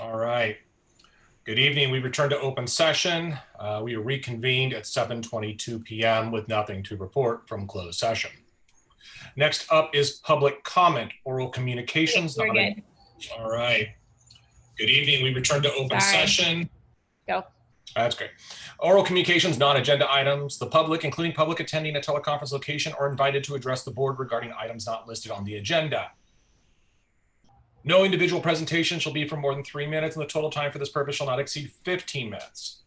All right. Good evening. We return to open session. We are reconvened at 7:22 p.m. with nothing to report from closed session. Next up is public comment, oral communications. We're good. All right. Good evening. We return to open session. Go. That's great. Oral communications, non-agenda items. The public, including public attending a teleconference location, are invited to address the board regarding items not listed on the agenda. No individual presentation shall be for more than 3 minutes, and the total time for this purpose shall not exceed 15 minutes.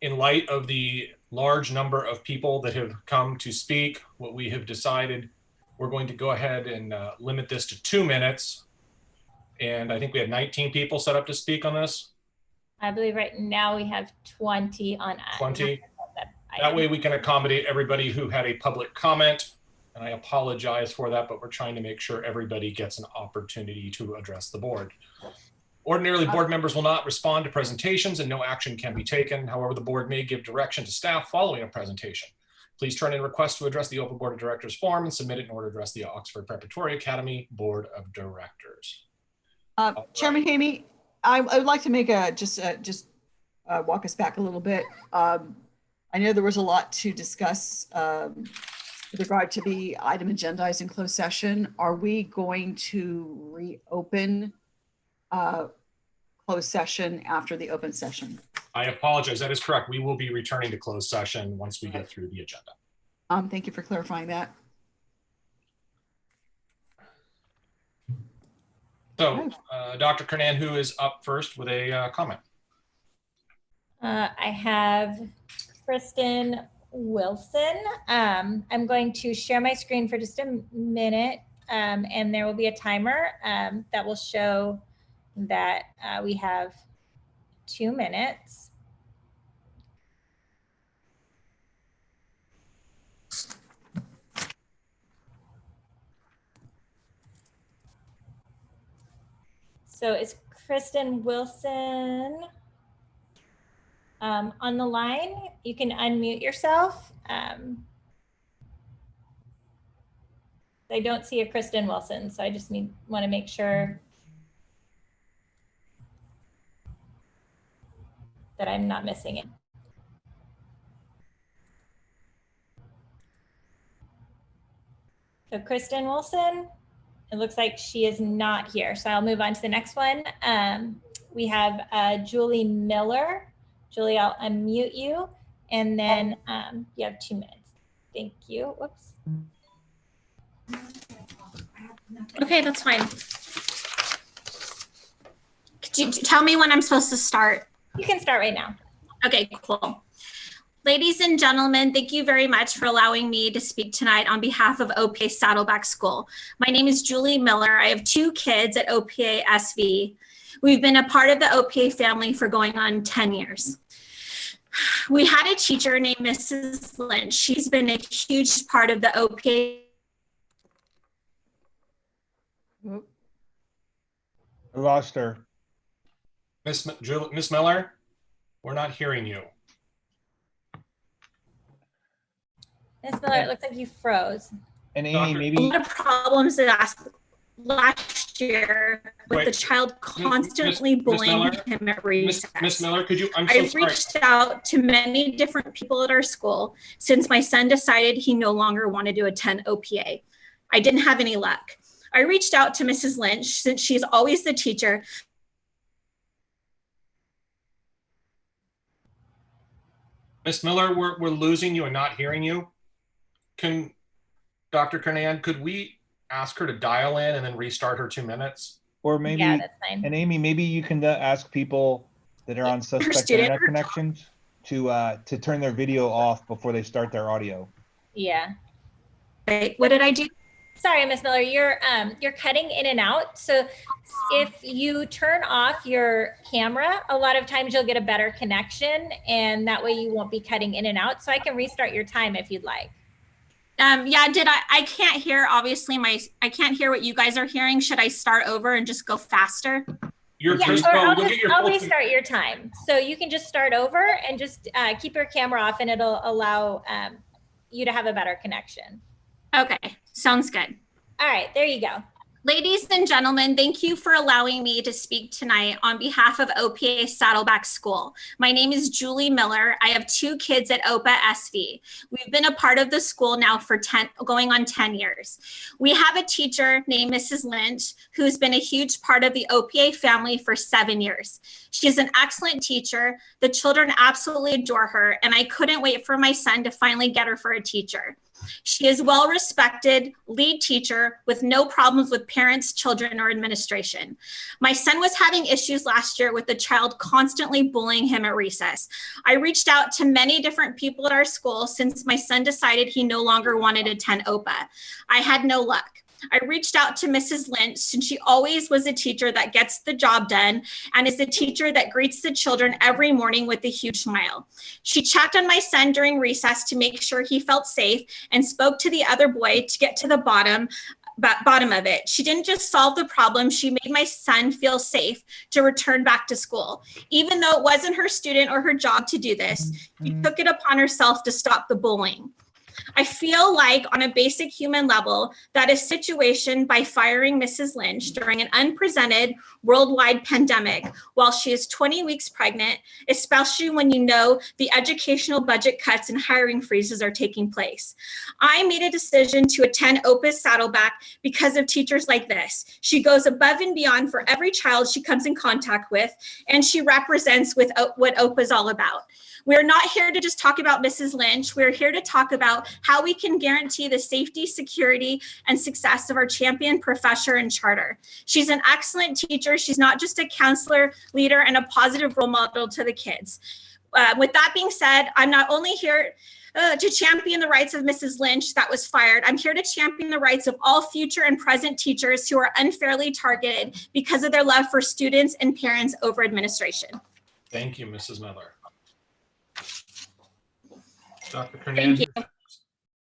In light of the large number of people that have come to speak, what we have decided, we're going to go ahead and limit this to 2 minutes. And I think we had 19 people set up to speak on this. I believe right now we have 20 on 20. That way we can accommodate everybody who had a public comment. And I apologize for that, but we're trying to make sure everybody gets an opportunity to address the board. Ordinarily, board members will not respond to presentations and no action can be taken. However, the board may give direction to staff following a presentation. Please turn in requests to address the Open Board of Directors form and submit it in order to address the Oxford Preparatory Academy Board of Directors. Chairman Hamey, I would like to make walk us back a little bit. I know there was a lot to discuss with regard to the item agendized in closed session. Are we going to reopen closed session after the open session? I apologize. That is correct. We will be returning to closed session once we get through the agenda. Thank you for clarifying that. So, Dr. Kernan, who is up first with a comment? I have Kristen Wilson. I'm going to share my screen for just a minute, and there will be a timer that will show that we have 2 minutes. So is Kristen Wilson on the line? You can unmute yourself. I don't see a Kristen Wilson, so I just want to make sure that I'm not missing it. So Kristen Wilson, it looks like she is not here. So I'll move on to the next one. We have Julie Miller. Julie, I'll unmute you. And then you have 2 minutes. Thank you. Whoops. Okay, that's fine. Could you tell me when I'm supposed to start? You can start right now. Okay, cool. Ladies and gentlemen, thank you very much for allowing me to speak tonight on behalf of OPA Saddleback School. My name is Julie Miller. I have 2 kids at OPA SV. We've been a part of the OPA family for going on 10 years. We had a teacher named Mrs. Lynch. She's been a huge part of the OPA. I lost her. Miss Miller, we're not hearing you. Ms. Miller, it looks like you froze. And Amy, maybe A lot of problems that last year with the child constantly bullying him at recess. Miss Miller, could you? I'm so sorry. I reached out to many different people at our school since my son decided he no longer wanted to attend OPA. I didn't have any luck. I reached out to Mrs. Lynch since she's always the teacher. Miss Miller, we're losing you and not hearing you. Can Dr. Kernan, could we ask her to dial in and then restart her 2 minutes? or maybe, Yeah, that's fine. and Amy, maybe you can ask people that are on suspect internet connections to turn their video off before they start their audio. Yeah. Wait, what did I do? Sorry, Ms. Miller, you're cutting in and out. So if you turn off your camera, a lot of times you'll get a better connection, and that way you won't be cutting in and out. So I can restart your time if you'd like. Yeah, I can't hear, obviously, I can't hear what you guys are hearing. Should I start over and just go faster? I'll restart your time. So you can just start over and just keep your camera off, and it'll allow you to have a better connection. Okay, sounds good. All right, there you go. Ladies and gentlemen, thank you for allowing me to speak tonight on behalf of OPA Saddleback School. My name is Julie Miller. I have 2 kids at OPA SV. We've been a part of the school now for going on 10 years. We have a teacher named Mrs. Lynch, who's been a huge part of the OPA family for 7 years. She's an excellent teacher. The children absolutely adore her, and I couldn't wait for my son to finally get her for a teacher. She is a well-respected lead teacher with no problems with parents, children, or administration. My son was having issues last year with the child constantly bullying him at recess. I reached out to many different people at our school since my son decided he no longer wanted to attend OPA. I had no luck. I reached out to Mrs. Lynch since she always was a teacher that gets the job done and is the teacher that greets the children every morning with a huge smile. She checked on my son during recess to make sure he felt safe and spoke to the other boy to get to the bottom of it. She didn't just solve the problem, she made my son feel safe to return back to school. Even though it wasn't her student or her job to do this, she took it upon herself to stop the bullying. I feel like on a basic human level that a situation by firing Mrs. Lynch during an unprecedented worldwide pandemic while she is 20 weeks pregnant, especially when you know the educational budget cuts and hiring freezes are taking place. I made a decision to attend OPA Saddleback because of teachers like this. She goes above and beyond for every child she comes in contact with, and she represents what OPA is all about. We're not here to just talk about Mrs. Lynch. We're here to talk about how we can guarantee the safety, security, and success of our champion professor and charter. She's an excellent teacher. She's not just a counselor, leader, and a positive role model to the kids. With that being said, I'm not only here to champion the rights of Mrs. Lynch that was fired. I'm here to champion the rights of all future and present teachers who are unfairly targeted because of their love for students and parents over administration. Thank you, Mrs. Miller. Dr. Hernandez.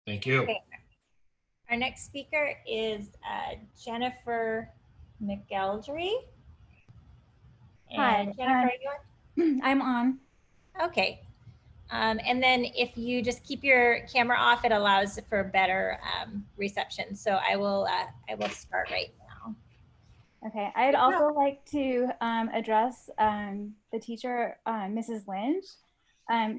Thank you. Okay. Our next speaker is Jennifer McElderry. Hi, Jennifer, are you on? I'm on. Okay. And then if you just keep your camera off, it allows for better reception. So I will start right now. Okay, I'd also like to address the teacher, Mrs. Lynch.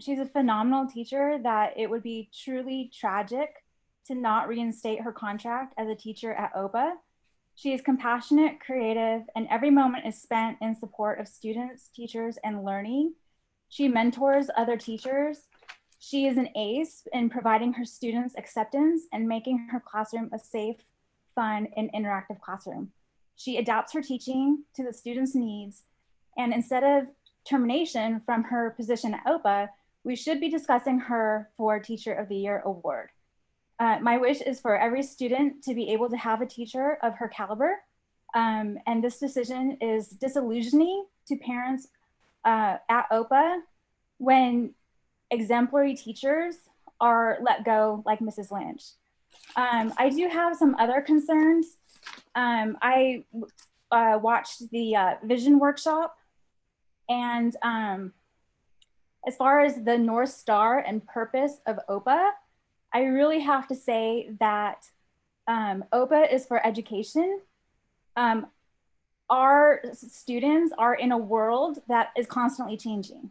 She's a phenomenal teacher that it would be truly tragic to not reinstate her contract as a teacher at OPA. She is compassionate, creative, and every moment is spent in support of students, teachers, and learning. She mentors other teachers. She is an ace in providing her students acceptance and making her classroom a safe, fun, and interactive classroom. She adapts her teaching to the students' needs, and instead of termination from her position at OPA, we should be discussing her for Teacher of the Year award. My wish is for every student to be able to have a teacher of her caliber, and this decision is disillusioning to parents at OPA when exemplary teachers are let go like Mrs. Lynch. I do have some other concerns. I watched the vision workshop, and as far as the North Star and purpose of OPA, I really have to say that OPA is for education. Our students are in a world that is constantly changing,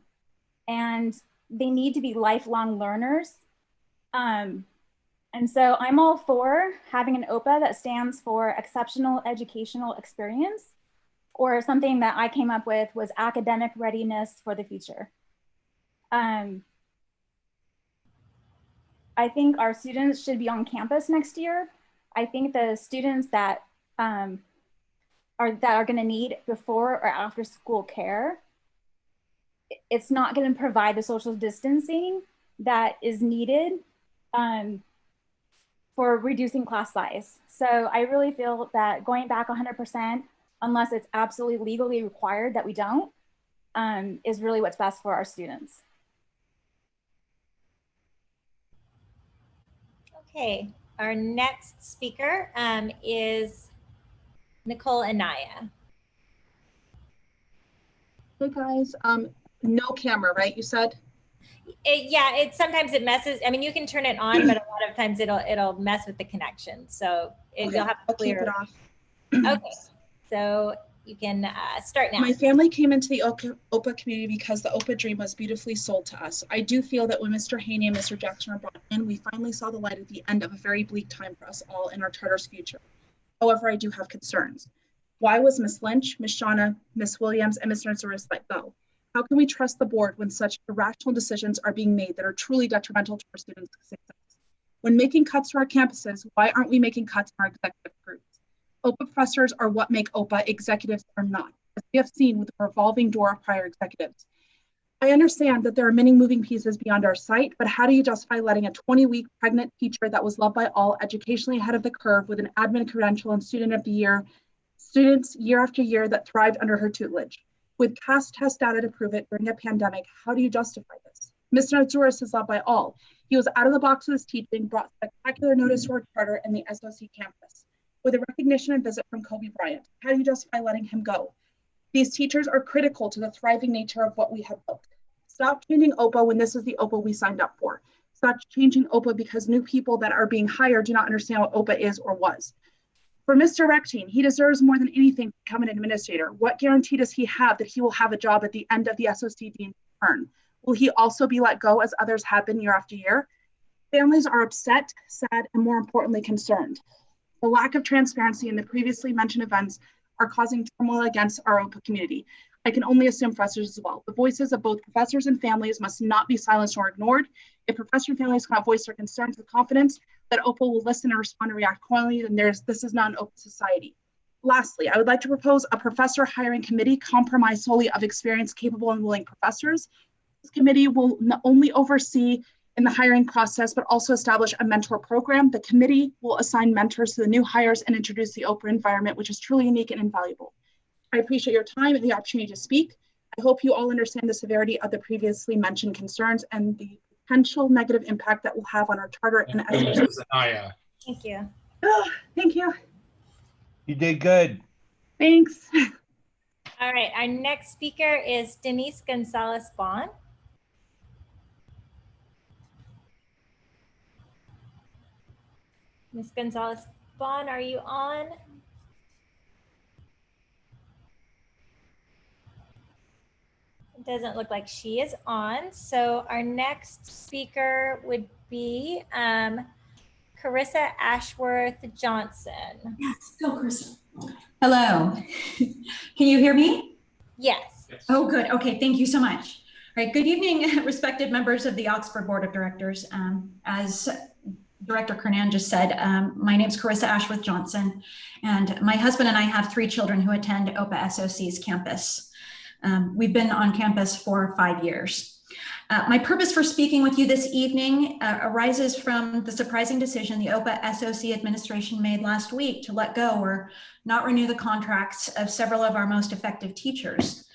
and they need to be lifelong learners. And so I'm all for having an OPA that stands for exceptional educational experience, or something that I came up with was academic readiness for the future. I think our students should be on campus next year. I think the students that are going to need before or after school care, it's not going to provide the social distancing that is needed for reducing class size. So I really feel that going back 100%, unless it's absolutely legally required that we don't, is really what's best for our students. Okay, our next speaker is Nicole Anaya. Hey guys, no camera, right? You said? Yeah, sometimes it messes. I mean, you can turn it on, but a lot of times it'll mess with the connection. So Okay, you'll have to I'll keep clear. it off. Okay, so you can start now. My family came into the OPA community because the OPA dream was beautifully sold to us. I do feel that when Mr. Haney and Mr. Jackson were brought in, we finally saw the light at the end of a very bleak time for us all in our charter's future. However, I do have concerns. Why was Ms. Lynch, Ms. Shauna, Ms. Williams, and Ms. Nazaris let go? How can we trust the board when such irrational decisions are being made that are truly detrimental to our students' success? When making cuts to our campuses, why aren't we making cuts in our executive groups? OPA professors are what make OPA, executives are not, as we have seen with the revolving door of prior executives. I understand that there are many moving pieces beyond our sight, but how do you justify letting a 20-week pregnant teacher that was loved by all, educationally ahead of the curve with an admin credential and student of the year, students year after year that thrived under her tutelage? With past test data to prove it during a pandemic, how do you justify this? Mr. Nazaris is loved by all. He was out of the box with his teaching, brought spectacular notice to our charter and the SOC campus. With a recognition and visit from Kobe Bryant, how do you justify letting him go? These teachers are critical to the thriving nature of what we have built. Stop changing OPA when this is the OPA we signed up for. Stop changing OPA because new people that are being hired do not understand what OPA is or was. For Mr. Rectine, he deserves more than anything to become an administrator. What guarantee does he have that he will have a job at the end of the SOC dean's term? Will he also be let go as others have been year after year? Families are upset, sad, and more importantly, concerned. The lack of transparency in the previously mentioned events are causing turmoil against our OPA community. I can only assume professors as well. The voices of both professors and families must not be silenced or ignored. If professors and families cannot voice their concerns with confidence that OPA will listen and respond and react accordingly, then this is not an open society. Lastly, I would like to propose a professor hiring committee comprised solely of experienced, capable, and willing professors. This committee will not only oversee in the hiring process, but also establish a mentor program. The committee will assign mentors to the new hires and introduce the OPA environment, which is truly unique and invaluable. I appreciate your time and the opportunity to speak. I hope you all understand the severity of the previously mentioned concerns and the potential negative impact that will have on our charter and Zanaya. Thank you. Oh, thank you. You did good. Thanks. All right, our next speaker is Denise Gonzalez-Bond. Ms. Gonzalez-Bond, are you on? It doesn't look like she is on. So our next speaker would be Carissa Ashworth Johnson. Yes, go Carissa. Hello. Can you hear me? Yes. Oh, good. Okay, thank you so much. All right, good evening, respected members of the Oxford Board of Directors. As Director Kernan just said, my name is Carissa Ashworth Johnson, and my husband and I have 3 children who attend OPA SOC's campus. We've been on campus for 5 years. My purpose for speaking with you this evening arises from the surprising decision the OPA SOC administration made last week to let go or not renew the contracts of several of our most effective teachers.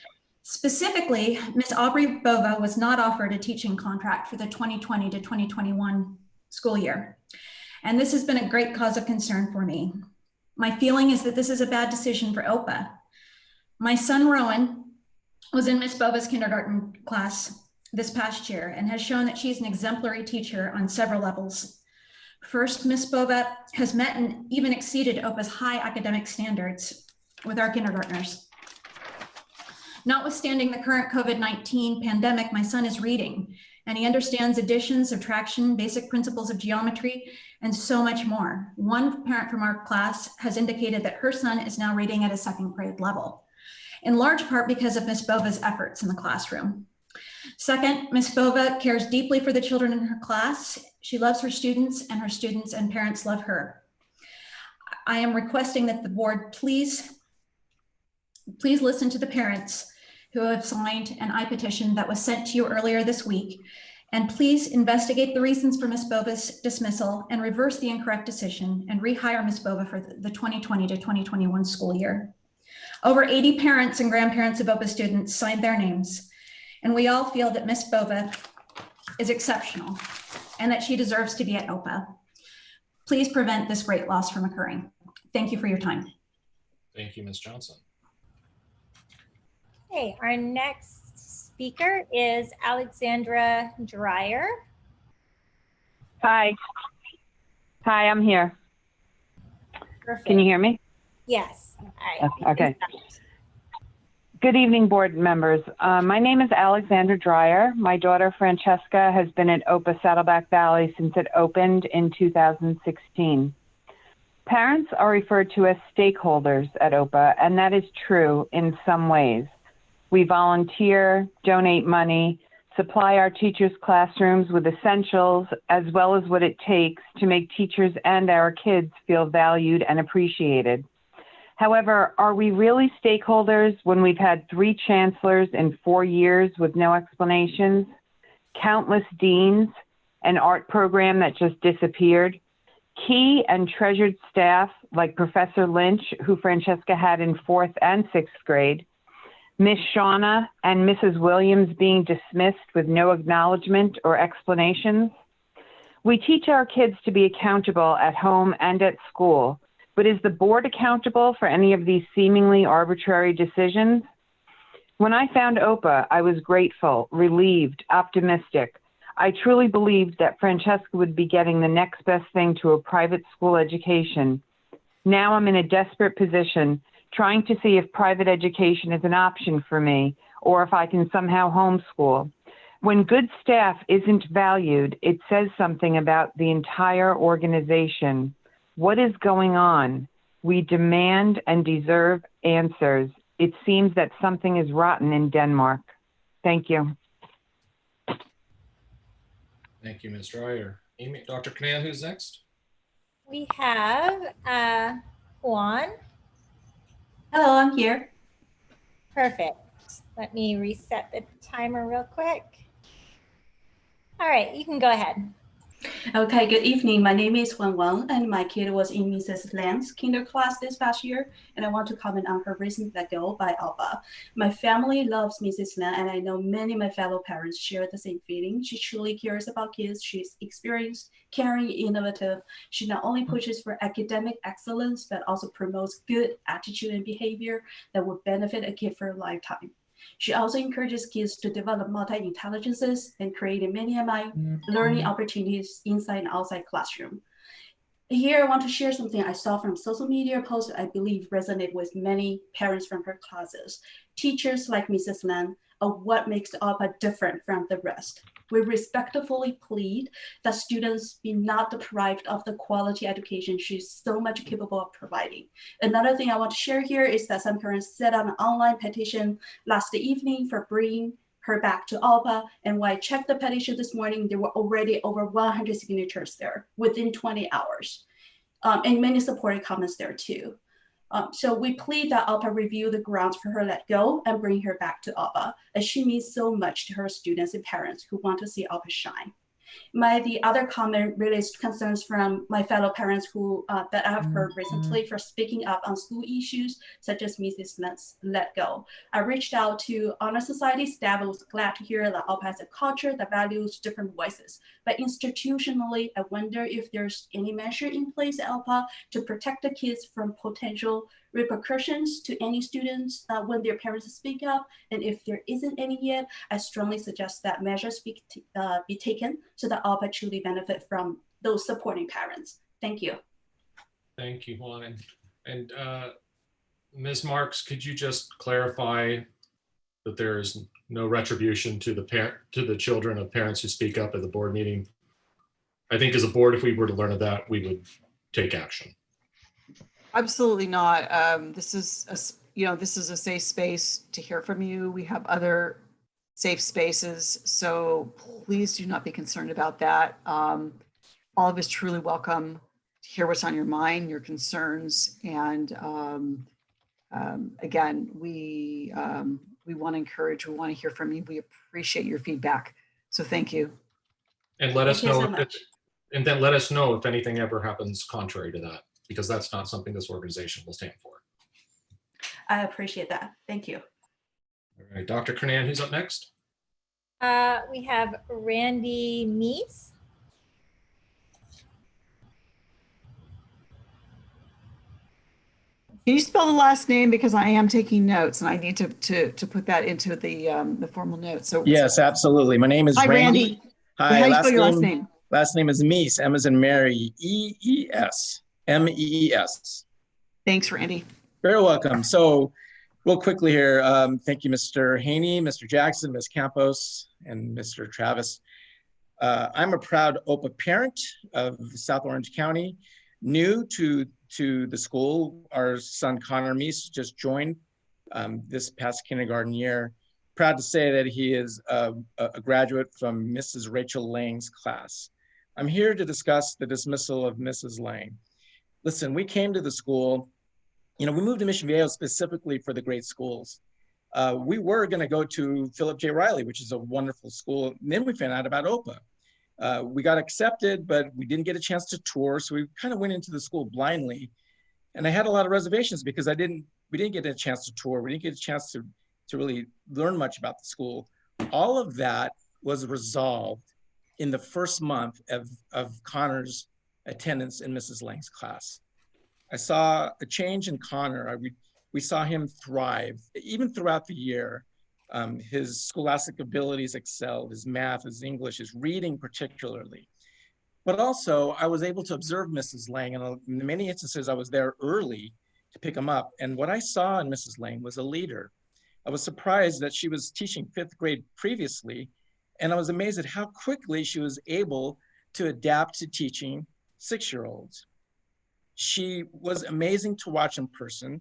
Specifically, Ms. Aubrey Bova was not offered a teaching contract for the 2020 to 2021 school year. And this has been a great cause of concern for me. My feeling is that this is a bad decision for OPA. My son Rowan was in Ms. Bova's kindergarten class this past year and has shown that she's an exemplary teacher on several levels. First, Ms. Bova has met and even exceeded OPA's high academic standards with our kindergartners. Notwithstanding the current COVID-19 pandemic, my son is reading, and he understands addition, subtraction, basic principles of geometry, and so much more. One parent from our class has indicated that her son is now reading at a 2nd grade level, in large part because of Ms. Bova's efforts in the classroom. Second, Ms. Bova cares deeply for the children in her class. She loves her students and parents love her. I am requesting that the board please listen to the parents who have signed an I-petition that was sent to you earlier this week, and please investigate the reasons for Ms. Bova's dismissal and reverse the incorrect decision and rehire Ms. Bova for the 2020 to 2021 school year. Over 80 parents and grandparents of OPA students signed their names, and we all feel that Ms. Bova is exceptional and that she deserves to be at OPA. Please prevent this great loss from occurring. Thank you for your time. Thank you, Ms. Johnson. Okay, our next speaker is Alexandra Dreyer. Hi. Hi, I'm here. Perfect. Can you hear me? Yes. All right. Okay. Good evening, board members. My name is Alexandra Dreyer. My daughter, Francesca, has been at OPA Saddleback Valley since it opened in 2016. Parents are referred to as stakeholders at OPA, and that is true in some ways. We volunteer, donate money, supply our teachers' classrooms with essentials, as well as what it takes to make teachers and our kids feel valued and appreciated. However, are we really stakeholders when we've had 3 chancellors in 4 years with no explanations, countless deans, an art program that just disappeared, key and treasured staff like Professor Lynch, who Francesca had in 4th and 6th grade, Miss Shauna and Mrs. Williams being dismissed with no acknowledgement or explanations? We teach our kids to be accountable at home and at school, but is the board accountable for any of these seemingly arbitrary decisions? When I found OPA, I was grateful, relieved, optimistic. I truly believed that Francesca would be getting the next best thing to a private school education. Now I'm in a desperate position, trying to see if private education is an option for me, or if I can somehow homeschool. When good staff isn't valued, it says something about the entire organization. What is going on? We demand and deserve answers. It seems that something is rotten in Denmark. Thank you. Thank you, Ms. Dreyer. Amy, Dr. Knan, who's next? We have Juan. Hello, I'm here. Perfect. Let me reset the timer real quick. All right, you can go ahead. Okay, good evening. My name is Wen Wu, and my kid was in Mrs. Lan's kinder class this past year, and I want to comment on her recent let go by Alba. My family loves Mrs. Lan, and I know many of my fellow parents share the same feeling. She truly cares about kids. She's experienced, caring, innovative. She not only pushes for academic excellence, but also promotes good attitude and behavior that will benefit a kid for a lifetime. She also encourages kids to develop multi-intelligences and create many learning opportunities inside and outside classroom. Here, I want to share something I saw from social media post I believe resonate with many parents from her classes. Teachers like Mrs. Lan are what makes ALPA different from the rest. We respectfully plead that students be not deprived of the quality education she's so much capable of providing. Another thing I want to share here is that some parents set up an online petition last evening for bringing her back to ALPA. And when I checked the petition this morning, there were already over 100 signatures there within 20 hours. And many supported comments there too. So we plead that ALPA review the grounds for her let go and bring her back to ALPA, as she means so much to her students and parents who want to see ALPA shine. The other comment relates to concerns from my fellow parents who that I've heard recently for speaking up on school issues, such as Mrs. Lan's let go. I reached out to Honor Society staff and was glad to hear that ALPA has a culture that values different voices. But institutionally, I wonder if there's any measure in place at ALPA to protect the kids from potential repercussions to any students when their parents speak up. And if there isn't any yet, I strongly suggest that measures be taken so that ALPA truly benefit from those supporting parents. Thank you. Thank you, Juan. And Ms. Marks, could you just clarify that there is no retribution to the children of parents who speak up at the board meeting? I think as a board, if we were to learn of that, we would take action. Absolutely not. This is a safe space to hear from you. We have other safe spaces, so please do not be concerned about that. All of us truly welcome to hear what's on your mind, your concerns, and again, we want to encourage. We want to hear from you. We appreciate your feedback. So thank you. And let us know, and then let us know if anything ever happens contrary to that, because that's not something this organization will stand for. I appreciate that. Thank you. All right, Dr. Kernan, who's up next? We have Randy MEES. Can you spell the last name, because I am taking notes and I need to put that into the formal notes. So yes, absolutely. My name is Randy. Hi, how do you spell your last name? Last name is MEES. M as in Mary. E-E-S. M-E-E-S. Thanks, Randy. Very welcome. So real quickly here, thank you, Mr. Haney, Mr. Jackson, Ms. Campos, and Mr. Travis. I'm a proud OPA parent of South Orange County, new to the school. Our son Connor MEES just joined this past kindergarten year. Proud to say that he is a graduate from Mrs. Rachel Lang's class. I'm here to discuss the dismissal of Mrs. Lang. Listen, we came to the school, we moved to Mission Viejo specifically for the great schools. We were going to go to Philip J. Riley, which is a wonderful school. And then we found out about OPA. We got accepted, but we didn't get a chance to tour. So we kind of went into the school blindly. And I had a lot of reservations because we didn't get a chance to tour. We didn't get a chance to really learn much about the school. All of that was resolved in the first month of Connor's attendance in Mrs. Lang's class. I saw a change in Connor. We saw him thrive, even throughout the year. His scholastic abilities excelled, his math, his English, his reading particularly. But also, I was able to observe Mrs. Lang, and in many instances, I was there early to pick him up. And what I saw in Mrs. Lang was a leader. I was surprised that she was teaching 5th grade previously, and I was amazed at how quickly she was able to adapt to teaching 6-year-olds. She was amazing to watch in person,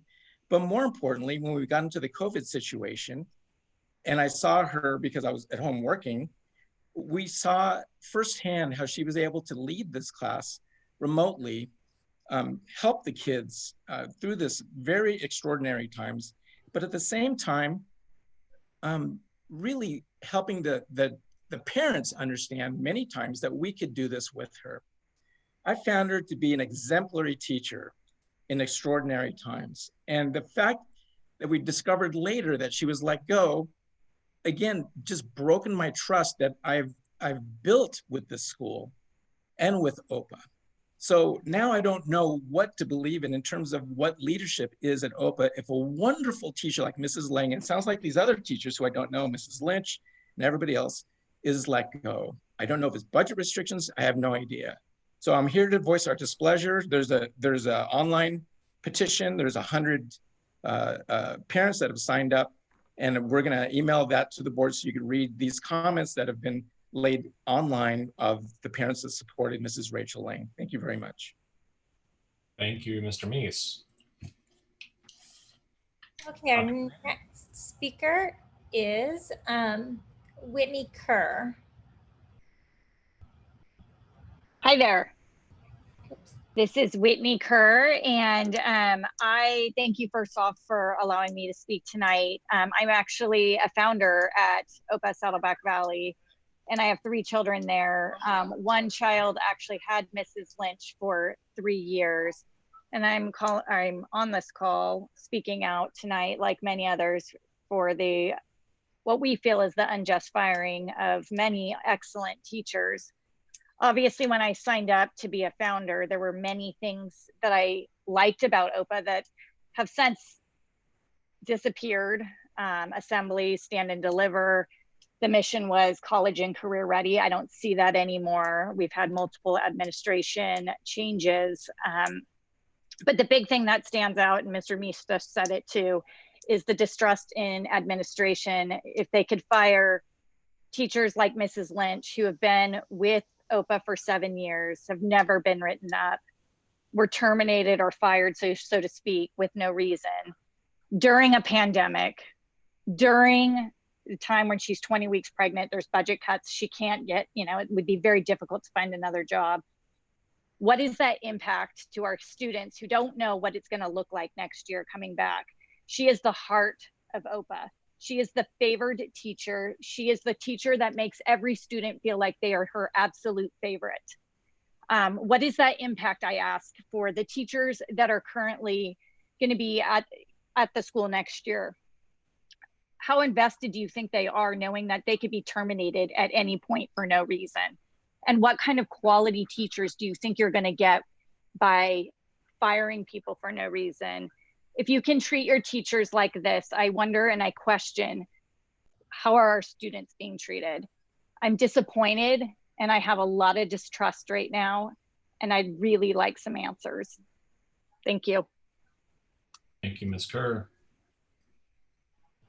but more importantly, when we got into the COVID situation, and I saw her because I was at home working, we saw firsthand how she was able to lead this class remotely, help the kids through this very extraordinary times, but at the same time, really helping the parents understand many times that we could do this with her. I found her to be an exemplary teacher in extraordinary times. And the fact that we discovered later that she was let go, again, just broken my trust that I've built with this school and with OPA. So now I don't know what to believe in terms of what leadership is at OPA. If a wonderful teacher like Mrs. Lang, and it sounds like these other teachers who I don't know, Mrs. Lynch and everybody else, is let go. I don't know if it's budget restrictions, I have no idea. So I'm here to voice our displeasure. There's a online petition. There's 100 parents that have signed up, and we're gonna email that to the board so you can read these comments that have been laid online of the parents that supported Mrs. Rachel Lang. Thank you very much. Thank you, Mr. MEES. Okay, our next speaker is Whitney Kerr. Hi there. This is Whitney Kerr, and I thank you first off for allowing me to speak tonight. I'm actually a founder at OPA Saddleback Valley, and I have 3 children there. One child actually had Mrs. Lynch for 3 years, and I'm on this call speaking out tonight, like many others, for what we feel is the unjust firing of many excellent teachers. Obviously, when I signed up to be a founder, there were many things that I liked about OPA that have since disappeared. Assembly, stand and deliver. The mission was college and career ready. I don't see that anymore. We've had multiple administration changes. But the big thing that stands out, and Mr. MEES just said it too, is the distrust in administration. If they could fire teachers like Mrs. Lynch, who have been with OPA for 7 years, have never been written up, were terminated or fired, so to speak, with no reason, during a pandemic, during the time when she's 20 weeks pregnant, there's budget cuts, she can't get, it would be very difficult to find another job. What is that impact to our students who don't know what it's going to look like next year coming back? She is the heart of OPA. She is the favored teacher. She is the teacher that makes every student feel like they are her absolute favorite. What is that impact, I ask, for the teachers that are currently going to be at the school next year? How invested do you think they are, knowing that they could be terminated at any point for no reason? And what kind of quality teachers do you think you're going to get by firing people for no reason? If you can treat your teachers like this, I wonder and I question, how are our students being treated? I'm disappointed, and I have a lot of distrust right now, and I'd really like some answers. Thank you. Thank you, Ms. Kerr.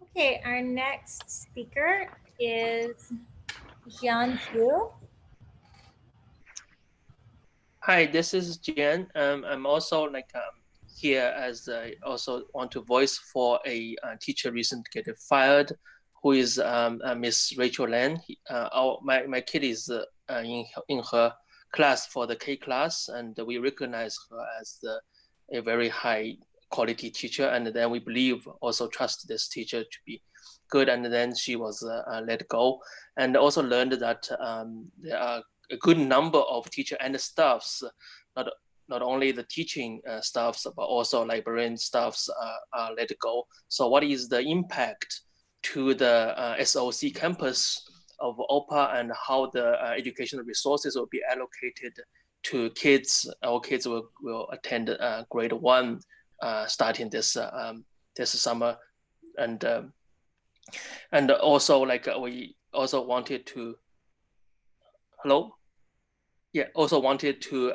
Okay, our next speaker is Jian Zhu. Hi, this is Jian. I'm also here as I also want to voice for a teacher recently get fired, who is Miss Rachel Lan. My kid is in her class for the K class, and we recognize her as a very high quality teacher, and then we believe also trust this teacher to be good, and then she was let go, and also learned that there are a good number of teacher and staffs, not only the teaching staffs, but also librarian staffs are let go. So what is the impact to the SOC campus of OPA, and how the educational resources will be allocated to kids? Our kids will attend grade 1 starting this summer, and also we also wanted to also wanted to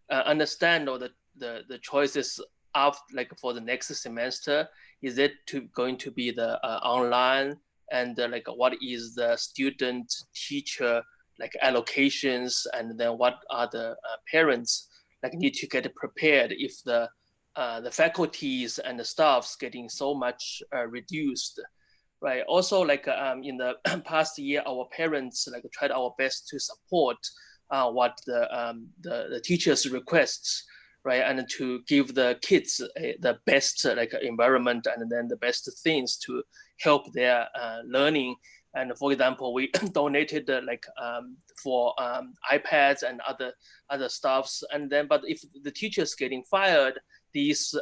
understand all the choices of for the next semester. Is it going to be the online, and what is the student teacher allocations, and then what are the parents need to get prepared if the faculties and the staffs getting so much reduced, right? Also in the past year, our parents tried our best to support what the teachers requests, right? And to give the kids the best environment, and then the best things to help their learning. And for example, we donated for iPads and other stuffs. And then, but if the teachers getting fired, these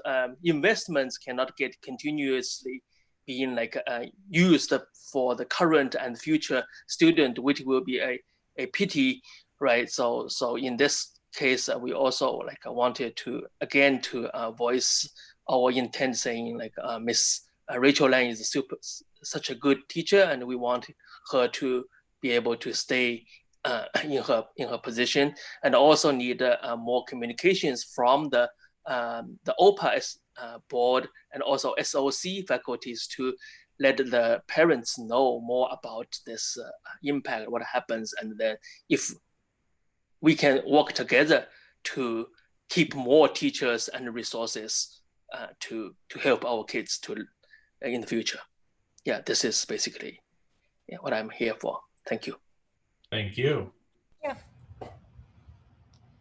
investments cannot get continuously being used for the current and future student, which will be a pity, right? So in this case, we also wanted to again voice our intent, saying Miss Rachel Lan is such a good teacher, and we want her to be able to stay in her position, and also need more communications from the OPA board and also SOC faculties to let the parents know more about this impact, what happens, and then if we can work together to keep more teachers and resources to help our kids in the future. Yeah, this is basically what I'm here for. Thank you. Thank you. Yeah.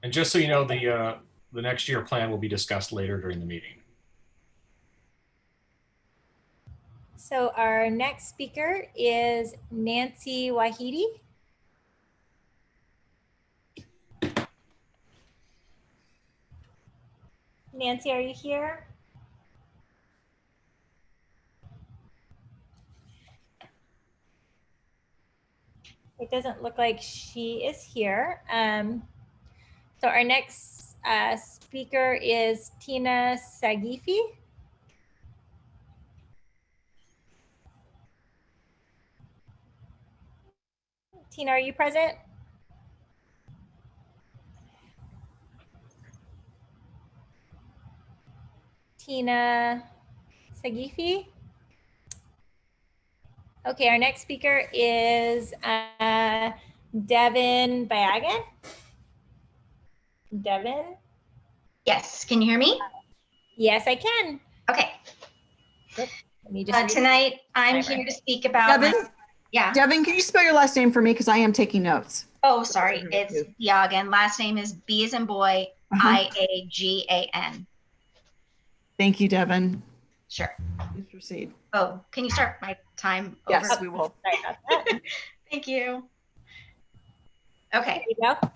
And just so you know, the next year plan will be discussed later during the meeting. So our next speaker is Nancy Wahidi. Nancy, are you here? It doesn't look like she is here. So our next speaker is Tina Sagifi. Tina, are you present? Tina Sagifi. Okay, our next speaker is Devin Bayagan. Devin? Yes, can you hear me? Yes, I can. Okay. Let me just tonight, I'm here to speak about Devin? Yeah. Devin, can you spell your last name for me? Because I am taking notes. Oh, sorry. It's Biagan. Last name is B as in boy, I-A-G-A-N. Thank you, Devin. Sure. Please proceed. Oh, can you start my time Yes, over? we will. Sorry about that. Thank you. Okay. There you go.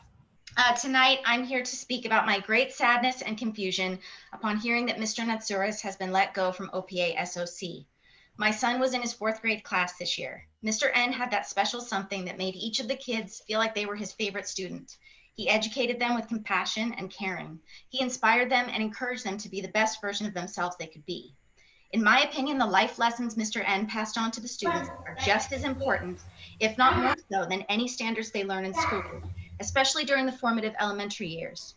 Tonight, I'm here to speak about my great sadness and confusion upon hearing that Mr. Natsouris has been let go from OPA SOC. My son was in his 4th grade class this year. Mr. N had that special something that made each of the kids feel like they were his favorite student. He educated them with compassion and caring. He inspired them and encouraged them to be the best version of themselves they could be. In my opinion, the life lessons Mr. N passed on to the students are just as important, if not more so, than any standards they learn in school, especially during the formative elementary years.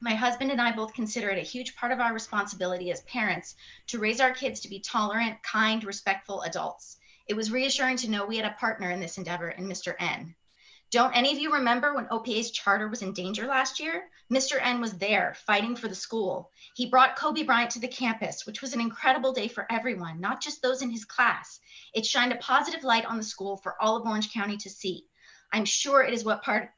My husband and I both consider it a huge part of our responsibility as parents to raise our kids to be tolerant, kind, respectful adults. It was reassuring to know we had a partner in this endeavor in Mr. N. Don't any of you remember when OPA's charter was in danger last year? Mr. N was there fighting for the school. He brought Kobe Bryant to the campus, which was an incredible day for everyone, not just those in his class. It shined a positive light on the school for all of Orange County to see. I'm sure it is what part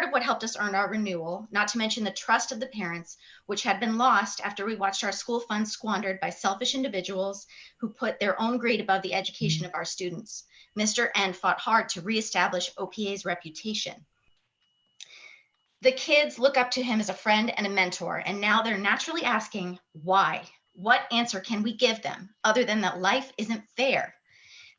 of what helped us earn our renewal, not to mention the trust of the parents, which had been lost after we watched our school funds squandered by selfish individuals who put their own greed above the education of our students. Mr. N fought hard to reestablish OPA's reputation. The kids look up to him as a friend and a mentor, and now they're naturally asking, why? What answer can we give them other than that life isn't fair?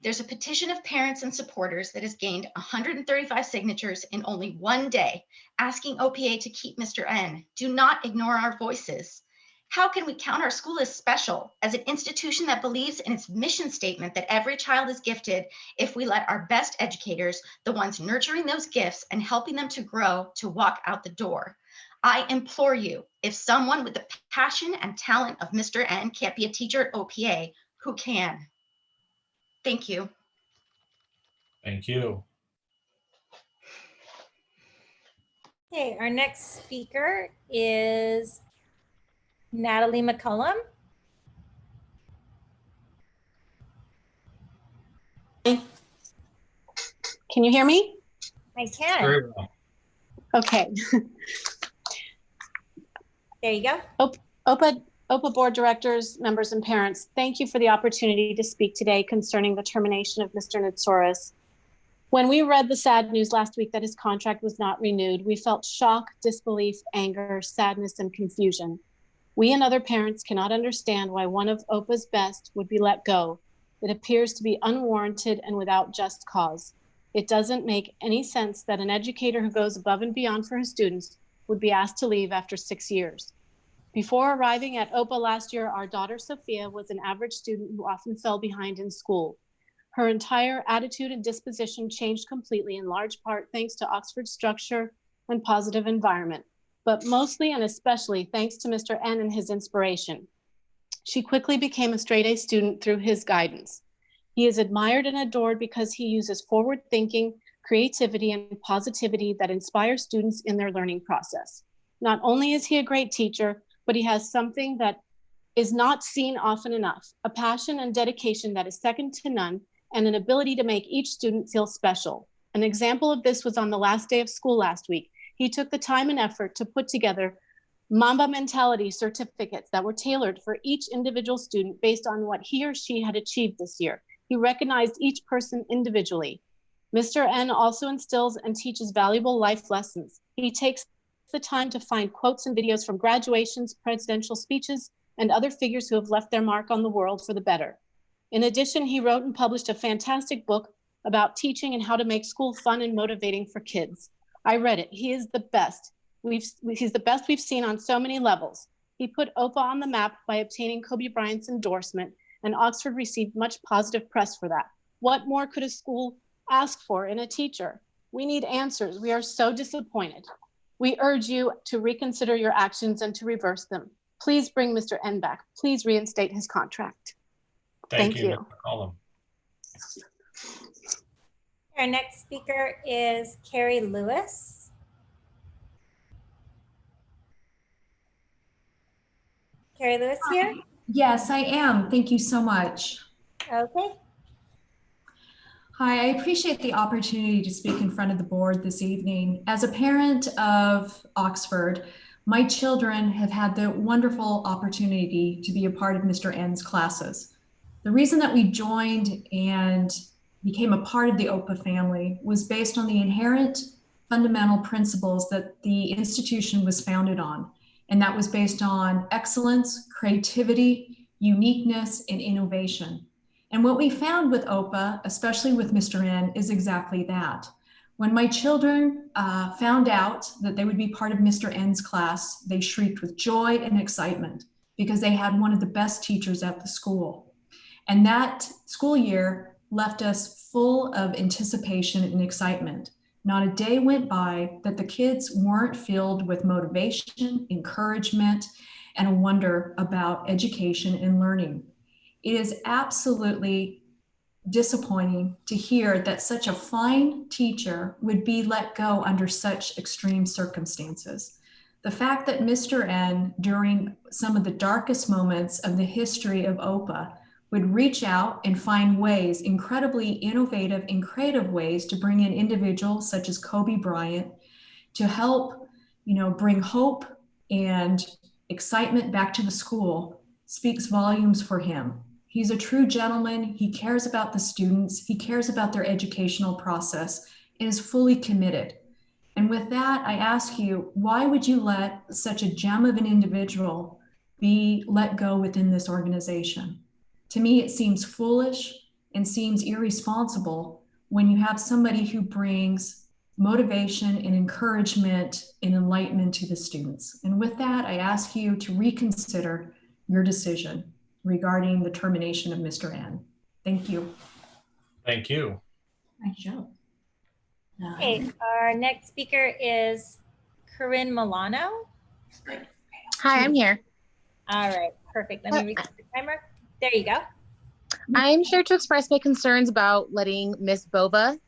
There's a petition of parents and supporters that has gained 135 signatures in only one day, asking OPA to keep Mr. N. Do not ignore our voices. How can we count our school as special, as an institution that believes in its mission statement that every child is gifted, if we let our best educators, the ones nurturing those gifts and helping them to grow, to walk out the door? I implore you, if someone with the passion and talent of Mr. N can't be a teacher at OPA, who can? Thank you. Thank you. Okay, our next speaker is Natalie McCullum. Can you hear me? I can. Very well. Okay. There you go. OPA board directors, members, and parents, thank you for the opportunity to speak today concerning the termination of Mr. Natsouras. When we read the sad news last week that his contract was not renewed, we felt shock, disbelief, anger, sadness, and confusion. We and other parents cannot understand why one of OPA's best would be let go. It appears to be unwarranted and without just cause. It doesn't make any sense that an educator who goes above and beyond for his students would be asked to leave after 6 years. Before arriving at OPA last year, our daughter Sophia was an average student who often fell behind in school. Her entire attitude and disposition changed completely, in large part thanks to Oxford's structure and positive environment, but mostly and especially thanks to Mr. N and his inspiration. She quickly became a straight-A student through his guidance. He is admired and adored because he uses forward thinking, creativity, and positivity that inspire students in their learning process. Not only is he a great teacher, but he has something that is not seen often enough, a passion and dedication that is second to none, and an ability to make each student feel special. An example of this was on the last day of school last week. He took the time and effort to put together Mamba mentality certificates that were tailored for each individual student based on what he or she had achieved this year. He recognized each person individually. Mr. N also instills and teaches valuable life lessons. He takes the time to find quotes and videos from graduations, presidential speeches, and other figures who have left their mark on the world for the better. In addition, he wrote and published a fantastic book about teaching and how to make school fun and motivating for kids. I read it. He is the best. He's the best we've seen on so many levels. He put OPA on the map by obtaining Kobe Bryant's endorsement, and Oxford received much positive press for that. What more could a school ask for in a teacher? We need answers. We are so disappointed. We urge you to reconsider your actions and to reverse them. Please bring Mr. N back. Please reinstate his contract. Thank you. Mr. McCollum. Our next speaker is Carrie Lewis. Carrie Lewis here? Yes, I am. Thank you so much. Okay. Hi, I appreciate the opportunity to speak in front of the board this evening. As a parent of Oxford, my children have had the wonderful opportunity to be a part of Mr. N's classes. The reason that we joined and became a part of the OPA family was based on the inherent fundamental principles that the institution was founded on. And that was based on excellence, creativity, uniqueness, and innovation. And what we found with OPA, especially with Mr. N, is exactly that. When my children found out that they would be part of Mr. N's class, they shrieked with joy and excitement because they had one of the best teachers at the school. And that school year left us full of anticipation and excitement not a day went by that the kids weren't filled with motivation, encouragement, and a wonder about education and learning. It is absolutely disappointing to hear that such a fine teacher would be let go under such extreme circumstances. The fact that Mr. N, during some of the darkest moments of the history of OPA, would reach out and find ways, incredibly innovative and creative ways, to bring in individuals such as Kobe Bryant to help, bring hope and excitement back to the school speaks volumes for him. He's a true gentleman. He cares about the students. He cares about their educational process and is fully committed. And with that, I ask you, why would you let such a gem of an individual be let go within this organization? To me, it seems foolish and seems irresponsible when you have somebody who brings motivation and encouragement and enlightenment to the students. And with that, I ask you to reconsider your decision regarding the termination of Mr. N. Thank you. Thank you. Nice job. Okay, our next speaker is Corinne Milano. Hi, I'm here. All right, perfect. Let me reset the timer. There you go. I'm here to express my concerns about letting Miss Bova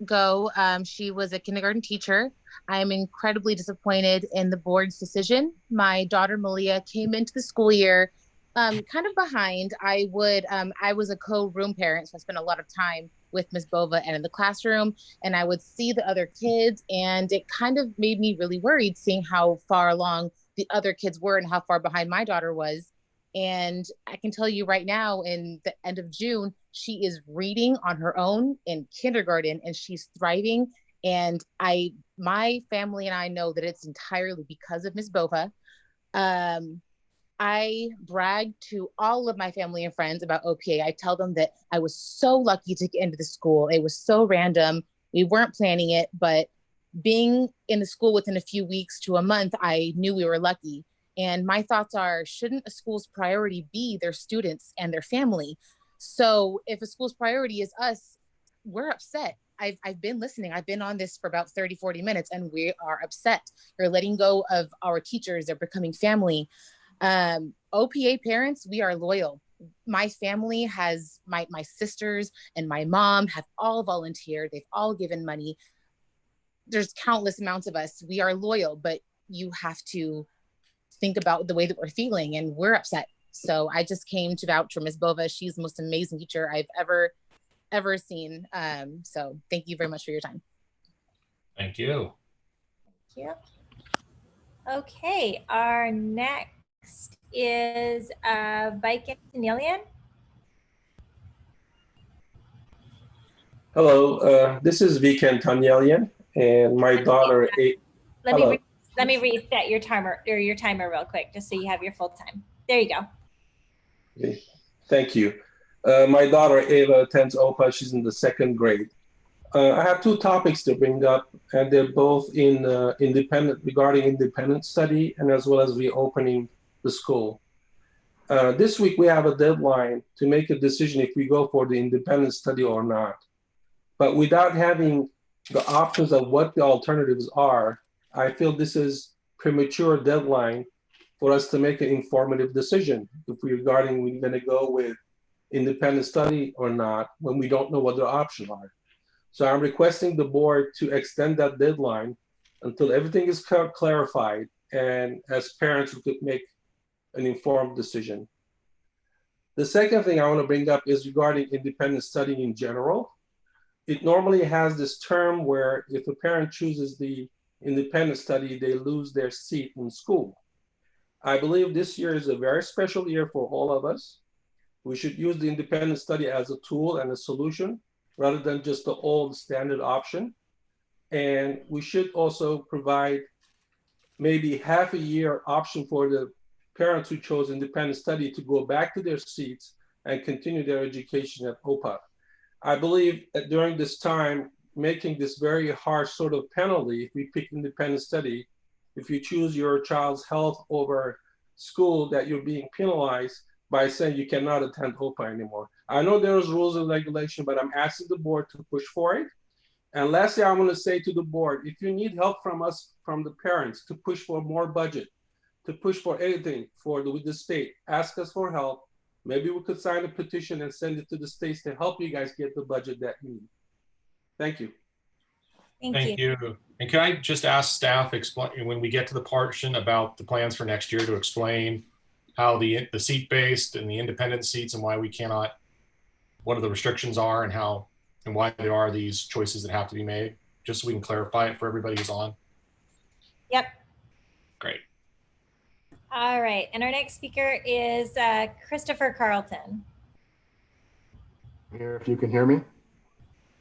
go. She was a kindergarten teacher. I'm incredibly disappointed in the board's decision. My daughter Malia came into the school year kind of behind. I was a co-room parent, so I spent a lot of time with Miss Bova and in the classroom, and I would see the other kids, and it kind of made me really worried seeing how far along the other kids were and how far behind my daughter was. And I can tell you right now, in the end of June, she is reading on her own in kindergarten and she's thriving. And my family and I know that it's entirely because of Miss Bova. I brag to all of my family and friends about OPA. I tell them that I was so lucky to get into the school. It was so random. We weren't planning it, but being in the school within a few weeks to a month, I knew we were lucky. And my thoughts are, shouldn't a school's priority be their students and their family? So if a school's priority is us, we're upset. I've been listening. I've been on this for about 30, 40 minutes, and we are upset. We're letting go of our teachers. They're becoming family. OPA parents, we are loyal. My family has, my sisters and my mom have all volunteered. They've all given money. There's countless amounts of us. We are loyal, but you have to think about the way that we're feeling, and we're upset. So I just came to vouch for Ms. Bova. She's the most amazing teacher I've ever seen. So thank you very much for your time. Thank you. Thank you. Okay, our next is Viken Tanelian. Hello, this is Viken Tanelian, and my daughter. Let me reset your timer real quick, just so you have your full time. There you go. Okay. Thank you. My daughter Ava attends OPA. She's in the 2nd grade. I have 2 topics to bring up, and they're both in regarding independent study and as well as reopening the school. This week we have a deadline to make a decision if we go for the independent study or not. But without having the options of what the alternatives are, I feel this is premature deadline for us to make an informative decision if we're going to go with independent study or not when we don't know what the options are. So I'm requesting the board to extend that deadline until everything is clarified, and as parents we could make an informed decision. The second thing I want to bring up is regarding independent study in general. It normally has this term where if a parent chooses the independent study, they lose their seat in school. I believe this year is a very special year for all of us. We should use the independent study as a tool and a solution rather than just the old standard option. And we should also provide maybe half a year option for the parents who chose independent study to go back to their seats and continue their education at OPA. I believe that during this time, making this very harsh sort of penalty, if we pick independent study, if you choose your child's health over school, that you're being penalized by saying you cannot attend OPA anymore. I know there's rules and regulation, but I'm asking the board to push for it. And lastly, I want to say to the board, if you need help from us, from the parents, to push for more budget, to push for anything with the state, ask us for help. Maybe we could sign a petition and send it to the states to help you guys get the budget that you need. Thank you. Thank you. And can I just ask staff, explain when we get to the portion about the plans for next year, to explain how the seat-based and the independent seats and why we cannot, what are the restrictions are and how and why there are these choices that have to be made, just so we can clarify it for everybody who's on. Yep. Great. All right. And our next speaker is Christopher Carleton. Here, if you can hear me.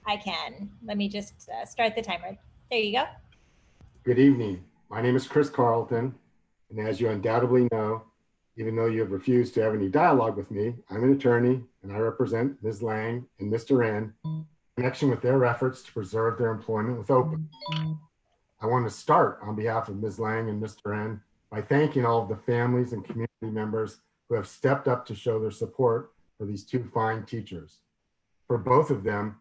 I can. Let me just start the timer. There you go. Good evening. My name is Chris Carleton, and as you undoubtedly know, even though you have refused to have any dialogue with me, I'm an attorney and I represent Ms. Lang and Mr. N in connection with their efforts to preserve their employment with OPA. I want to start on behalf of Ms. Lang and Mr. N by thanking all of the families and community members who have stepped up to show their support for these two fine teachers. For both of them,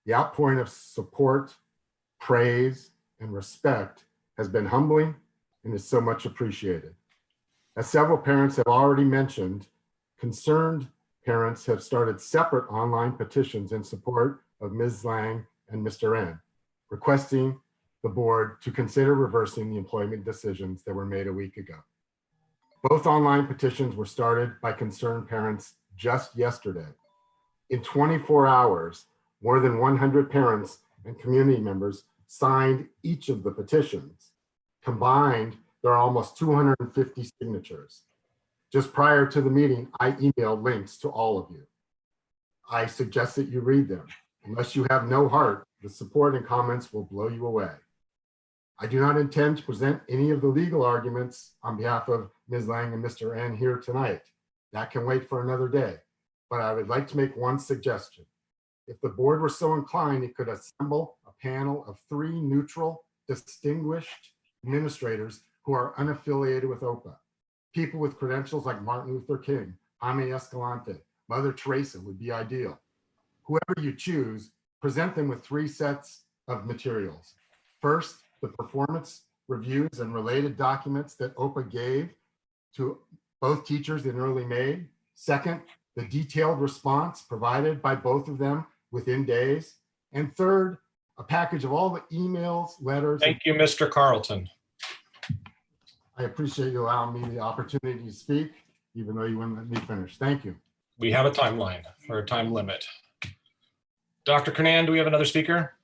the outpouring of support, praise, and respect has been humbling and is so much appreciated. As several parents have already mentioned, concerned parents have started separate online petitions in support of Ms. Lang and Mr. N, requesting the board to consider reversing the employment decisions that were made a week ago. Both online petitions were started by concerned parents just yesterday. In 24 hours, more than 100 parents and community members signed each of the petitions. Combined, there are almost 250 signatures. Just prior to the meeting, I emailed links to all of you. I suggest that you read them. Unless you have no heart, the support and comments will blow you away. I do not intend to present any of the legal arguments on behalf of Ms. Lang and Mr. N here tonight. That can wait for another day, but I would like to make one suggestion. If the board were so inclined, it could assemble a panel of 3 neutral, distinguished administrators who are unaffiliated with OPA. People with credentials like Martin Luther King, Jaime Escalante, Mother Teresa would be ideal. Whoever you choose, present them with 3 sets of materials. First, the performance reviews and related documents that OPA gave to both teachers in early May. Second, the detailed response provided by both of them within days. And third, a package of all the emails, letters. Thank you, Mr. Carleton. I appreciate you allowing me the opportunity to speak, even though you wouldn't let me finish. Thank you. We have a timeline or a time limit. Dr. Kernan, do we have another speaker?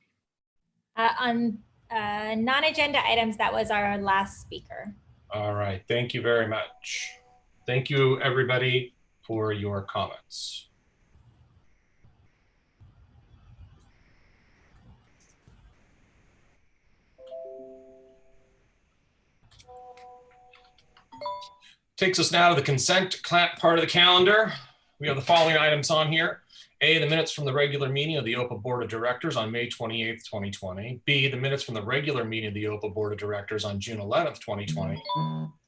On non-agenda items, that was our last speaker. All right, thank you very much. Thank you, everybody, for your comments. Takes us now to the consent part of the calendar. We have the following items on here. A, the minutes from the regular meeting of the OPA Board of Directors on May 28th, 2020. B, the minutes from the regular meeting of the OPA Board of Directors on June 11th, 2020.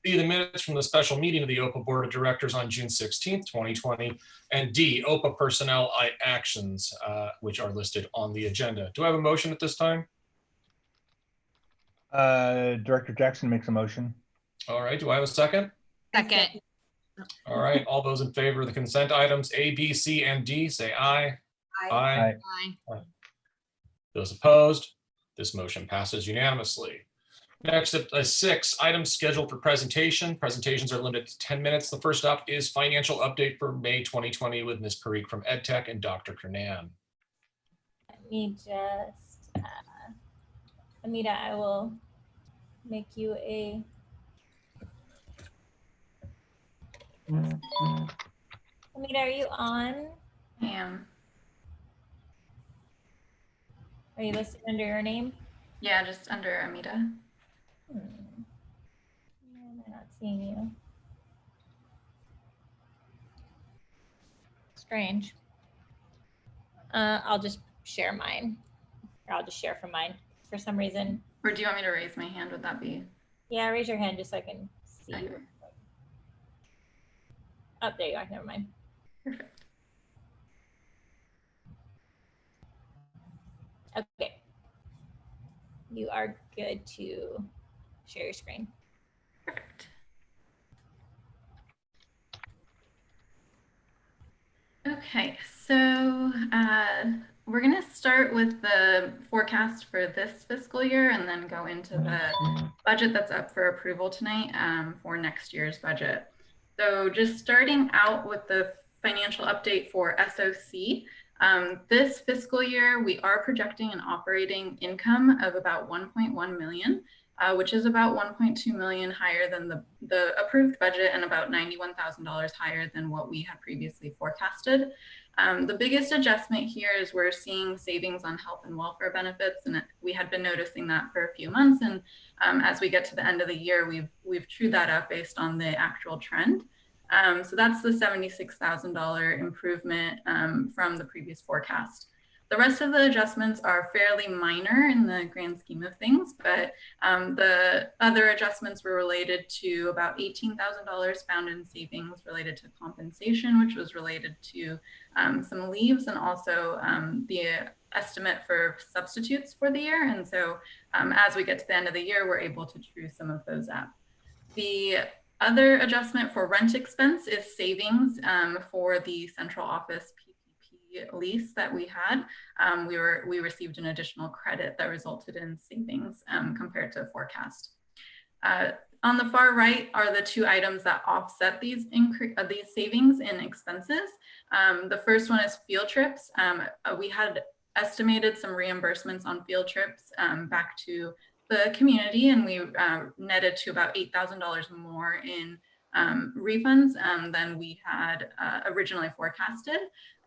C, the minutes from the special meeting of the OPA Board of Directors on June 16th, 2020. And D, OPA personnel actions, which are listed on the agenda. Do I have a motion at this time? Director Jackson makes a motion. All right, do I have a second? Second. All right, all those in favor of the consent items A, B, C, and D, say aye. Aye. Aye. Those opposed, this motion passes unanimously. Next up, 6 items scheduled for presentation. Presentations are limited to 10 minutes. The first up is financial update for May 2020 with Ms. Parikh from EdTech and Dr. Kernan. Let me just, Amita, I will make you a Amita, are you on? I am. Are you listed under your name? Yeah, just under Amita. Why am I not seeing you? Strange. I'll just share mine. Or I'll just share from mine for some reason. Or do you want me to raise my hand? Would that be? Yeah, raise your hand just so I can see Okay. you. Oh, there you are. Never mind. Perfect. Okay. you are good to share your screen. Perfect. Okay, so we're going to start with the forecast for this fiscal year and then go into the budget that's up for approval tonight for next year's budget. So just starting out with the financial update for SOC. This fiscal year, we are projecting an operating income of about 1.1 million, which is about 1.2 million higher than the approved budget and about $91,000 higher than what we had previously forecasted. The biggest adjustment here is we're seeing savings on health and welfare benefits, and we had been noticing that for a few months. And as we get to the end of the year, we've trued that up based on the actual trend. So that's the $76,000 improvement from the previous forecast. The rest of the adjustments are fairly minor in the grand scheme of things, but the other adjustments were related to about $18,000 found in savings related to compensation, which was related to some leaves, and also the estimate for substitutes for the year. And so as we get to the end of the year, we're able to true some of those up. The other adjustment for rent expense is savings for the central office PPP lease that we had. We received an additional credit that resulted in savings compared to forecast. On the far right are the two items that offset these savings in expenses. The first one is field trips. We had estimated some reimbursements on field trips back to the community, and we netted to about $8,000 more in refunds than we had originally forecasted.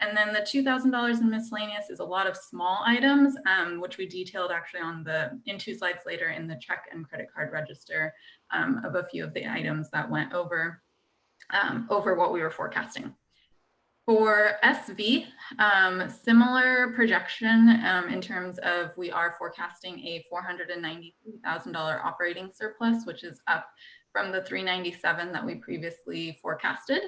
And then the $2,000 in miscellaneous is a lot of small items, which we detailed actually in 2 slides later in the check and credit card register of a few of the items that went over what we were forecasting. For SV, similar projection in terms of we are forecasting a $493,000 operating surplus, which is up from the $397,000 that we previously forecasted.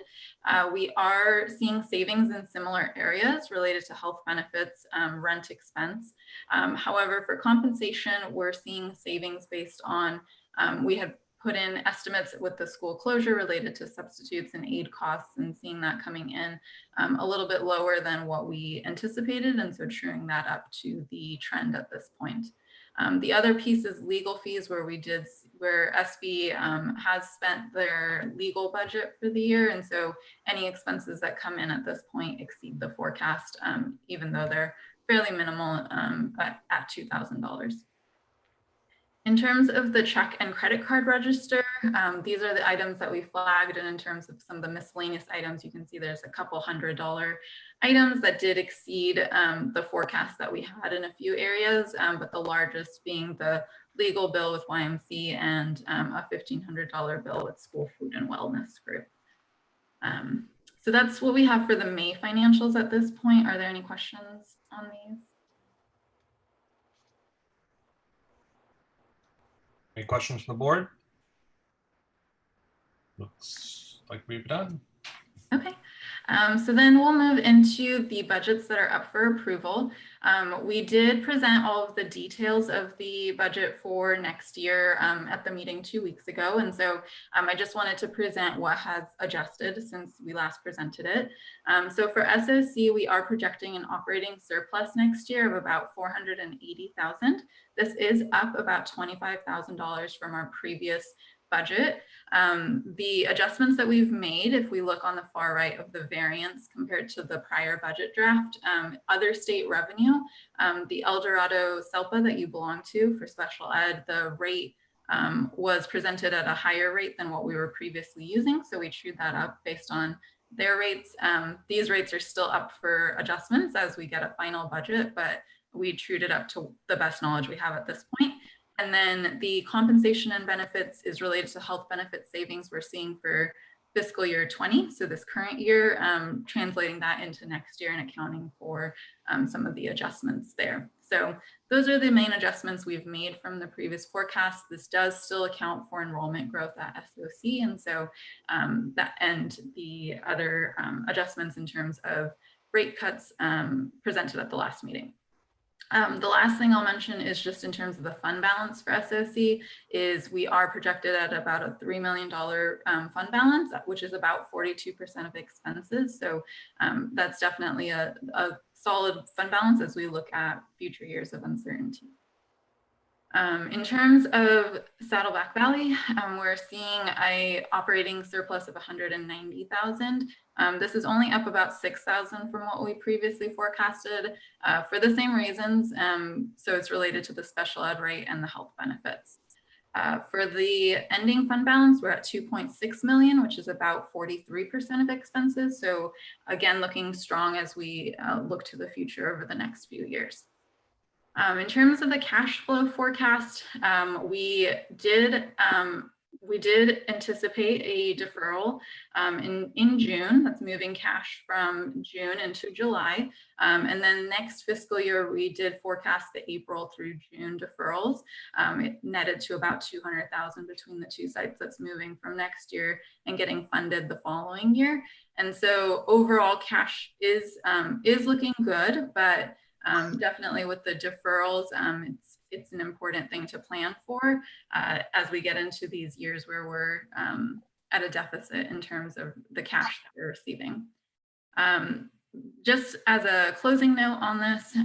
We are seeing savings in similar areas related to health benefits, rent expense. However, for compensation, we're seeing savings based on, we had put in estimates with the school closure related to substitutes and aid costs, and seeing that coming in a little bit lower than what we anticipated, and so truing that up to the trend at this point. The other piece is legal fees, where SV has spent their legal budget for the year, and so any expenses that come in at this point exceed the forecast, even though they're fairly minimal at $2,000. In terms of the check and credit card register, these are the items that we flagged, and in terms of some of the miscellaneous items, you can see there's a couple $100 items that did exceed the forecast that we had in a few areas, but the largest being the legal bill with YMC and a $1,500 bill with School Food and Wellness Group. So that's what we have for the May financials at this point. Are there any questions on these? Any questions from the board? Looks like we've done. Okay, so then we'll move into the budgets that are up for approval. We did present all of the details of the budget for next year at the meeting 2 weeks ago. And so I just wanted to present what has adjusted since we last presented it. So for SOC, we are projecting an operating surplus next year of about $480,000. This is up about $25,000 from our previous budget. The adjustments that we've made, if we look on the far right of the variance compared to the prior budget draft, other state revenue, the El Dorado SELPA that you belong to for special ed, the rate was presented at a higher rate than what we were previously using. So we trued that up based on their rates. These rates are still up for adjustments as we get a final budget, but we trued it up to the best knowledge we have at this point. And then the compensation and benefits is related to health benefit savings we're seeing for fiscal year 20. So this current year, translating that into next year and accounting for some of the adjustments there. So those are the main adjustments we've made from the previous forecast. This does still account for enrollment growth at SOC. And so that and the other adjustments in terms of rate cuts presented at the last meeting. The last thing I'll mention is just in terms of the fund balance for SOC is we are projected at about a $3 million fund balance, which is about 42% of expenses. So that's definitely a solid fund balance as we look at future years of uncertainty. In terms of Saddleback Valley, we're seeing a operating surplus of 190,000. This is only up about 6,000 from what we previously forecasted for the same reasons. So it's related to the special ed rate and the health benefits. For the ending fund balance, we're at 2.6 million, which is about 43% of expenses. So again, looking strong as we look to the future over the next few years. In terms of the cash flow forecast, we did anticipate a deferral in June. That's moving cash from June into July. And then next fiscal year, we did forecast the April through June deferrals. It netted to about 200,000 between the two sites that's moving from next year and getting funded the following year. And so overall cash is looking good, but definitely with the deferrals, it's an important thing to plan for as we get into these years where we're at a deficit in terms of the cash that we're receiving. Just as a closing note on this,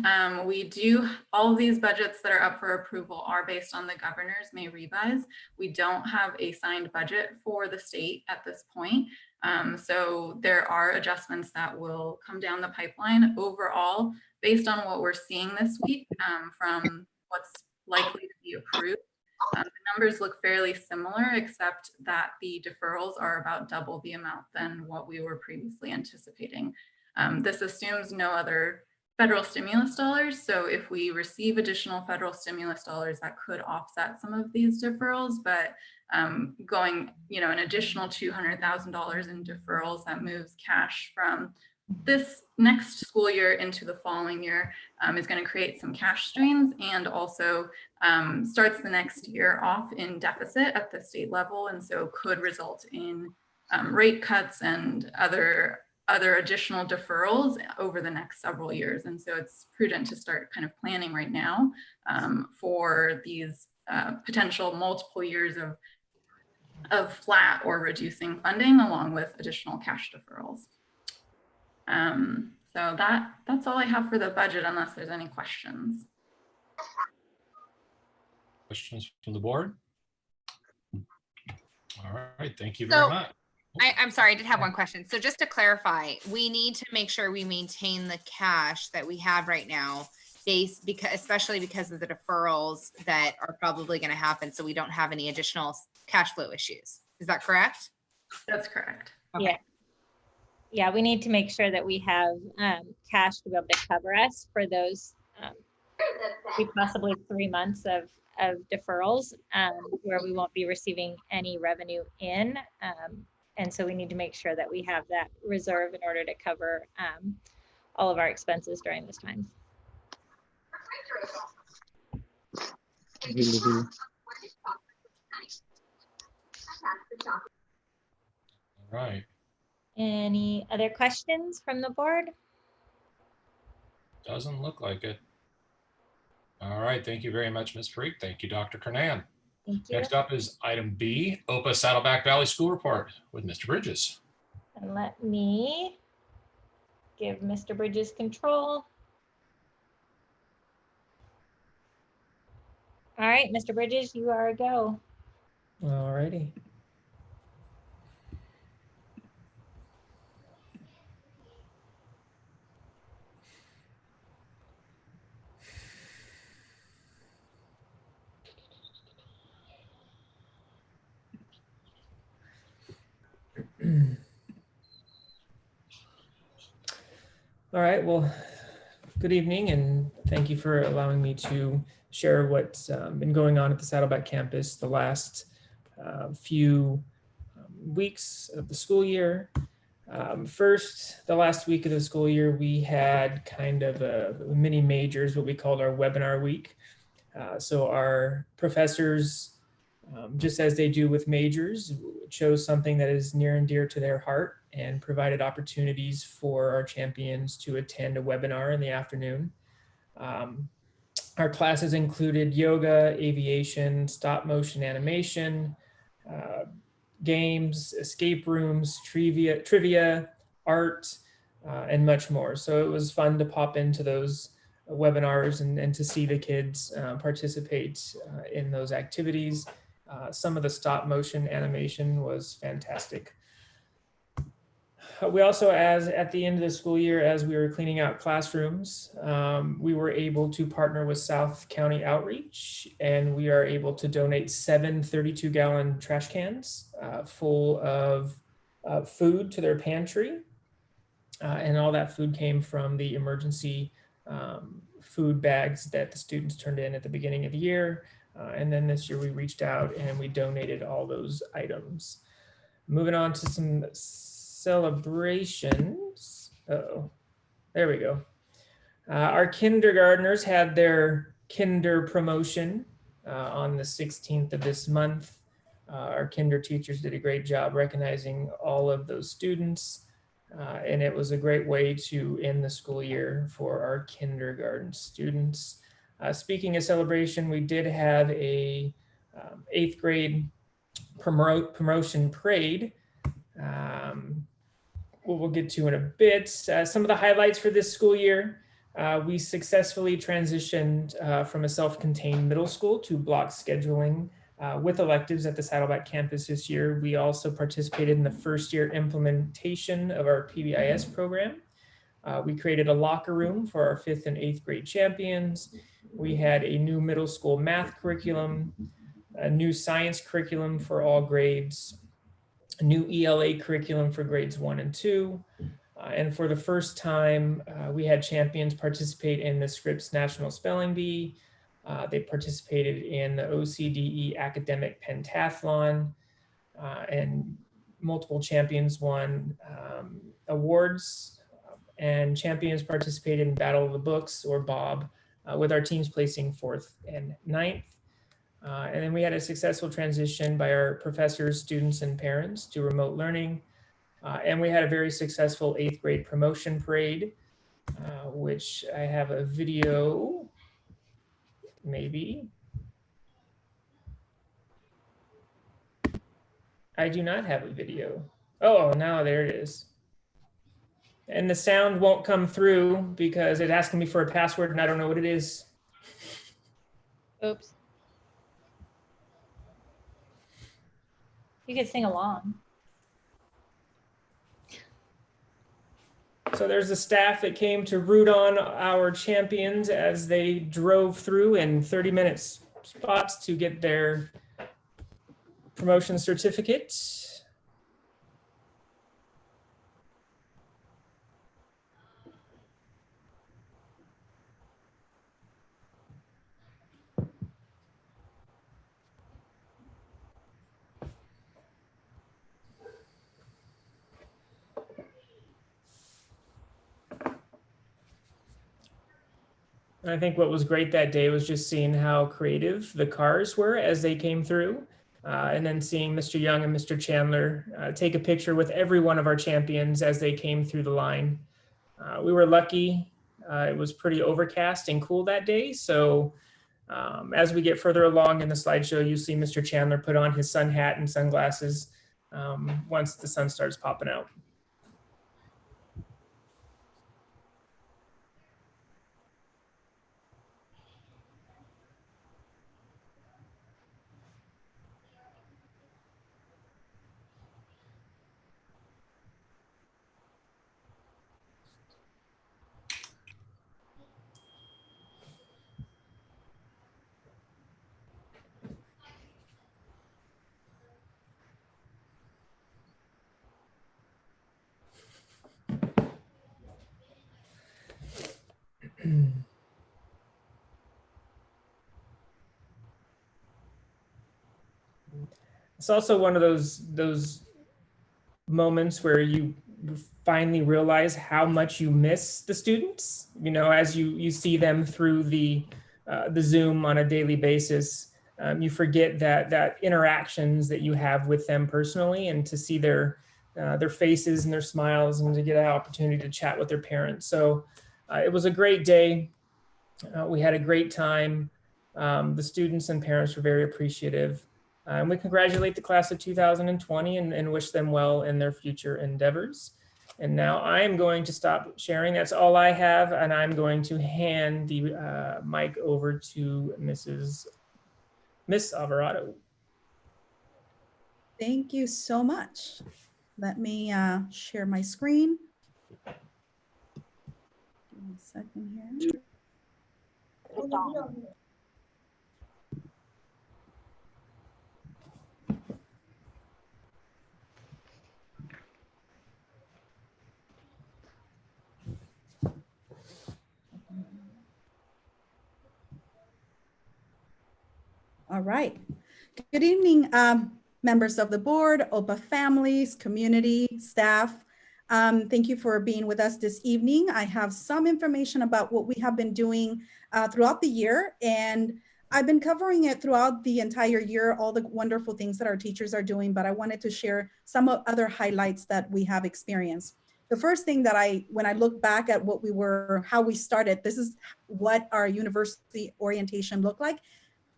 all of these budgets that are up for approval are based on the governor's May revise. We don't have a signed budget for the state at this point. So there are adjustments that will come down the pipeline. Overall, based on what we're seeing this week from what's likely to be approved, the numbers look fairly similar, except that the deferrals are about double the amount than what we were previously anticipating. This assumes no other federal stimulus dollars. So if we receive additional federal stimulus dollars, that could offset some of these deferrals, but going, an additional $200,000 in deferrals that moves cash from this next school year into the following year is going to create some cash strains and also starts the next year off in deficit at the state level, and so could result in rate cuts and other additional deferrals over the next several years. And so it's prudent to start kind of planning right now for these potential multiple years of flat or reducing funding along with additional cash deferrals. So that's all I have for the budget, unless there's any questions. Questions from the board? All right, thank you very much. I'm sorry, I did have one question. So just to clarify, we need to make sure we maintain the cash that we have right now, especially because of the deferrals that are probably going to happen, so we don't have any additional cash flow issues. Is that correct? That's correct. Okay. Yeah, we need to make sure that we have cash to be able to cover us for those possibly 3 months of deferrals where we won't be receiving any revenue in. And so we need to make sure that we have that reserve in order to cover all of our expenses during this time. All right. Any other questions from the board? Doesn't look like it. All right, thank you very much, Ms. Freak. Thank you, Dr. Kernan. Thank you. Next up is item B, OPA Saddleback Valley School Report with Mr. Bridges. And let me give Mr. Bridges control. All right, Mr. Bridges, you are a go. All righty. All right, well, good evening, and thank you for allowing me to share what's been going on at the Saddleback campus the last few weeks of the school year. First, the last week of the school year, we had kind of a mini majors, what we called our webinar week. So our professors, just as they do with majors, chose something that is near and dear to their heart and provided opportunities for our champions to attend a webinar in the afternoon. Our classes included yoga, aviation, stop motion animation, games, escape rooms, trivia, art, and much more. So it was fun to pop into those webinars and to see the kids participate in those activities. Some of the stop motion animation was fantastic. We also, at the end of the school year, as we were cleaning out classrooms, we were able to partner with South County Outreach, and we are able to donate 7 32-gallon trash cans full of food to their pantry. And all that food came from the emergency food bags that the students turned in at the beginning of the year. And then this year we reached out and we donated all those items. Moving on to some celebrations. Uh-oh, there we go. Our kindergartners had their kinder promotion on the 16th of this month. Our kinder teachers did a great job recognizing all of those students. And it was a great way to end the school year for our kindergarten students. Speaking of celebration, we did have a 8th grade promotion parade. We'll get to in a bit. Some of the highlights for this school year, we successfully transitioned from a self-contained middle school to block scheduling with electives at the Saddleback campus this year. We also participated in the first year implementation of our PBIS program. We created a locker room for our 5th and 8th grade champions. We had a new middle school math curriculum, a new science curriculum for all grades, a new ELA curriculum for grades 1 and 2. And for the first time, we had champions participate in the Scripps National Spelling Bee. They participated in the OCDE Academic Pentathlon, and multiple champions won awards, and champions participated in Battle of the Books, or BOB, with our teams placing 4th and 9th. And then we had a successful transition by our professors, students, and parents to remote learning. And we had a very successful 8th grade promotion parade, which I have a video, maybe. I do not have a video. Oh, now there it is. And the sound won't come through because it's asking me for a password and I don't know what it is. Oops. You could sing along. So there's the staff that came to root on our champions as they drove through in 30-minute spots to get their promotion certificate. And I think what was great that day was just seeing how creative the cars were as they came through, and then seeing Mr. Young and Mr. Chandler take a picture with every one of our champions as they came through the line. We were lucky. It was pretty overcast and cool that day. So as we get further along in the slideshow, you see Mr. Chandler put on his sun hat and sunglasses once the sun starts popping out. It's also one of those moments where you finally realize how much you miss the students. You know, as you see them through the Zoom on a daily basis, you forget that interactions that you have with them personally, and to see their faces and their smiles, and to get an opportunity to chat with their parents. So it was a great day. We had a great time. The students and parents were very appreciative. And we congratulate the class of 2020 and wish them well in their future endeavors. And now I'm going to stop sharing. That's all I have. And I'm going to hand the mic over to Miss Alvarado. Thank you so much. Let me share my screen. Give me a second here. All right. Good evening, members of the board, OPA families, community, staff. Thank you for being with us this evening. I have some information about what we have been doing throughout the year, and I've been covering it throughout the entire year, all the wonderful things that our teachers are doing, but I wanted to share some other highlights that we have experienced. The first thing that when I look back at how we started, this is what our university orientation looked like.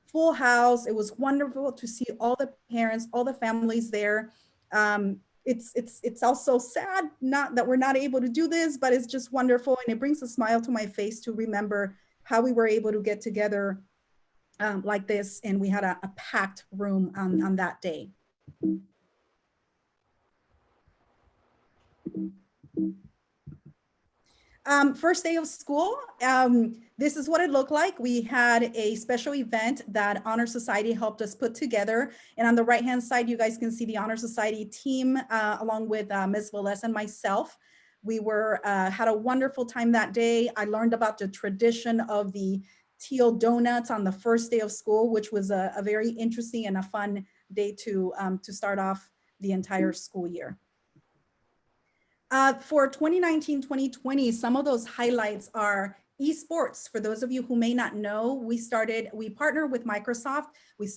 Full house. It was wonderful to see all the parents, all the families there. It's also sad that we're not able to do this, but it's just wonderful, and it brings a smile to my face to remember how we were able to get together like this, and we had a packed room on that day. First day of school, this is what it looked like. We had a special event that Honor Society helped us put together. And on the right-hand side, you guys can see the Honor Society team along with Ms. Velez and myself. We had a wonderful time that day. I learned about the tradition of the teal donuts on the first day of school, which was a very interesting and a fun day to start off the entire school year. For 2019-2020, some of those highlights are esports. For those of you who may not know, we partnered with Microsoft. We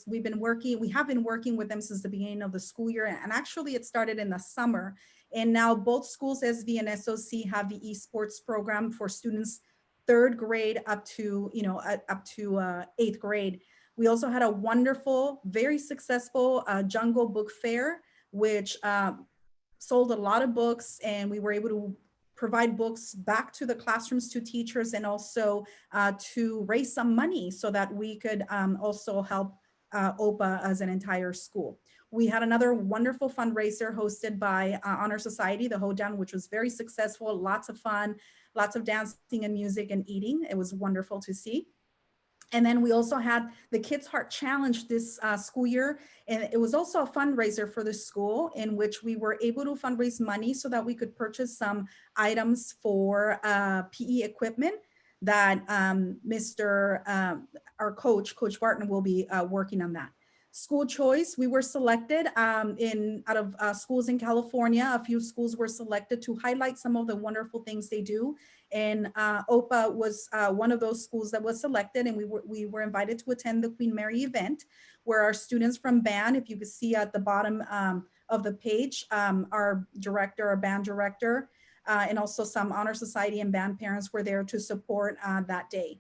have been working with them since the beginning of the school year, and actually it started in the summer. And now both schools, SV and SOC, have the esports program for students 3rd grade up to 8th grade. We also had a wonderful, very successful Jungle Book Fair, which sold a lot of books, and we were able to provide books back to the classrooms to teachers, and also to raise some money so that we could also help OPA as an entire school. We had another wonderful fundraiser hosted by Honor Society, the Hoedown, which was very successful, lots of fun, lots of dancing and music and eating. It was wonderful to see. And then we also had the Kids Heart Challenge this school year. And it was also a fundraiser for the school in which we were able to fundraise money so that we could purchase some items for PE equipment that our coach, Coach Barton, will be working on that. School choice, we were selected out of schools in California. A few schools were selected to highlight some of the wonderful things they do. And OPA was one of those schools that was selected, and we were invited to attend the Queen Mary event, where our students from band, if you could see at the bottom of the page, our band director, and also some Honor Society and band parents were there to support that day.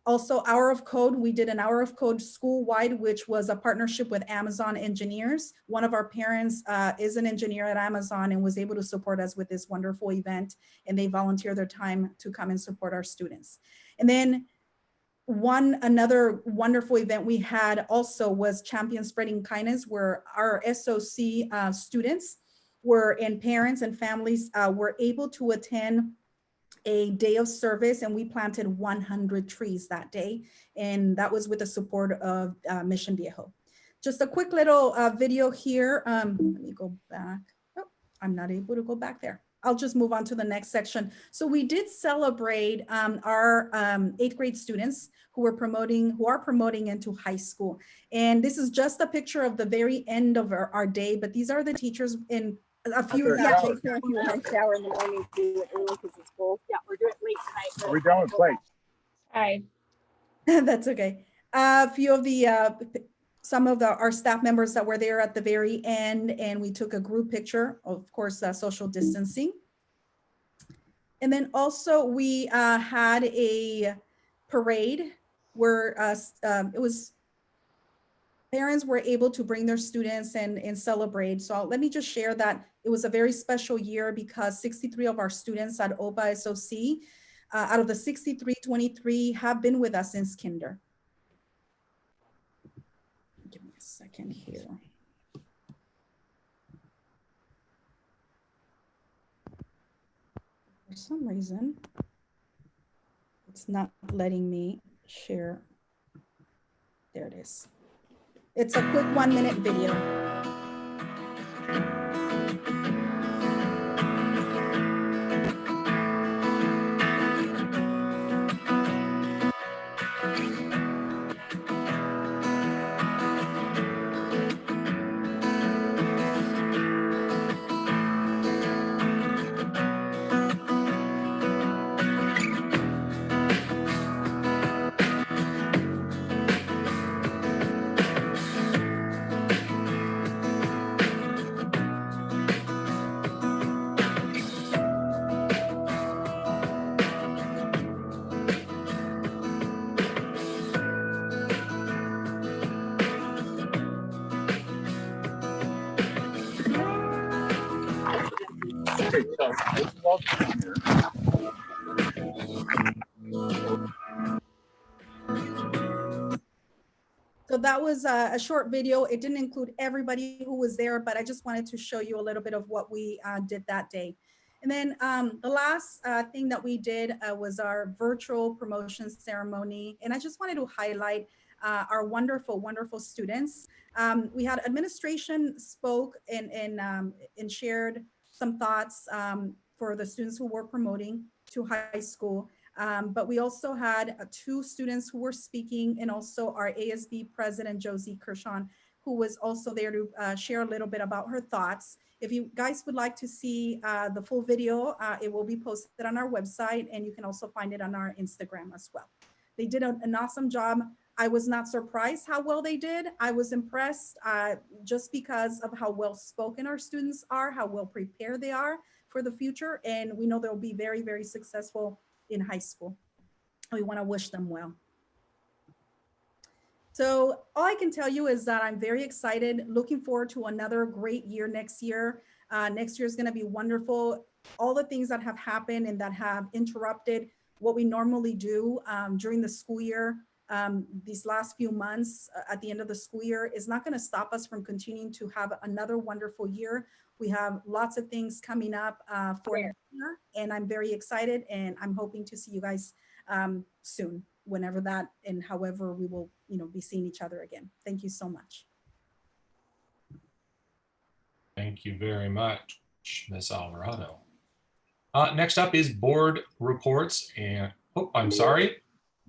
Also, Hour of Code, we did an Hour of Code school-wide, which was a partnership with Amazon engineers. One of our parents is an engineer at Amazon and was able to support us with this wonderful event, and they volunteer their time to come and support our students. And then another wonderful event we had also was Champion Spreading Kindness, where our SOC students and parents and families were able to attend a day of service, and we planted 100 trees that day. And that was with the support of Mission Viejo. Just a quick little video here. Let me go back. Oh, I'm not able to go back there. I'll just move on to the next section. So we did celebrate our 8th grade students who are promoting into high school. And this is just a picture of the very end of our day, but these are the teachers in a few. Yeah, if you want to shower in the morning, do it early because it's cold. Yeah, we're doing it late tonight. Are we done with plates? Hi. That's okay. A few of some of our staff members that were there at the very end, and we took a group picture, of course, social distancing. And then also we had a parade where parents were able to bring their students and celebrate. So let me just share that it was a very special year because 63 of our students at OPA SOC, out of the 63, 23 have been with us since kinder. Give me a second here. For some reason, it's not letting me share. There it is. It's a quick 1-minute video. So that was a short video. It didn't include everybody who was there, but I just wanted to show you a little bit of what we did that day. And then the last thing that we did was our virtual promotion ceremony. And I just wanted to highlight our wonderful, wonderful students. We had administration spoke and shared some thoughts for the students who were promoting to high school. But we also had 2 students who were speaking, and also our ASB president, Josie Kershon, who was also there to share a little bit about her thoughts. If you guys would like to see the full video, it will be posted on our website, and you can also find it on our Instagram as well. They did an awesome job. I was not surprised how well they did. I was impressed just because of how well spoken our students are, how well prepared they are for the future. And we know they'll be very, very successful in high school. We want to wish them well. So all I can tell you is that I'm very excited, looking forward to another great year next year. Next year is going to be wonderful. All the things that have happened and that have interrupted what we normally do during the school year, these last few months at the end of the school year, is not going to stop us from continuing to have another wonderful year. We have lots of things coming up for next year, and I'm very excited, and I'm hoping to see you guys soon, whenever that and however we will, be seeing each other again. Thank you so much. Thank you very much, Ms. Alvarado. Next up is board reports, and I'm sorry,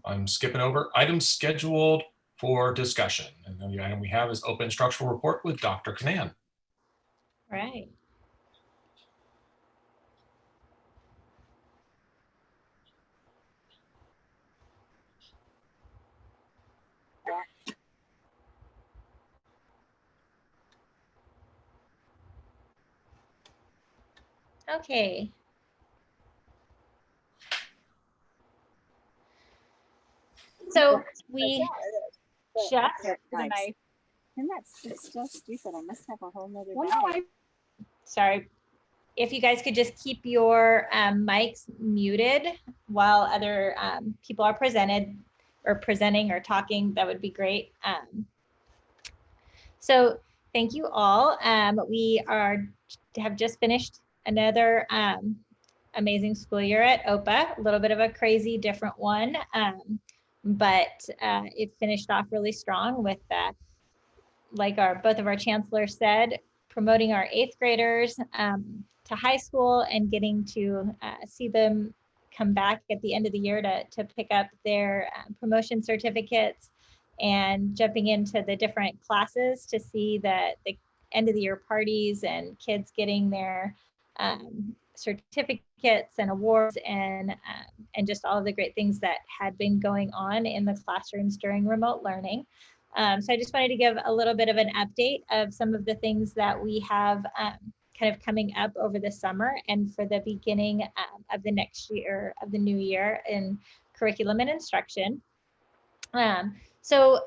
I'm skipping over items scheduled for discussion. And then the item we have is open instructional report with Dr. Kanan. Right. Okay. So we just nice. And it's so stupid. I must have a whole nother sorry. If you guys could just keep your mics muted while other people are presenting or talking, that would be great. So thank you all. We have just finished another amazing school year at OPA, a little bit of a crazy different one, but it finished off really strong with like both of our chancellors said, promoting our 8th graders to high school and getting to see them come back at the end of the year to pick up their promotion certificates, and jumping into the different classes to see the end of the year parties and kids getting their certificates and awards and just all of the great things that had been going on in the classrooms during remote learning. So I just wanted to give a little bit of an update of some of the things that we have kind of coming up over the summer and for the beginning of the next year, of the new year, and curriculum and instruction. So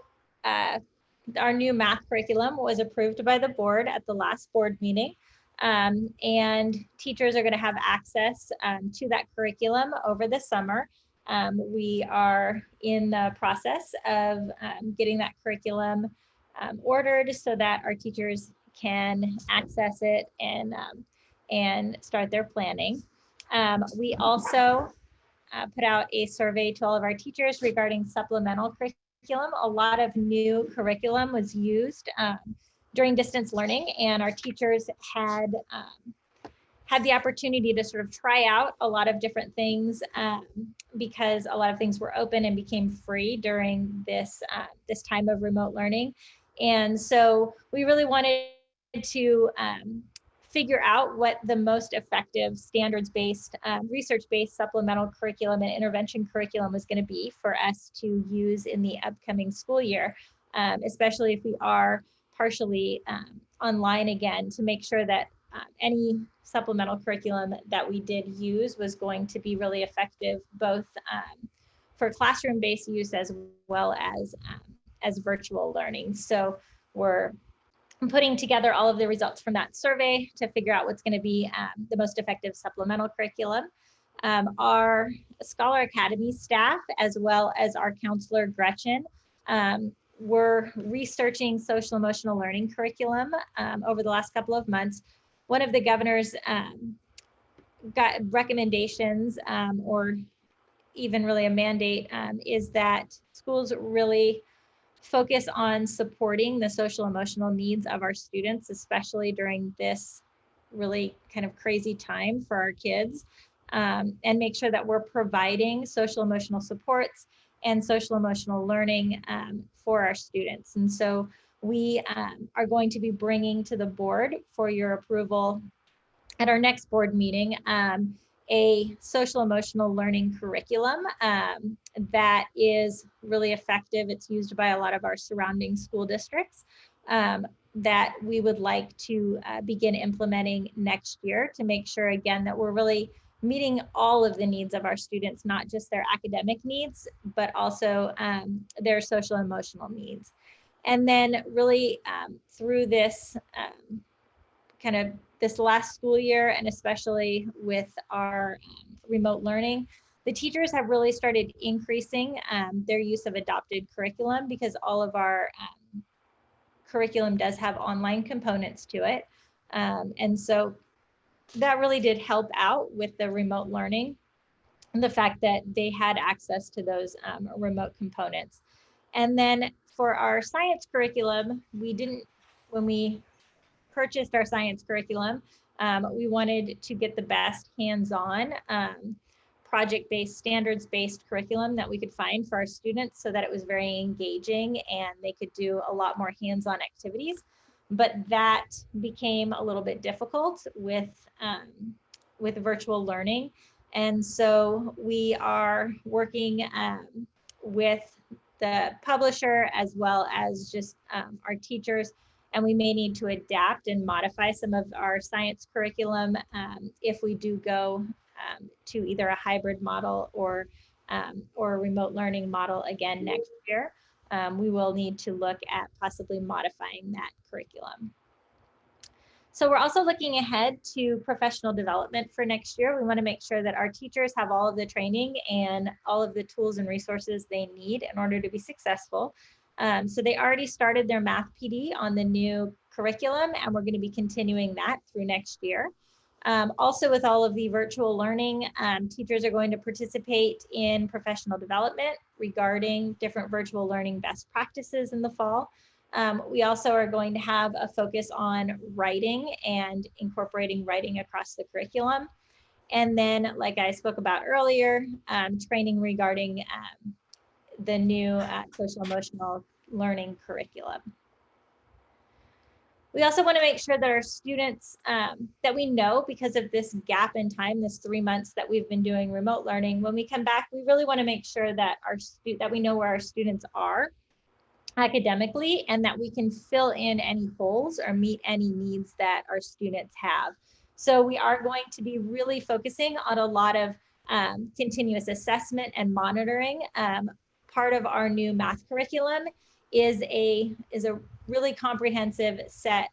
our new math curriculum was approved by the board at the last board meeting. And teachers are going to have access to that curriculum over the summer. We are in the process of getting that curriculum ordered so that our teachers can access it and start their planning. We also put out a survey to all of our teachers regarding supplemental curriculum. A lot of new curriculum was used during distance learning, and our teachers had the opportunity to sort of try out a lot of different things because a lot of things were open and became free during this time of remote learning. And so we really wanted to figure out what the most effective standards-based, research-based supplemental curriculum and intervention curriculum was going to be for us to use in the upcoming school year, especially if we are partially online again, to make sure that any supplemental curriculum that we did use was going to be really effective, both for classroom-based use as well as virtual learning. So we're putting together all of the results from that survey to figure out what's going to be the most effective supplemental curriculum. Our Scholar Academy staff, as well as our counselor Gretchen, were researching social emotional learning curriculum over the last couple of months. One of the governor's got recommendations or even really a mandate is that schools really focus on supporting the social emotional needs of our students, especially during this really kind of crazy time for our kids, and make sure that we're providing social emotional supports and social emotional learning for our students. And so we are going to be bringing to the board for your approval at our next board meeting a social emotional learning curriculum that is really effective. It's used by a lot of our surrounding school districts that we would like to begin implementing next year to make sure, again, that we're really meeting all of the needs of our students, not just their academic needs, but also their social emotional needs. And then really through this kind of this last school year, and especially with our remote learning, the teachers have really started increasing their use of adopted curriculum because all of our curriculum does have online components to it. And so that really did help out with the remote learning and the fact that they had access to those remote components. And then for our science curriculum, when we purchased our science curriculum, we wanted to get the best hands-on project-based, standards-based curriculum that we could find for our students so that it was very engaging and they could do a lot more hands-on activities. But that became a little bit difficult with virtual learning. And so we are working with the publisher as well as just our teachers, and we may need to adapt and modify some of our science curriculum if we do go to either a hybrid model or a remote learning model again next year. We will need to look at possibly modifying that curriculum. So we're also looking ahead to professional development for next year. We want to make sure that our teachers have all of the training and all of the tools and resources they need in order to be successful. So they already started their math PD on the new curriculum, and we're going to be continuing that through next year. Also, with all of the virtual learning, teachers are going to participate in professional development regarding different virtual learning best practices in the fall. We also are going to have a focus on writing and incorporating writing across the curriculum. And then, like I spoke about earlier, training regarding the new social emotional learning curriculum. We also want to make sure that our students, that we know, because of this gap in time, this 3 months that we've been doing remote learning, when we come back, we really want to make sure that that we know where our students are academically and that we can fill in any holes or meet any needs that our students have. So we are going to be really focusing on a lot of continuous assessment and monitoring. Part of our new math curriculum is a really comprehensive set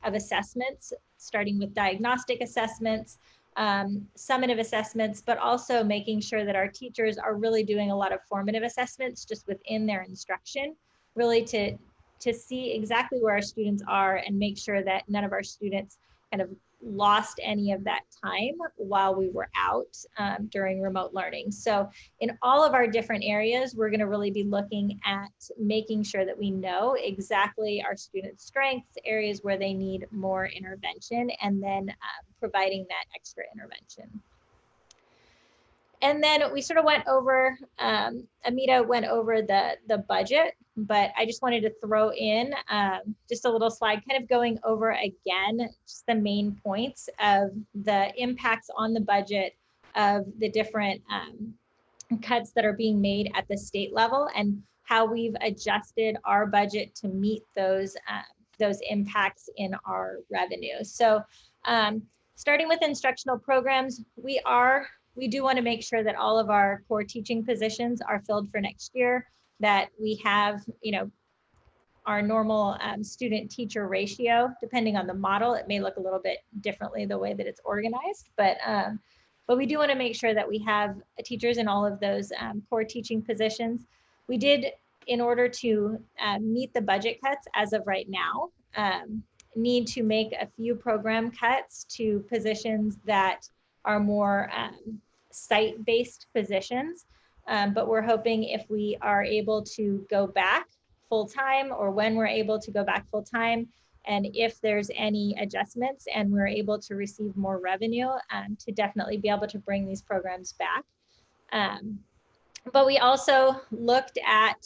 of assessments, starting with diagnostic assessments, summative assessments, but also making sure that our teachers are really doing a lot of formative assessments just within their instruction, really to see exactly where our students are and make sure that none of our students kind of lost any of that time while we were out during remote learning. So in all of our different areas, we're going to really be looking at making sure that we know exactly our students' strengths, areas where they need more intervention, and then providing that extra intervention. And then we sort of went over, Amita went over the budget, but I just wanted to throw in just a little slide kind of going over again, just the main points of the impacts on the budget of the different cuts that are being made at the state level and how we've adjusted our budget to meet those impacts in our revenue. So starting with instructional programs, we do want to make sure that all of our core teaching positions are filled for next year, that we have, our normal student teacher ratio. Depending on the model, it may look a little bit differently the way that it's organized, but we do want to make sure that we have teachers in all of those core teaching positions. We did, in order to meet the budget cuts as of right now, need to make a few program cuts to positions that are more site-based positions, but we're hoping if we are able to go back full-time, or when we're able to go back full-time, and if there's any adjustments and we're able to receive more revenue, to definitely be able to bring these programs back. But we also looked at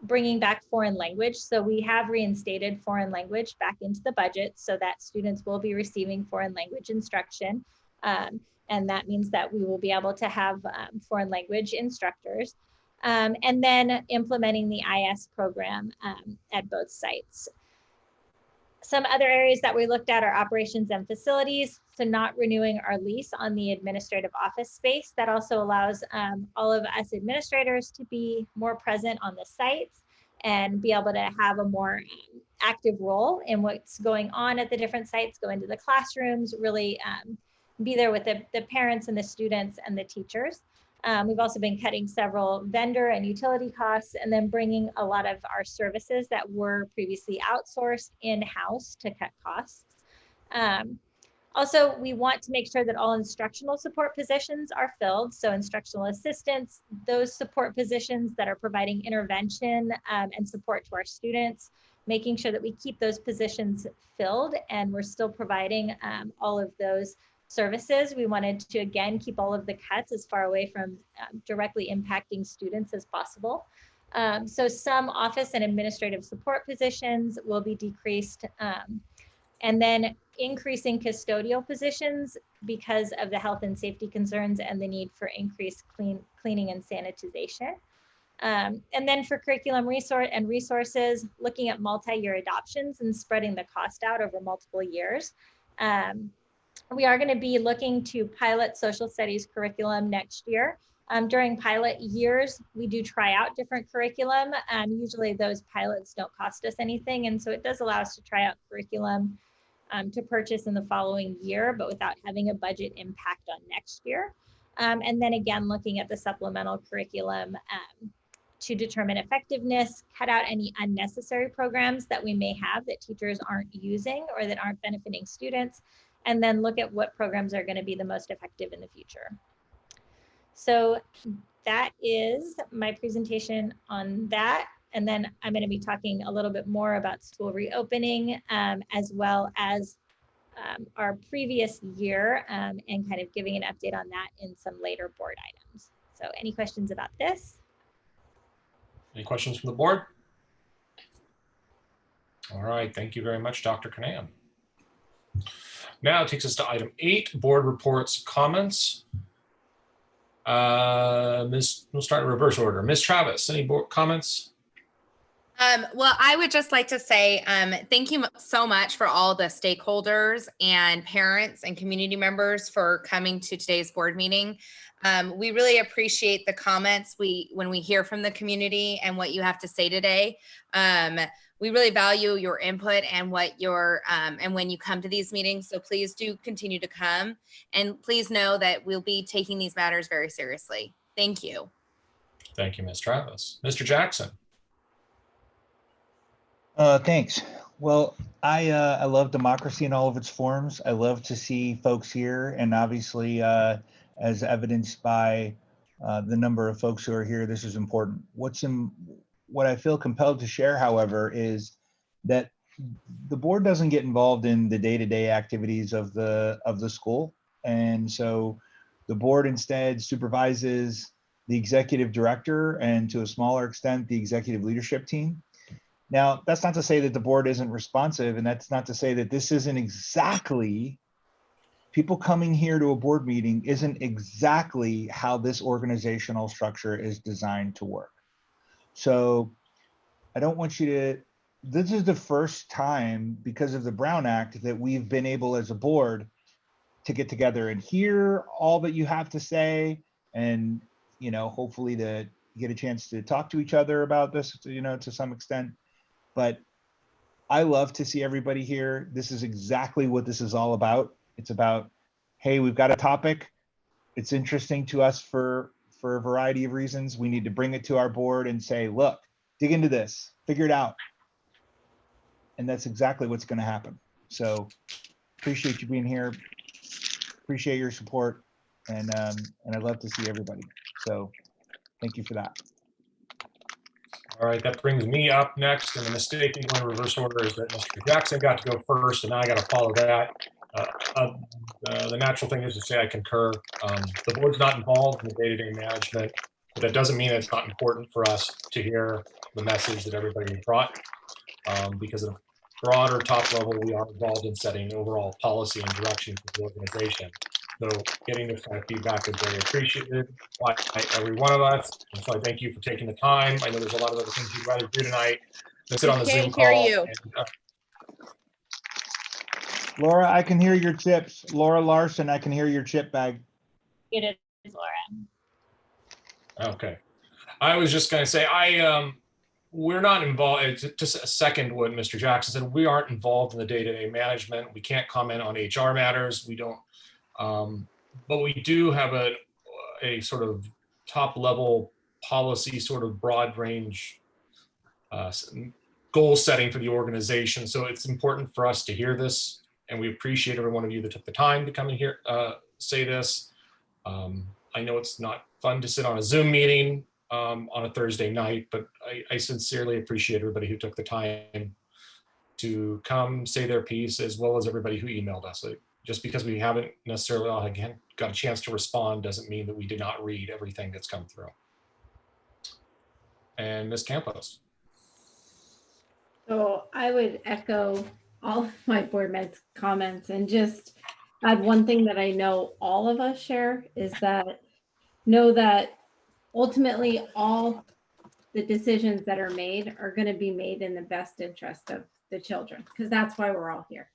bringing back foreign language. So we have reinstated foreign language back into the budget so that students will be receiving foreign language instruction. And that means that we will be able to have foreign language instructors. And then implementing the IS program at both sites. Some other areas that we looked at are operations and facilities. So not renewing our lease on the administrative office space. That also allows all of us administrators to be more present on the sites and be able to have a more active role in what's going on at the different sites, go into the classrooms, really be there with the parents and the students and the teachers. We've also been cutting several vendor and utility costs, and then bringing a lot of our services that were previously outsourced in-house to cut costs. Also, we want to make sure that all instructional support positions are filled. So instructional assistants, those support positions that are providing intervention and support to our students, making sure that we keep those positions filled and we're still providing all of those services. We wanted to, again, keep all of the cuts as far away from directly impacting students as possible. So some office and administrative support positions will be decreased, and then increasing custodial positions because of the health and safety concerns and the need for increased cleaning and sanitization. And then for curriculum resources, looking at multi-year adoptions and spreading the cost out over multiple years. We are going to be looking to pilot social studies curriculum next year. During pilot years, we do try out different curriculum. Usually those pilots don't cost us anything. And so it does allow us to try out curriculum to purchase in the following year, but without having a budget impact on next year. And then again, looking at the supplemental curriculum to determine effectiveness, cut out any unnecessary programs that we may have that teachers aren't using or that aren't benefiting students, and then look at what programs are going to be the most effective in the future. So that is my presentation on that. And then I'm going to be talking a little bit more about school reopening, as well as our previous year, and kind of giving an update on that in some later board items. So any questions about this? Any questions from the board? All right, thank you very much, Dr. Kernan. Now it takes us to item 8, board reports, comments. We'll start in reverse order. Ms. Travis, any board comments? Well, I would just like to say thank you so much for all the stakeholders and parents and community members for coming to today's board meeting. We really appreciate the comments when we hear from the community and what you have to say today. We really value your input and what and when you come to these meetings. So please do continue to come, and please know that we'll be taking these matters very seriously. Thank you. Thank you, Ms. Travis. Mr. Jackson. Thanks. Well, I love democracy in all of its forms. I love to see folks here, and obviously, as evidenced by the number of folks who are here, this is important. What I feel compelled to share, however, is that the board doesn't get involved in the day-to-day activities of the school, and so the board instead supervises the executive director and, to a smaller extent, the executive leadership team. Now, that's not to say that the board isn't responsive, and that's not to say that this isn't exactly, people coming here to a board meeting isn't exactly how this organizational structure is designed to work. So I don't want you to, this is the first time, because of the Brown Act, that we've been able as a board to get together and hear all that you have to say, and, you know, hopefully to get a chance to talk to each other about this, you know, to some extent. But I love to see everybody here. This is exactly what this is all about. It's about, hey, we've got a topic. It's interesting to us for a variety of reasons. We need to bring it to our board and say, look, dig into this, figure it out. And that's exactly what's going to happen. So appreciate you being here. Appreciate your support. And I'd love to see everybody. So thank you for that. All right, that brings me up next. And the mistake in going reverse order is that Mr. Jackson got to go first, and now I got to follow that. The natural thing is to say I concur. The board's not involved in the day-to-day management, but that doesn't mean it's not important for us to hear the message that everybody brought. Because at a broader top level, we are involved in setting overall policy and direction for the organization. So getting this kind of feedback is very appreciated by every one of us. And so I thank you for taking the time. I know there's a lot of other things you'd rather do tonight than sit on the Zoom call. You. Laura, I can hear your chips. Laura Larson, I can hear your chip bag. It is Laura. Okay. I was just going to say, we're not involved, just a second what Mr. Jackson said, we aren't involved in the day-to-day management. We can't comment on HR matters. We don't, but we do have a sort of top level policy, sort of broad range goal setting for the organization. So it's important for us to hear this, and we appreciate every one of you that took the time to come in here, say this. I know it's not fun to sit on a Zoom meeting on a Thursday night, but I sincerely appreciate everybody who took the time to come say their piece, as well as everybody who emailed us. Just because we haven't necessarily all again got a chance to respond doesn't mean that we did not read everything that's come through. And Ms. Campos. So I would echo all of my board mates' comments and just add one thing that I know all of us share is that ultimately all the decisions that are made are going to be made in the best interest of the children, because that's why we're all here.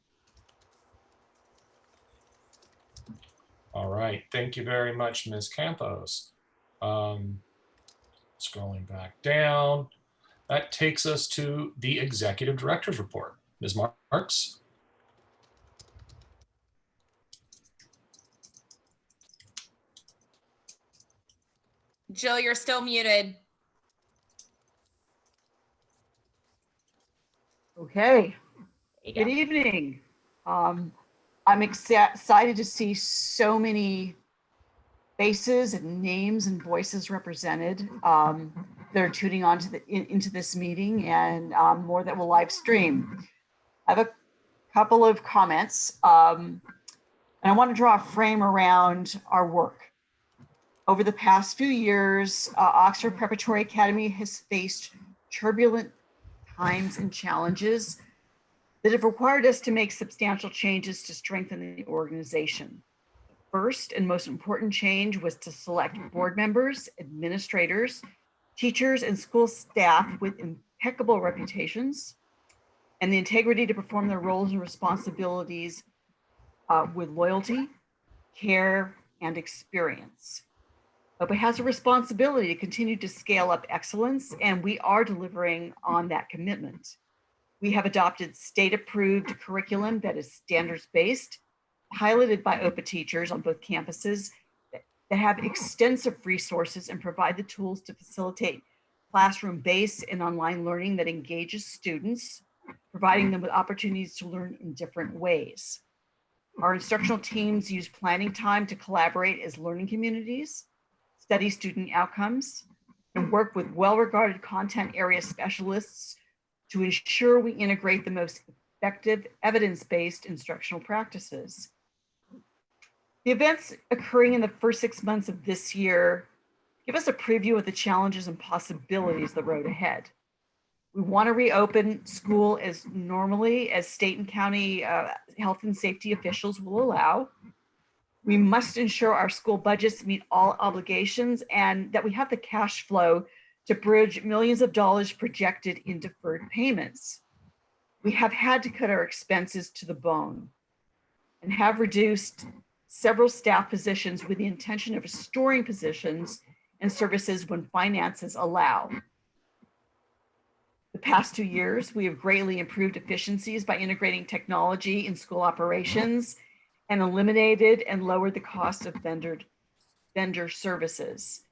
All right, thank you very much, Ms. Campos. Scrolling back down, that takes us to the Executive Director's Report. Ms. Marks. Jill, you're still muted. Okay. Good evening. I'm excited to see so many faces and names and voices represented that are tuning on to into this meeting, and more that will live stream. I have a couple of comments, and I want to draw a frame around our work. Over the past few years, Oxford Preparatory Academy has faced turbulent times and challenges that have required us to make substantial changes to strengthen the organization. The first and most important change was to select board members, administrators, teachers, and school staff with impeccable reputations, and the integrity to perform their roles and responsibilities with loyalty, care, and experience. OPA has a responsibility to continue to scale up excellence, and we are delivering on that commitment. We have adopted state-approved curriculum that is standards-based, piloted by OPA teachers on both campuses that have extensive resources and provide the tools to facilitate classroom-based and online learning that engages students, providing them with opportunities to learn in different ways. Our instructional teams use planning time to collaborate as learning communities, study student outcomes, and work with well-regarded content area specialists to ensure we integrate the most effective evidence-based instructional practices. The events occurring in the first 6 months of this year give us a preview of the challenges and possibilities the road ahead. We want to reopen school as normally as state and county health and safety officials will allow. We must ensure our school budgets meet all obligations and that we have the cash flow to bridge millions of dollars projected in deferred payments. We have had to cut our expenses to the bone and have reduced several staff positions with the intention of restoring positions and services when finances allow. The past 2 years, we have greatly improved efficiencies by integrating technology in school operations and eliminated and lowered the cost of vendor services.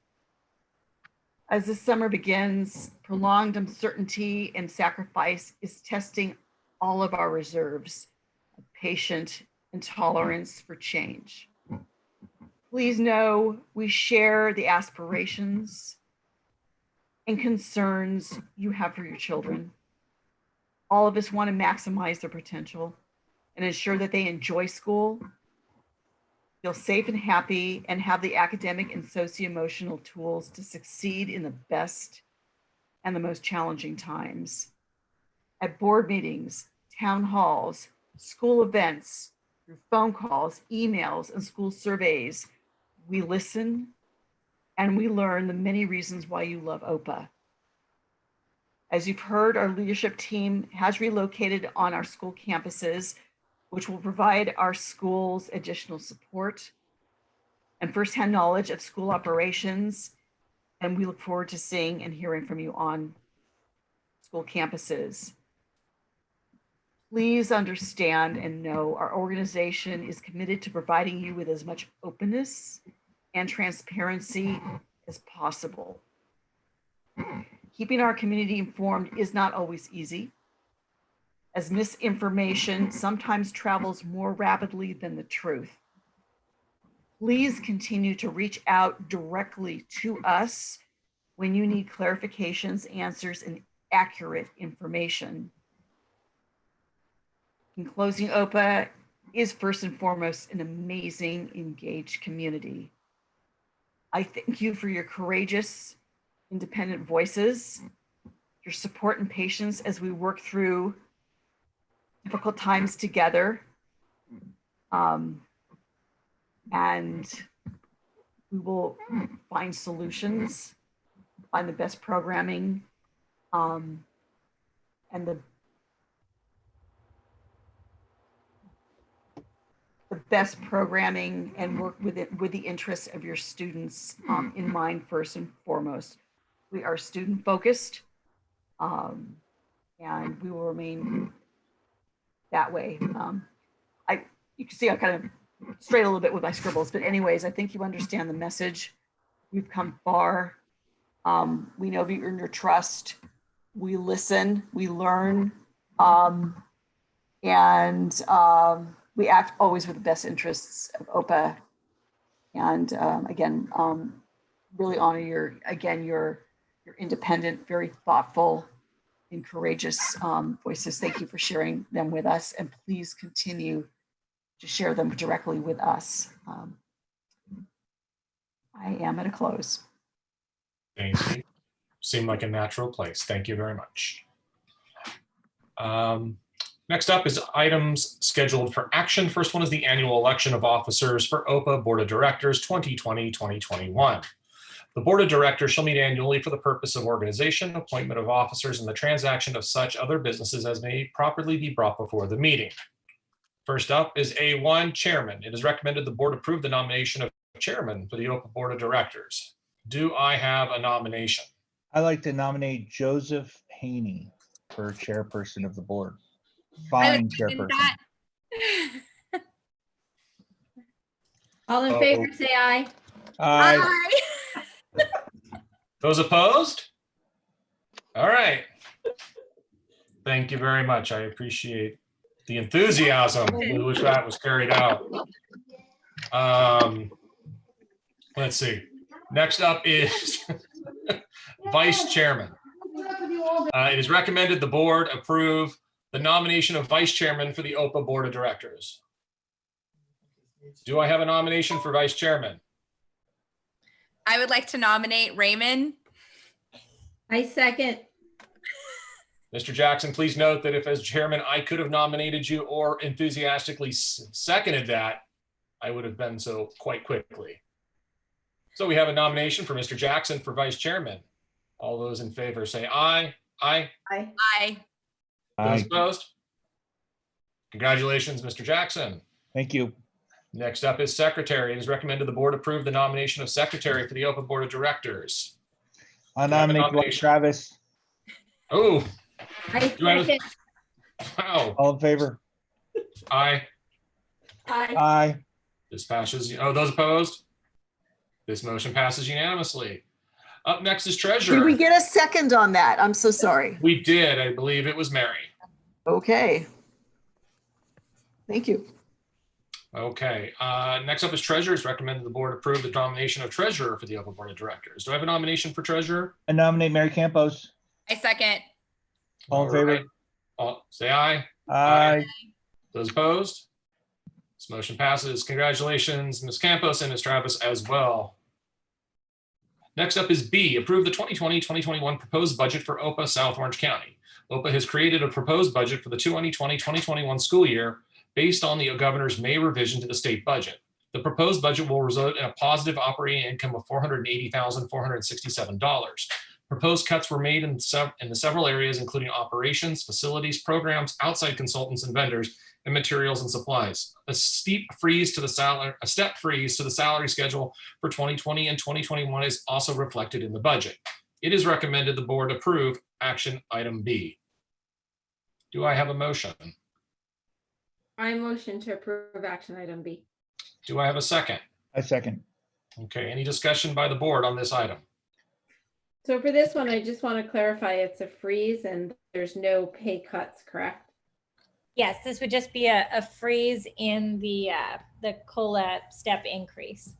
As the summer begins, prolonged uncertainty and sacrifice is testing all of our reserves of patience and tolerance for change. Please know we share the aspirations and concerns you have for your children. All of us want to maximize their potential and ensure that they enjoy school, feel safe and happy, and have the academic and socio-emotional tools to succeed in the best and the most challenging times. At board meetings, town halls, school events, through phone calls, emails, and school surveys, we listen and we learn the many reasons why you love OPA. As you've heard, our leadership team has relocated on our school campuses, which will provide our schools additional support and firsthand knowledge of school operations. And we look forward to seeing and hearing from you on school campuses. Please understand and know our organization is committed to providing you with as much openness and transparency as possible. Keeping our community informed is not always easy, as misinformation sometimes travels more rapidly than the truth. Please continue to reach out directly to us when you need clarifications, answers, and accurate information. In closing, OPA is first and foremost an amazing, engaged community. I thank you for your courageous, independent voices, your support and patience as we work through difficult times together. And we will find solutions, find the best programming, and the best programming, and work with it with the interests of your students in mind first and foremost. We are student focused, and we will remain that way. You can see I kind of strayed a little bit with my scribbles, but anyways, I think you understand the message. We've come far. We know we earn your trust. We listen, we learn, and we act always with the best interests of OPA. And again, really honor your independent, very thoughtful and courageous voices. Thank you for sharing them with us, and please continue to share them directly with us. I am at a close. Thank you. Seemed like a natural place. Thank you very much. Next up is items scheduled for action. First one is the annual election of officers for OPA Board of Directors 2020-2021. The Board of Directors shall meet annually for the purpose of organization, appointment of officers, and the transaction of such other businesses as may properly be brought before the meeting. First up is A1, Chairman. It is recommended the board approve the nomination of Chairman for the OPA Board of Directors. Do I have a nomination? I'd like to nominate Joseph Haney for chairperson of the board. I Fine would second chairperson. that. All in Oh. favor, say aye. Aye. Those opposed? All right. Thank you very much. I appreciate the enthusiasm with which that was carried out. Let's see. Next up is Vice Chairman. It is recommended the board approve the nomination of Vice Chairman for the OPA Board of Directors. Do I have a nomination for Vice Chairman? I would like to nominate Raymond. I second. Mr. Jackson, please note that if as chairman, I could have nominated you or enthusiastically seconded that, I would have done so quite quickly. So we have a nomination for Mr. Jackson for vice chairman. All those in favor say aye. Aye. Aye. Aye. Those Aye. opposed? Congratulations, Mr. Jackson. Thank you. Next up is secretary. It is recommended the board approve the nomination of secretary for the Open Board of Directors. I Do I have a nominate Dwight nomination? Travis. Oh, I Do I have a- second. wow. All in favor? Aye. Aye. Aye. This passes. Oh, those opposed? This motion passes unanimously. Up next is treasurer. Did we get a second on that? I'm so sorry. We did. I believe it was Mary. Okay. Thank you. Okay. Next up is treasurer. It's recommended the board approve the nomination of treasurer for the Open Board of Directors. Do I have a nomination for treasurer? I nominate Mary Campos. I second. All in favor? right. Say aye. Aye. Those opposed? This motion passes. Congratulations, Ms. Campos and Ms. Travis as well. Next up is B, approve the 2020-2021 proposed budget for OPA South Orange County. OPA has created a proposed budget for the 2020-2021 school year based on the governor's May revision to the state budget. The proposed budget will result in a positive operating income of $480,467. Proposed cuts were made in the several areas, including operations, facilities, programs, outside consultants and vendors, and materials and supplies. A step freeze to the salary schedule for 2020 and 2021 is also reflected in the budget. It is recommended the board approve action item B. Do I have a motion? I motion to approve action item B. Do I have a second? I second. Okay, any discussion by the board on this item? So for this one, I just want to clarify it's a freeze and there's no pay cuts, correct? Yes, this would just be a freeze in the COLA step increase.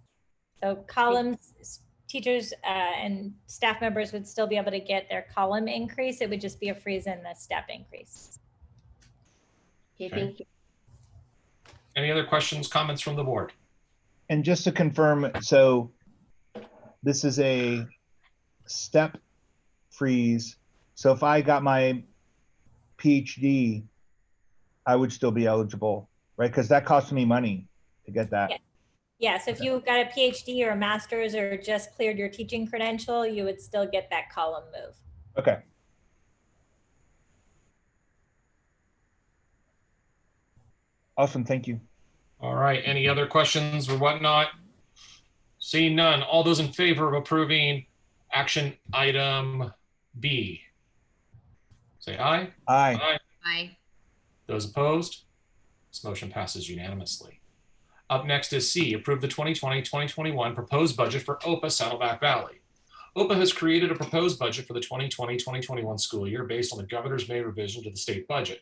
So columns, teachers and staff members would still be able to get their column increase. It would just be a freeze in the step increase. Okay, Okay. thank you. Any other questions, comments from the board? And just to confirm, so this is a step freeze. So if I got my PhD, I would still be eligible, right? Because that costs me money to get that. Yeah. Yeah, so if you got a PhD or a master's or just cleared your teaching credential, you would still get that column move. Okay. Awesome, thank you. All right, any other questions or whatnot? Seeing none, all those in favor of approving action item B? Say aye. Aye. Aye. Aye. Those opposed? This motion passes unanimously. Up next is C, approve the 2020-2021 proposed budget for OPA Saddleback Valley. OPA has created a proposed budget for the 2020-2021 school year based on the governor's May revision to the state budget.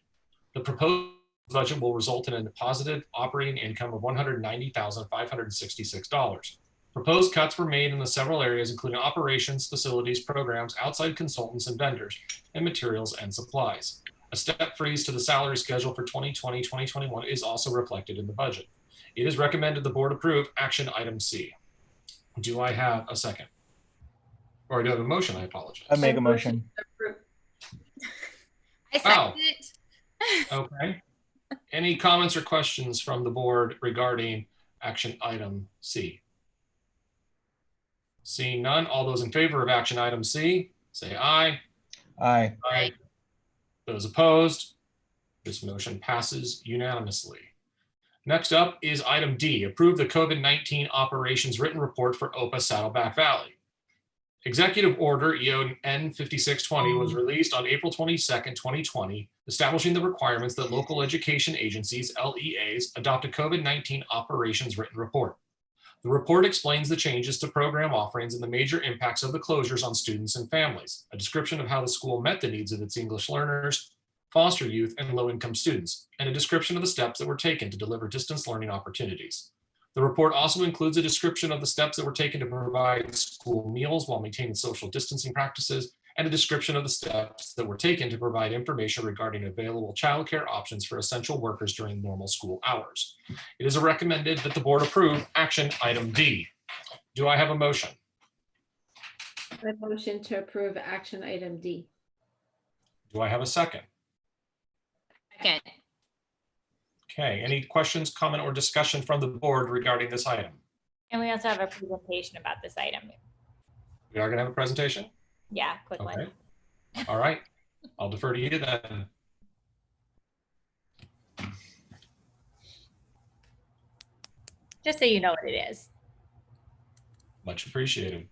The proposed budget will result in a positive operating income of $190,566. Proposed cuts were made in the several areas, including operations, facilities, programs, outside consultants and vendors, and materials and supplies. A step freeze to the salary schedule for 2020-2021 is also reflected in the budget. It is recommended the board approve action item C. Do I have a second? Or do I have a motion? I apologize. I make a motion. I second it. Okay. Any comments or questions from the board regarding action item C? Seeing none, all those in favor of action item C, say aye. Aye. Aye. Those opposed, this motion passes unanimously. Next up is item D, approve the COVID-19 operations written report for OPA Saddleback Valley. Executive Order EON 5620 was released on April 22nd, 2020, establishing the requirements that local education agencies, LEAs, adopt a COVID-19 operations written report. The report explains the changes to program offerings and the major impacts of the closures on students and families, a description of how the school met the needs of its English learners, foster youth, and low-income students, and a description of the steps that were taken to deliver distance learning opportunities. The report also includes a description of the steps that were taken to provide school meals while maintaining social distancing practices, and a description of the steps that were taken to provide information regarding available childcare options for essential workers during normal school hours. It is recommended that the board approve action item D. Do I have a motion? I motion to approve action item D. Do I have a second? Second. Okay, any questions, comment, or discussion from the board regarding this item? And we also have a presentation about this item. We are going to have a presentation? Yeah, quick one. Okay. All right. I'll defer to you then. Just so you know what it is. Much appreciated.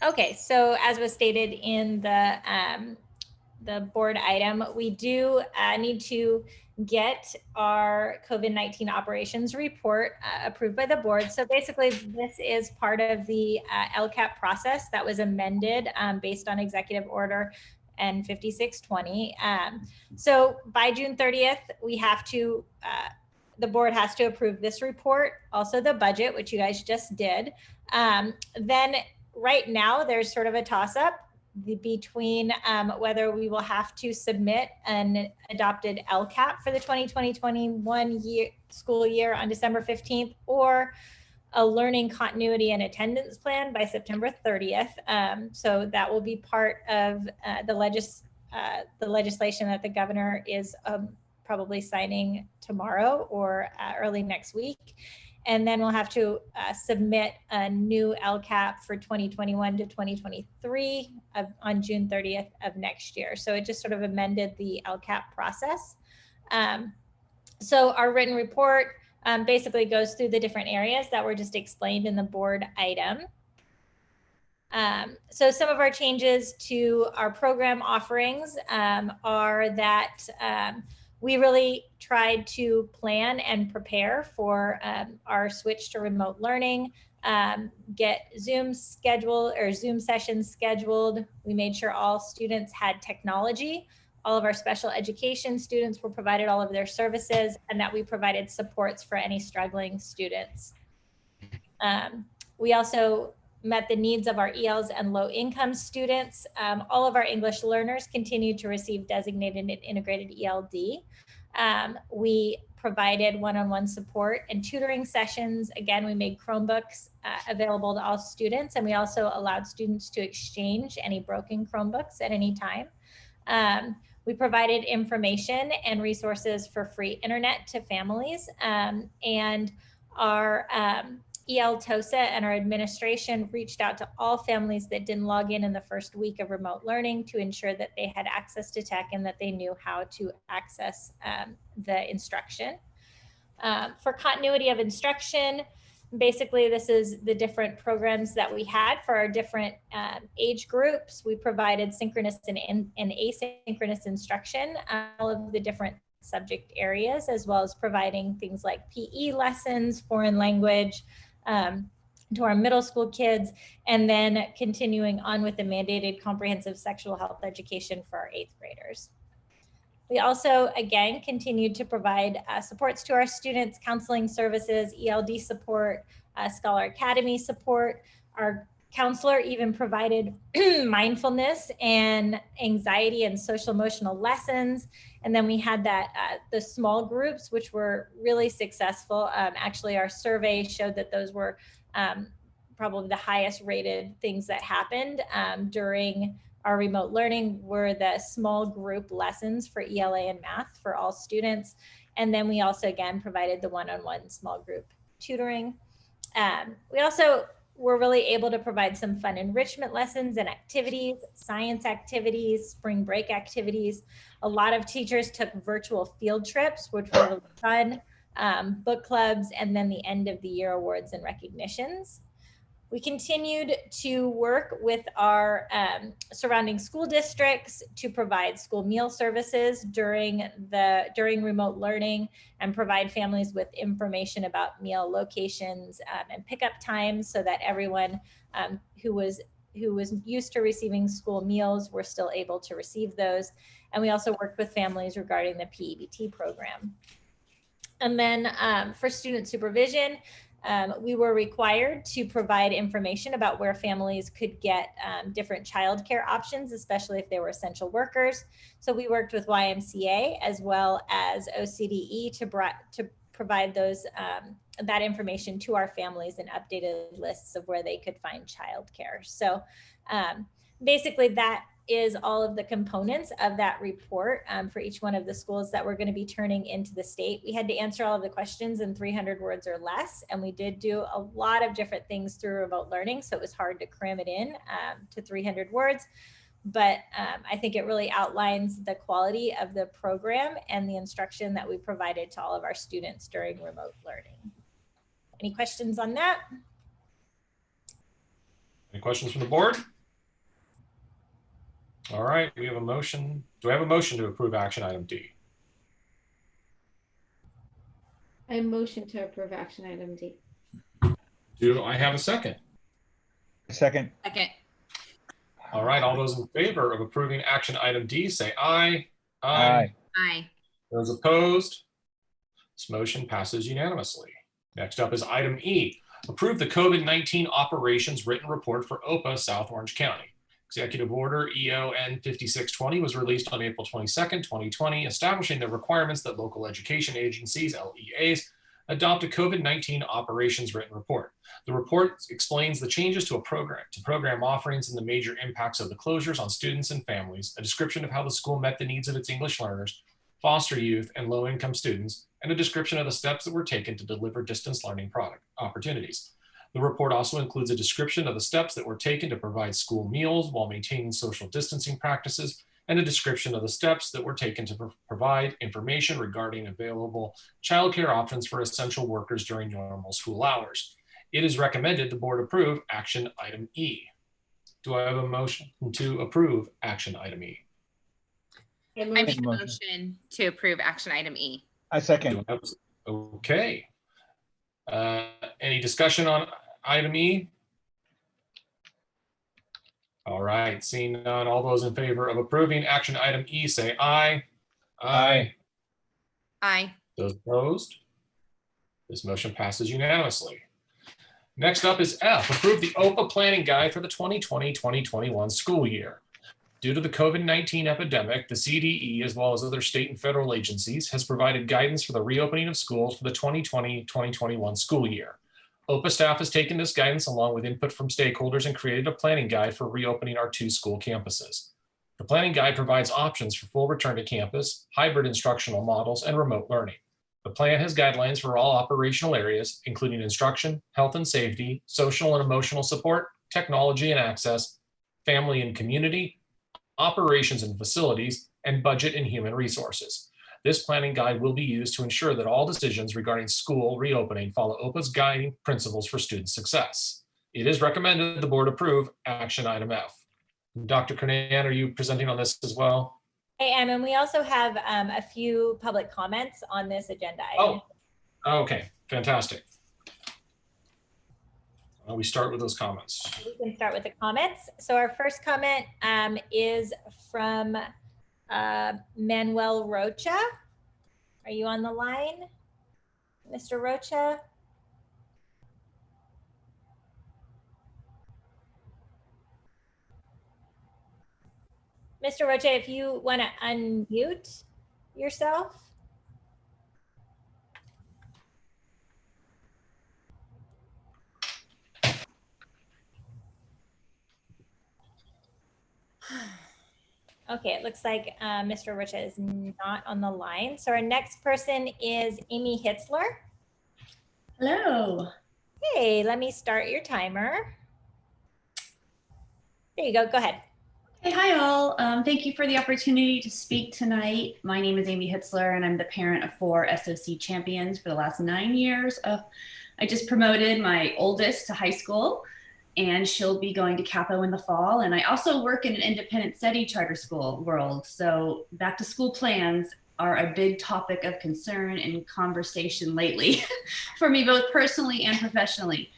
Okay, so as was stated in the board item, we do need to get our COVID-19 operations report approved by the board. So basically, this is part of the LCAP process that was amended based on Executive Order N 5620. So by June 30th, we have to, the board has to approve this report, also the budget, which you guys just did. Then right now, there's sort of a toss-up between whether we will have to submit an adopted LCAP for the 2020-21 school year on December 15th, or a learning continuity and attendance plan by September 30th. So that will be part of the legislation that the governor is probably signing tomorrow or early next week. And then we'll have to submit a new LCAP for 2021 to 2023 on June 30th of next year. So it just sort of amended the LCAP process. So our written report basically goes through the different areas that were just explained in the board item. So some of our changes to our program offerings are that we really tried to plan and prepare for our switch to remote learning, get Zoom sessions scheduled. We made sure all students had technology. All of our special education students were provided all of their services, and that we provided supports for any struggling students. We also met the needs of our ELs and low income students. All of our English learners continued to receive designated and integrated ELD. We provided one-on-one support and tutoring sessions. Again, we made Chromebooks available to all students, and we also allowed students to exchange any broken Chromebooks at any time. We provided information and resources for free internet to families, and our EL TOSA and our administration reached out to all families that didn't log in the first week of remote learning to ensure that they had access to tech and that they knew how to access the instruction. For continuity of instruction, basically this is the different programs that we had for our different age groups. We provided synchronous and asynchronous instruction, all of the different subject areas, as well as providing things like PE lessons, foreign language, to our middle school kids, and then continuing on with the mandated comprehensive sexual health education for our 8th graders. We also, again, continued to provide supports to our students, counseling services, ELD support, Scholar Academy support. Our counselor even provided mindfulness and anxiety and social emotional lessons. And then we had the small groups, which were really successful. Actually, our survey showed that those were probably the highest rated things that happened during our remote learning were the small group lessons for ELA and math for all students. And then we also, again, provided the one-on-one small group tutoring. We also were really able to provide some fun enrichment lessons and activities, science activities, spring break activities. A lot of teachers took virtual field trips, which were really fun, book clubs, and then the end of the year awards and recognitions. We continued to work with our surrounding school districts to provide school meal services during remote learning and provide families with information about meal locations and pickup times so that everyone who was used to receiving school meals were still able to receive those. And we also worked with families regarding the PEBT program. And then for student supervision, we were required to provide information about where families could get different childcare options, especially if they were essential workers. So we worked with YMCA as well as OCDE to provide those that information to our families and updated lists of where they could find childcare. So basically that is all of the components of that report for each one of the schools that we're going to be turning into the state. We had to answer all of the questions in 300 words or less, and we did do a lot of different things through remote learning, so it was hard to cram it in to 300 words. But I think it really outlines the quality of the program and the instruction that we provided to all of our students during remote learning. Any questions on that? Any questions from the board? All right, we have a motion. Do I have a motion to approve action item D? I motion to approve action item D. Do I have a second? Second. Second. All right, all those in favor of approving action item D, say aye. Aye. Aye. Those opposed? This motion passes unanimously. Next up is item E. Approve the COVID-19 operations written report for OPA South Orange County. Executive Order EON 5620 was released on April 22nd, 2020, establishing the requirements that local education agencies, LEAs, adopt a COVID-19 operations written report. The report explains the changes to program offerings and the major impacts of the closures on students and families, a description of how the school met the needs of its English learners, foster youth, and low-income students, and a description of the steps that were taken to deliver distance learning product opportunities. The report also includes a description of the steps that were taken to provide school meals while maintaining social distancing practices, and a description of the steps that were taken to provide information regarding available childcare options for essential workers during normal school hours. It is recommended the board approve action item E. Do I have a motion to approve action item E? I make a motion to approve action item E. I second. Okay. Any discussion on item E? All right, seeing none, all those in favor of approving action item E say aye. Aye. Aye. Those opposed? This motion passes unanimously. Next up is F, approve the OPA planning guide for the 2020-2021 school year. Due to the COVID-19 epidemic, the CDE, as well as other state and federal agencies, has provided guidance for the reopening of schools for the 2020-2021 school year. OPA staff has taken this guidance along with input from stakeholders and created a planning guide for reopening our 2 school campuses. The planning guide provides options for full return to campus, hybrid instructional models, and remote learning. The plan has guidelines for all operational areas, including instruction, health and safety, social and emotional support, technology and access, family and community, operations and facilities, and budget and human resources. This planning guide will be used to ensure that all decisions regarding school reopening follow OPA's guiding principles for student success. It is recommended the board approve action item F. Dr. Kernan, are you presenting on this as well? I am, and we also have a few public comments on this agenda item. Oh, okay, fantastic. We start with those comments. We can start with the comments. So our first comment is from Manuel Rocha. Are you on the line, Mr. Rocha? Mr. Rocha, if you want to unmute yourself. Okay, it looks like Mr. Rocha is not on the line. So our next person is Amy Hitzler. Hello. Okay, let me start your timer. There you go. Go ahead. Hey, hi all. Thank you for the opportunity to speak tonight. My name is Amy Hitzler and I'm the parent of 4 SOC champions for the last 9 years. I just promoted my oldest to high school and she'll be going to Capo in the fall. And I also work in an independent study charter school world. So back to school plans are a big topic of concern and conversation lately for me, both personally and professionally.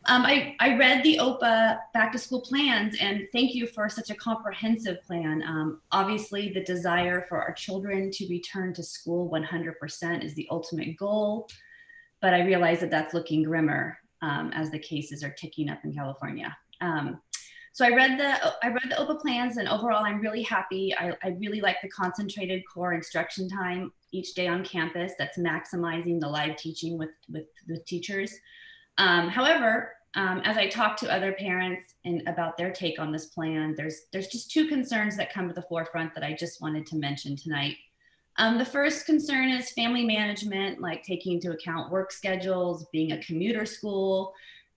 I read the OPA back to school plans and thank you for such a comprehensive plan. Obviously the desire for our children to return to school 100% is the ultimate goal, but I realize that that's looking grimmer as the cases are ticking up in California. So I read the OPA plans and overall I'm really happy. I really like the concentrated core instruction time each day on campus that's maximizing the live teaching with teachers. However, as I talk to other parents and about their take on this plan, there's just 2 concerns that come to the forefront that I just wanted to mention tonight. The first concern is family management, like taking into account work schedules, being a commuter school,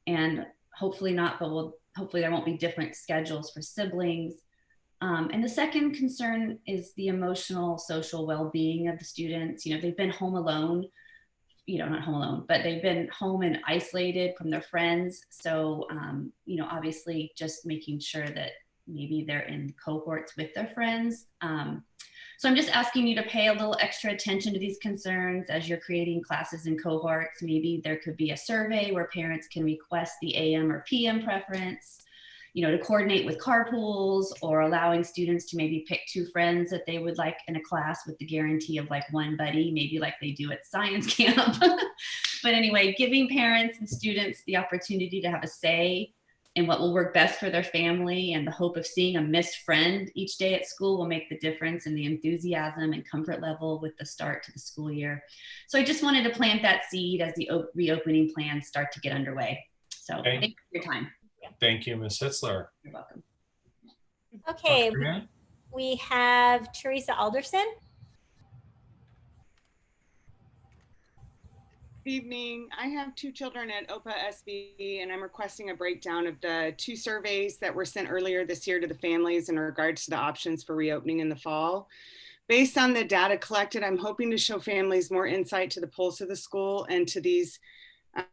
and hopefully not, but hopefully there won't be different schedules for siblings. And the second concern is the emotional, social well-being of the students. You know, they've been home alone, not home alone, but they've been home and isolated from their friends. So, obviously just making sure that maybe they're in cohorts with their friends. So I'm just asking you to pay a little extra attention to these concerns as you're creating classes in cohorts. Maybe there could be a survey where parents can request the AM or PM preference, to coordinate with carpools or allowing students to maybe pick 2 friends that they would like in a class with the guarantee of like 1 buddy, maybe like they do at science camp. But anyway, giving parents and students the opportunity to have a say in what will work best for their family and the hope of seeing a missed friend each day at school will make the difference in the enthusiasm and comfort level with the start to the school year. So I just wanted to plant that seed as the reopening plans start to get underway. So thank you for your time. Thank you, Ms. Hitzler. You're welcome. Okay, we have Teresa Alderson. Good evening. I have 2 children at OPA SV, and I'm requesting a breakdown of the 2 surveys that were sent earlier this year to the families in regards to the options for reopening in the fall. Based on the data collected, I'm hoping to show families more insight to the pulse of the school and to these,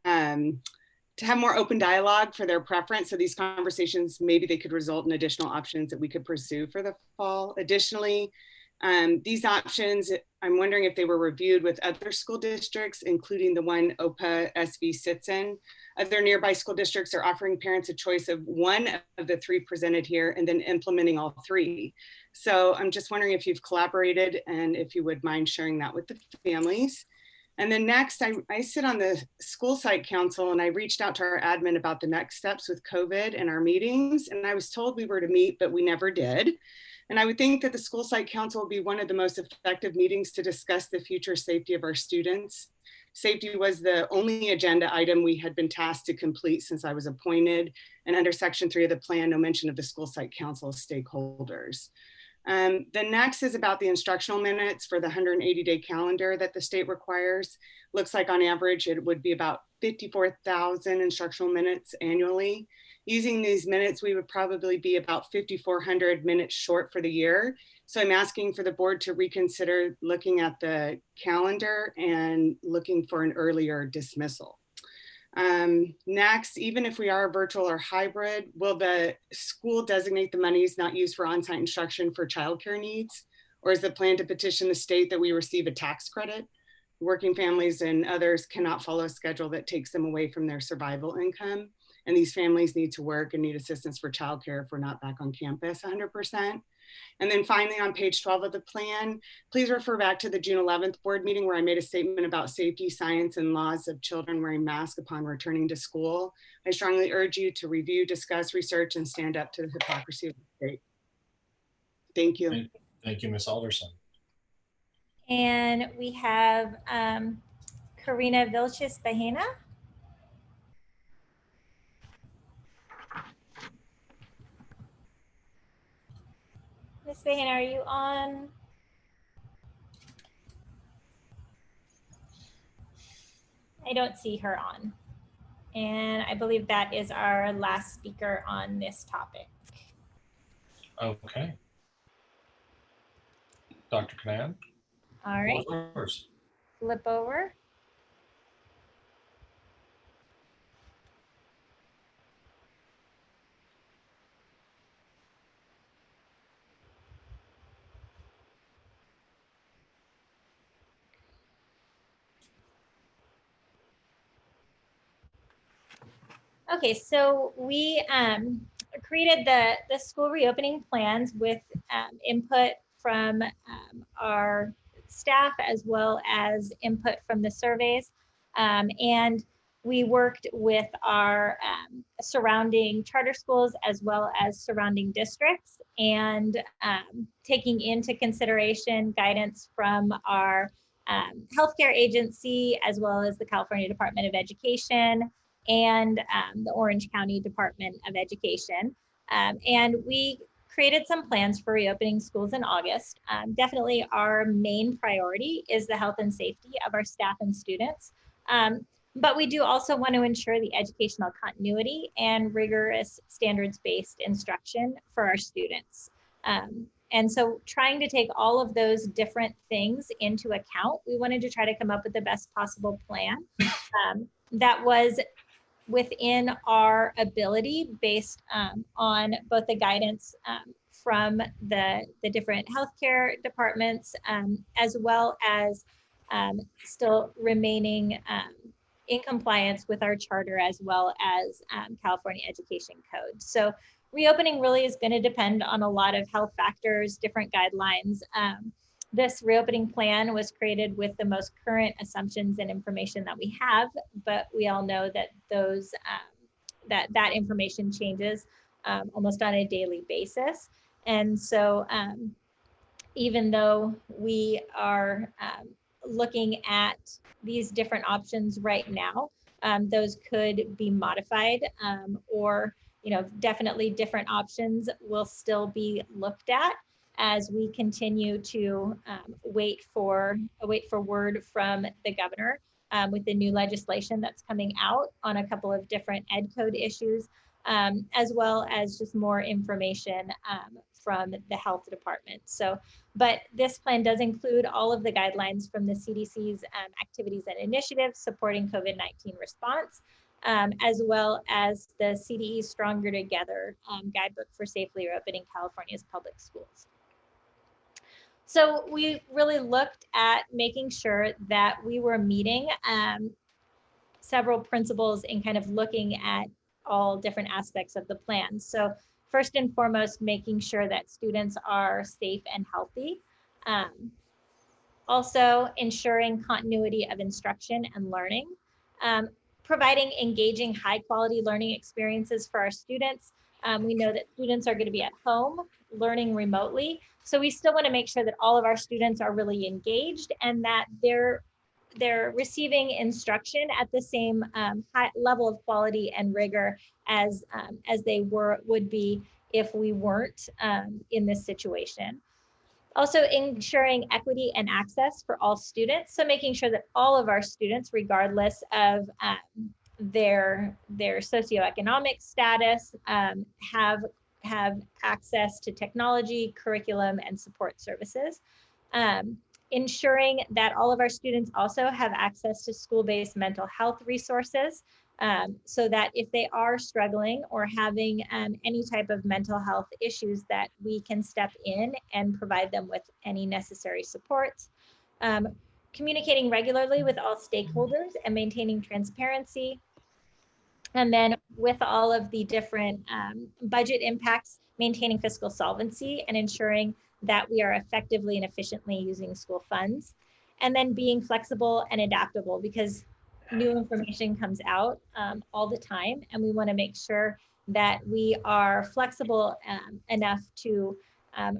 to have more open dialogue for their preference. So these conversations, maybe they could result in additional options that we could pursue for the fall. Additionally, these options, I'm wondering if they were reviewed with other school districts, including the one OPA SV sits in. Other nearby school districts are offering parents a choice of 1 of the 3 presented here and then implementing all 3. So I'm just wondering if you've collaborated and if you would mind sharing that with the families. And then next, I sit on the school site council and I reached out to our admin about the next steps with COVID and our meetings. And I was told we were to meet, but we never did. And I would think that the school site council will be one of the most effective meetings to discuss the future safety of our students. Safety was the only agenda item we had been tasked to complete since I was appointed. And under Section 3 of the plan, no mention of the school site council stakeholders. The next is about the instructional minutes for the 180-day calendar that the state requires. Looks like on average, it would be about 54,000 instructional minutes annually. Using these minutes, we would probably be about 5,400 minutes short for the year. So I'm asking for the board to reconsider looking at the calendar and looking for an earlier dismissal. Next, even if we are virtual or hybrid, will the school designate the monies not used for on-site instruction for childcare needs? Or is the plan to petition the state that we receive a tax credit? Working families and others cannot follow a schedule that takes them away from their survival income. And these families need to work and need assistance for childcare if we're not back on campus 100%. And then finally, on page 12 of the plan, please refer back to the June 11th board meeting where I made a statement about safety, science, and laws of children wearing masks upon returning to school. I strongly urge you to review, discuss, research, and stand up to the hypocrisy of the state. Thank you. Thank you, Ms. Alderson. And we have Karina Vilches-Bahena. Ms. Bahena, are you on? I don't see her on. And I believe that is our last speaker on this topic. Okay. Dr. Canan. All right, Yours. flip over. Okay, so we created the school reopening plans with input from our staff as well as input from the surveys. And we worked with our surrounding charter schools as well as surrounding districts, and taking into consideration guidance from our healthcare agency as well as the California Department of Education and the Orange County Department of Education. And we created some plans for reopening schools in August. Definitely our main priority is the health and safety of our staff and students. But we do also want to ensure the educational continuity and rigorous standards-based instruction for our students. And so trying to take all of those different things into account, we wanted to try to come up with the best possible plan that was within our ability based on both the guidance from the different healthcare departments, as well as still remaining in compliance with our charter as well as California Education Code. So reopening really is going to depend on a lot of health factors, different guidelines. This reopening plan was created with the most current assumptions and information that we have, but we all know that those that information changes almost on a daily basis. And so even though we are looking at these different options right now, those could be modified, or definitely different options will still be looked at as we continue to wait for word from the governor with the new legislation that's coming out on a couple of different ed code issues, as well as just more information from the health department. So, but this plan does include all of the guidelines from the CDC's activities and initiatives supporting COVID-19 response, as well as the CDE Stronger Together guidebook for safely reopening California's public schools. So we really looked at making sure that we were meeting several principles in kind of looking at all different aspects of the plan. So first and foremost, making sure that students are safe and healthy. Also ensuring continuity of instruction and learning. Providing engaging high quality learning experiences for our students. We know that students are going to be at home learning remotely. So we still want to make sure that all of our students are really engaged and that they're receiving instruction at the same high level of quality and rigor as they would be if we weren't in this situation. Also ensuring equity and access for all students. So making sure that all of our students, regardless of their socioeconomic status, have access to technology, curriculum, and support services. Ensuring that all of our students also have access to school-based mental health resources, so that if they are struggling or having any type of mental health issues, that we can step in and provide them with any necessary supports. Communicating regularly with all stakeholders and maintaining transparency. And then with all of the different budget impacts, maintaining fiscal solvency and ensuring that we are effectively and efficiently using school funds. And then being flexible and adaptable, because new information comes out all the time, and we want to make sure that we are flexible enough to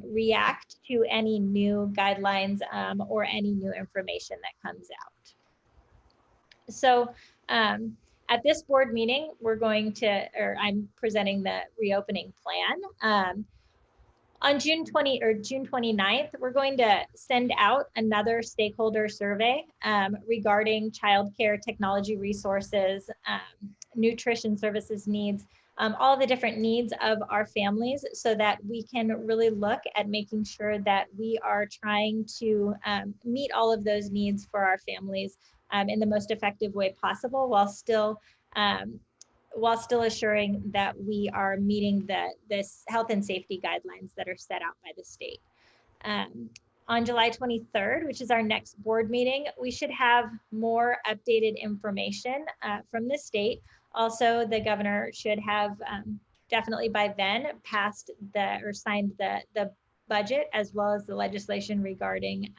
react to any new guidelines or any new information that comes out. So at this board meeting, I'm presenting the reopening plan. On June 29th, we're going to send out another stakeholder survey regarding childcare technology resources, nutrition services needs, all the different needs of our families, so that we can really look at making sure that we are trying to meet all of those needs for our families in the most effective way possible, while still assuring that we are meeting the health and safety guidelines that are set out by the state. On July 23rd, which is our next board meeting, we should have more updated information from the state. Also, the governor should have definitely by then passed or signed the budget, as well as the legislation regarding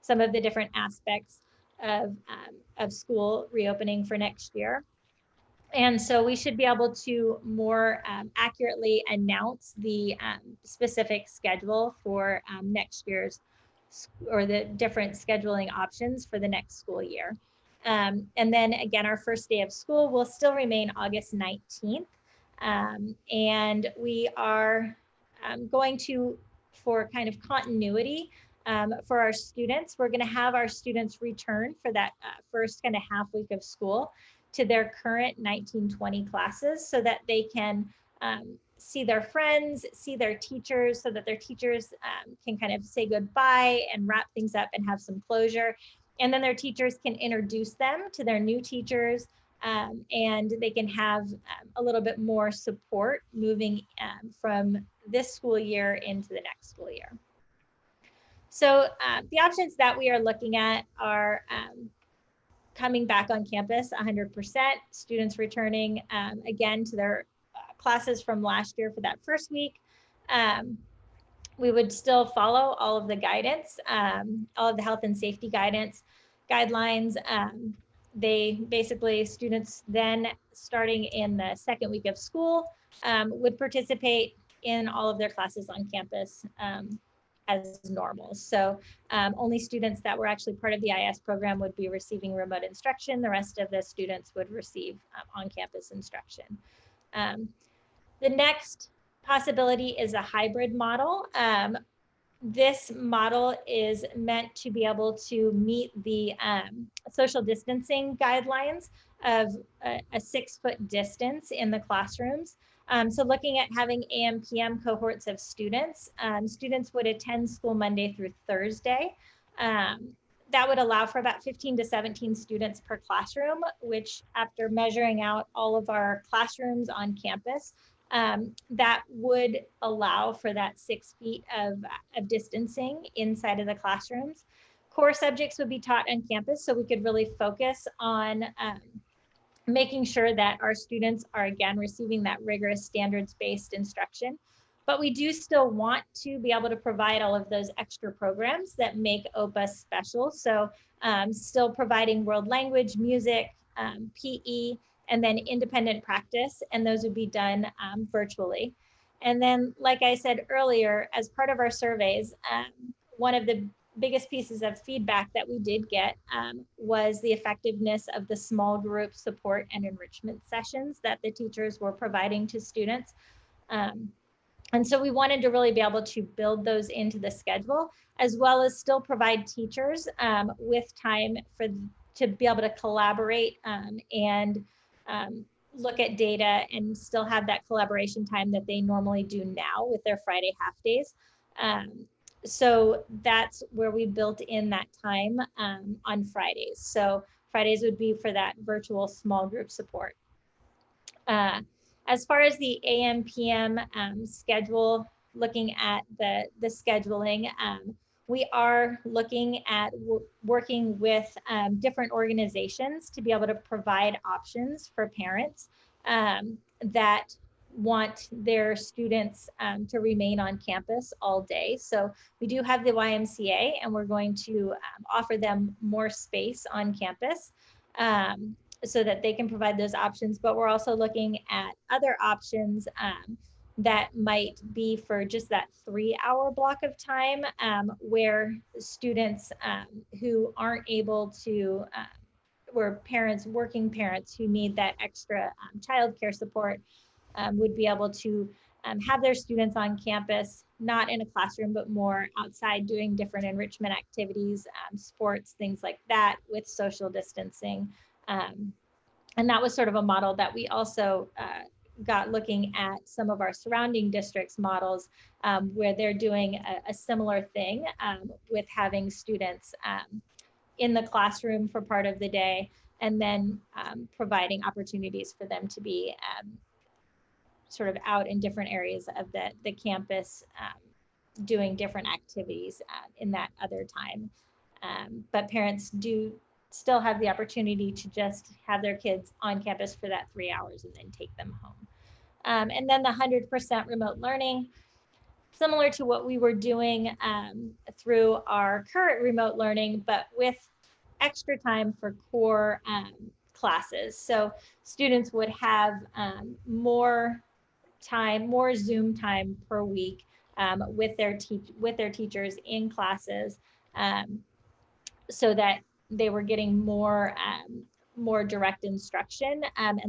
some of the different aspects of school reopening for next year. And so we should be able to more accurately announce the specific schedule for next year's, or the different scheduling options for the next school year. And then again, our first day of school will still remain August 19th. And we are going to, for kind of continuity for our students, we're going to have our students return for that first kind of half week of school to their current 1920 classes, so that they can see their friends, see their teachers, so that their teachers can kind of say goodbye and wrap things up and have some closure. And then their teachers can introduce them to their new teachers, and they can have a little bit more support moving from this school year into the next school year. So the options that we are looking at are coming back on campus 100%, students returning again to their classes from last year for that first week. We would still follow all of the guidance, all of the health and safety guidelines. They basically, students then starting in the second week of school would participate in all of their classes on campus as normal. So only students that were actually part of the IS program would be receiving remote instruction. The rest of the students would receive on-campus instruction. The next possibility is a hybrid model. This model is meant to be able to meet the social distancing guidelines of a 6-foot distance in the classrooms. So looking at having AM/PM cohorts of students, students would attend school Monday through Thursday. That would allow for about 15 to 17 students per classroom, which, after measuring out all of our classrooms on campus, that would allow for that 6 feet of distancing inside of the classrooms. Core subjects would be taught on campus, so we could really focus on making sure that our students are, again, receiving that rigorous standards-based instruction. But we do still want to be able to provide all of those extra programs that make OPA special. So still providing world language, music, PE, and then independent practice, and those would be done virtually. And then, like I said earlier, as part of our surveys, one of the biggest pieces of feedback that we did get was the effectiveness of the small group support and enrichment sessions that the teachers were providing to students. And so we wanted to really be able to build those into the schedule, as well as still provide teachers with time to be able to collaborate and look at data and still have that collaboration time that they normally do now with their Friday half days. So that's where we built in that time on Fridays. So Fridays would be for that virtual small group support. As far as the AM/PM schedule, looking at the scheduling, we are looking at working with different organizations to be able to provide options for parents that want their students to remain on campus all day. So we do have the YMCA, and we're going to offer them more space on campus so that they can provide those options. But we're also looking at other options that might be for just that 3-hour block of time where students who aren't able to, or parents, working parents who need that extra childcare support would be able to have their students on campus, not in a classroom, but more outside doing different enrichment activities, sports, things like that, with social distancing And that was sort of a model that we also got looking at some of our surrounding districts models where they're doing a similar thing with having students in the classroom for part of the day, and then providing opportunities for them to be sort of out in different areas of the campus doing different activities in that other time. But parents do still have the opportunity to just have their kids on campus for that 3 hours and then take them home. And then the 100% remote learning, similar to what we were doing through our current remote learning, but with extra time for core classes. So students would have more time, more Zoom time per week with their teachers in classes, so that they were getting more direct instruction and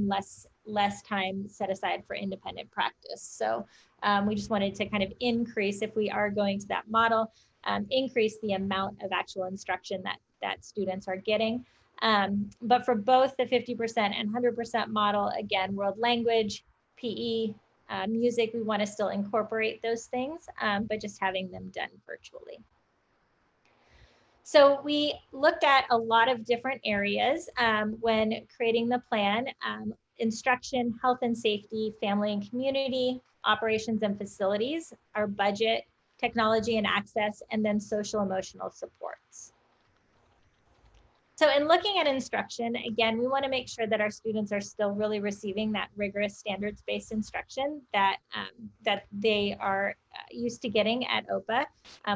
less time set aside for independent practice. So we just wanted to kind of increase, if we are going to that model, increase the amount of actual instruction that students are getting. But for both the 50% and 100% model, again, world language, PE, music, we want to still incorporate those things, but just having them done virtually. So we looked at a lot of different areas when creating the plan: instruction, health and safety, family and community, operations and facilities, our budget, technology and access, and then social emotional supports. So in looking at instruction, again, we want to make sure that our students are still really receiving that rigorous standards-based instruction that, that they are used to getting at OPA.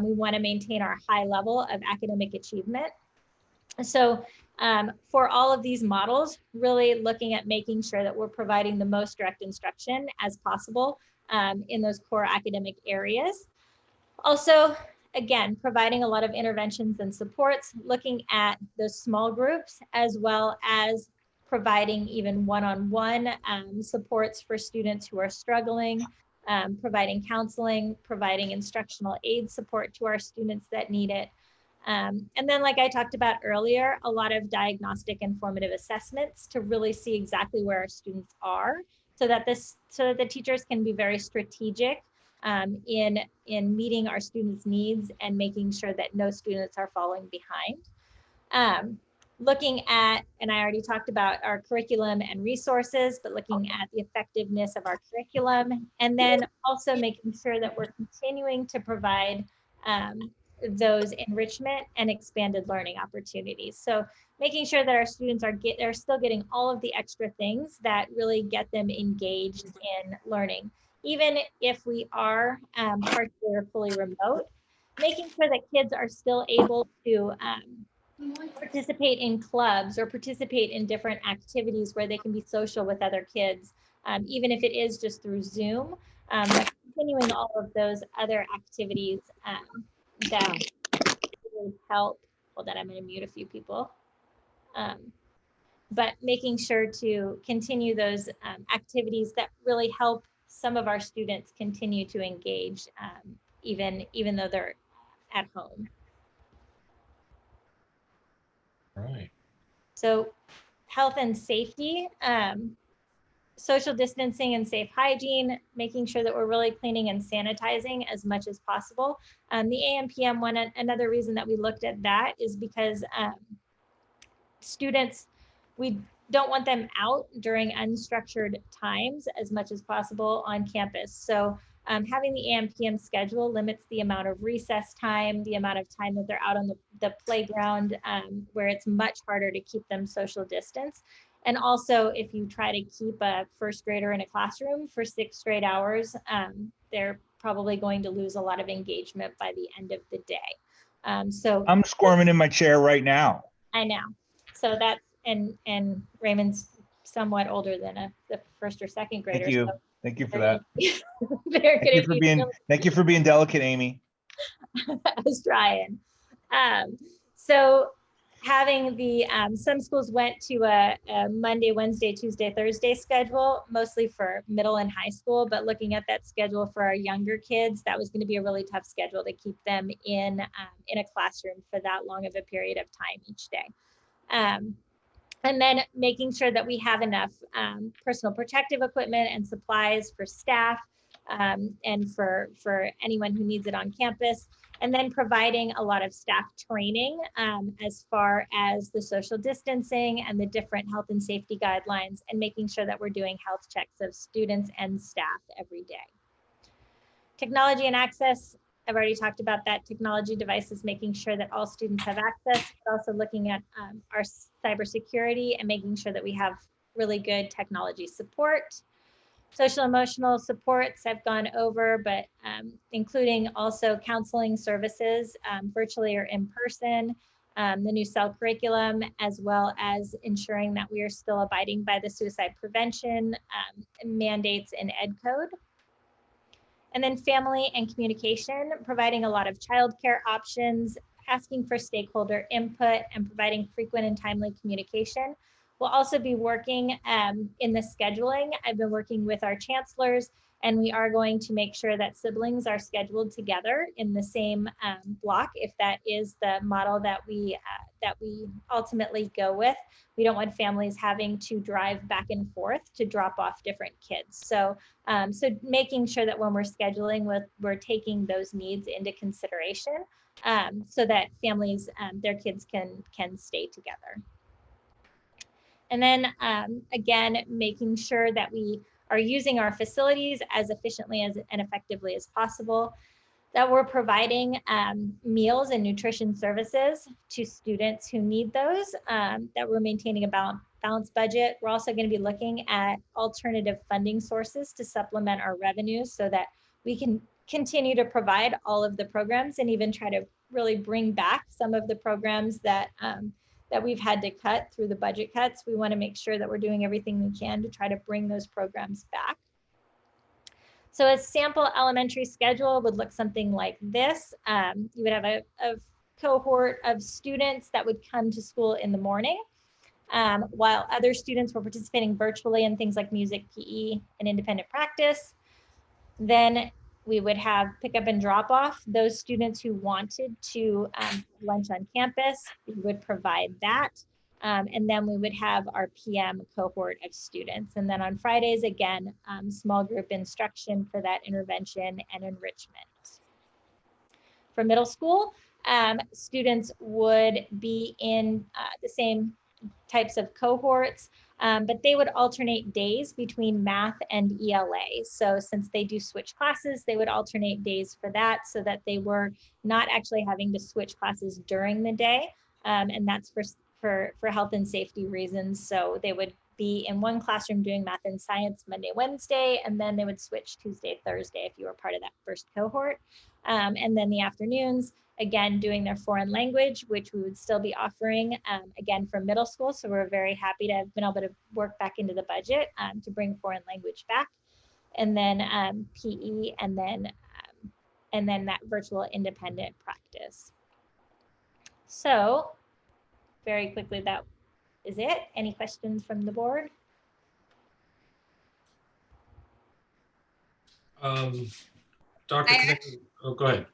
We want to maintain our high level of academic achievement. So for all of these models, really looking at making sure that we're providing the most direct instruction as possible in those core academic areas. Also, again, providing a lot of interventions and supports, looking at those small groups, as well as providing even one-on-one supports for students who are struggling, providing counseling, providing instructional aid support to our students that need it. And then, like I talked about earlier, a lot of diagnostic and formative assessments to really see exactly where our students are, so that the teachers can be very strategic in meeting our students' needs and making sure that no students are falling behind. Looking at, and I already talked about our curriculum and resources, but looking at the effectiveness of our curriculum, and then also making sure that we're continuing to provide those enrichment and expanded learning opportunities. So making sure that our students are still getting all of the extra things that really get them engaged in learning. Even if we are partially or fully remote, making sure that kids are still able to participate in clubs or participate in different activities where they can be social with other kids, even if it is just through Zoom, but continuing all of those other activities that really help. Hold on, I'm going to mute a few people. But making sure to continue those activities that really help some of our students continue to engage, even though they're at home. Right. So health and safety, social distancing and safe hygiene, making sure that we're really cleaning and sanitizing as much as possible. The AM/PM one, another reason that we looked at that is because students, we don't want them out during unstructured times as much as possible on campus. So having the AM/PM schedule limits the amount of recess time, the amount of time that they're out on the playground, where it's much harder to keep them social distance. And also, if you try to keep a first grader in a classroom for 6 straight hours, they're probably going to lose a lot of engagement by the end of the day. So I'm squirming in my chair right now. I know. So that's, and Raymond's somewhat older than the first or second grader. Thank you. So Thank you for that. Thank you for being delicate, Amy. I was trying. So having the, some schools went to a Monday, Wednesday, Tuesday, Thursday schedule, mostly for middle and high school, but looking at that schedule for our younger kids, that was going to be a really tough schedule to keep them in a classroom for that long of a period of time each day. And then making sure that we have enough personal protective equipment and supplies for staff and for anyone who needs it on campus. And then providing a lot of staff training as far as the social distancing and the different health and safety guidelines, and making sure that we're doing health checks of students and staff every day. Technology and access, I've already talked about that. Technology devices, making sure that all students have access, but also looking at our cybersecurity and making sure that we have really good technology support. Social emotional supports I've gone over, but including also counseling services, virtually or in person, the new cell curriculum, as well as ensuring that we are still abiding by the suicide prevention mandates in Ed Code. And then family and communication, providing a lot of childcare options, asking for stakeholder input, and providing frequent and timely communication. We'll also be working in the scheduling. I've been working with our chancellors, and we are going to make sure that siblings are scheduled together in the same block, if that is the model that we ultimately go with. We don't want families having to drive back and forth to drop off different kids. So, so making sure that when we're scheduling, we're taking those needs into consideration so that families, their kids can stay together. And then again, making sure that we are using our facilities as efficiently and effectively as possible, that we're providing meals and nutrition services to students who need those, that we're maintaining a balanced budget. We're also going to be looking at alternative funding sources to supplement our revenues so that we can continue to provide all of the programs and even try to really bring back some of the programs that that we've had to cut through the budget cuts. We want to make sure that we're doing everything we can to try to bring those programs back. So a sample elementary schedule would look something like this. You would have a cohort of students that would come to school in the morning, while other students were participating virtually in things like music, PE, and independent practice. Then we would have pick up and drop off. Those students who wanted to lunch on campus, we would provide that. And then we would have our PM cohort of students. And then on Fridays, again, small group instruction for that intervention and enrichment. For middle school, students would be in the same types of cohorts, but they would alternate days between math and ELA. So since they do switch classes, they would alternate days for that so that they were not actually having to switch classes during the day. And that's for health and safety reasons. So they would be in one classroom doing math and science Monday, Wednesday, and then they would switch Tuesday, Thursday if you were part of that first cohort. And then the afternoons, again, doing their foreign language, which we would still be offering, again, for middle school. So we're very happy to have been able to work back into the budget to bring foreign language back. And then PE, and then that virtual independent practice. So very quickly, that is it. Any questions from the board? Dr. Oh, go ahead.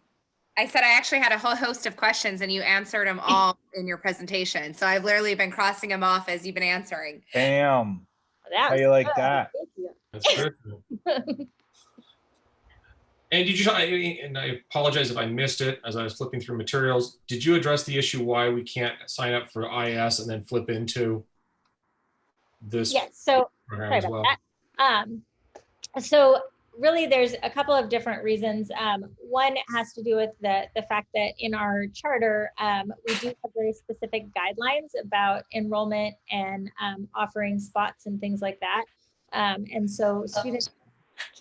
I said I actually had a whole host of questions and you answered them all in your presentation. So I've literally been crossing them off as you've been answering. Bam. That How you like that? Thank you. That's good. And did you, and I apologize if I missed it as I was flipping through materials, did you address the issue why we can't sign up for IS and then flip into this program as well? So really there's a couple of different reasons. One has to do with the fact that in our charter, we do have very specific guidelines about enrollment and offering spots and things like that. And so students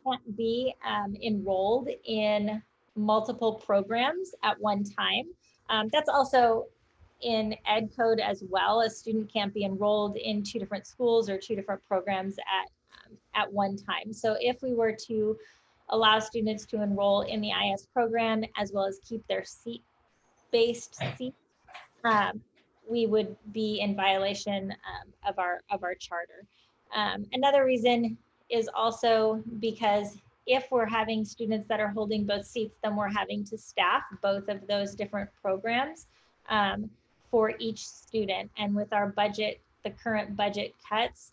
can't be enrolled in multiple programs at one time. That's also in Ed Code as well. A student can't be enrolled in 2 different schools or 2 different programs at one time. So if we were to allow students to enroll in the IS program as well as keep their seat-based seats, we would be in violation of our charter. Another reason is also because if we're having students that are holding both seats, then we're having to staff both of those different programs for each student. And with our budget the current budget cuts,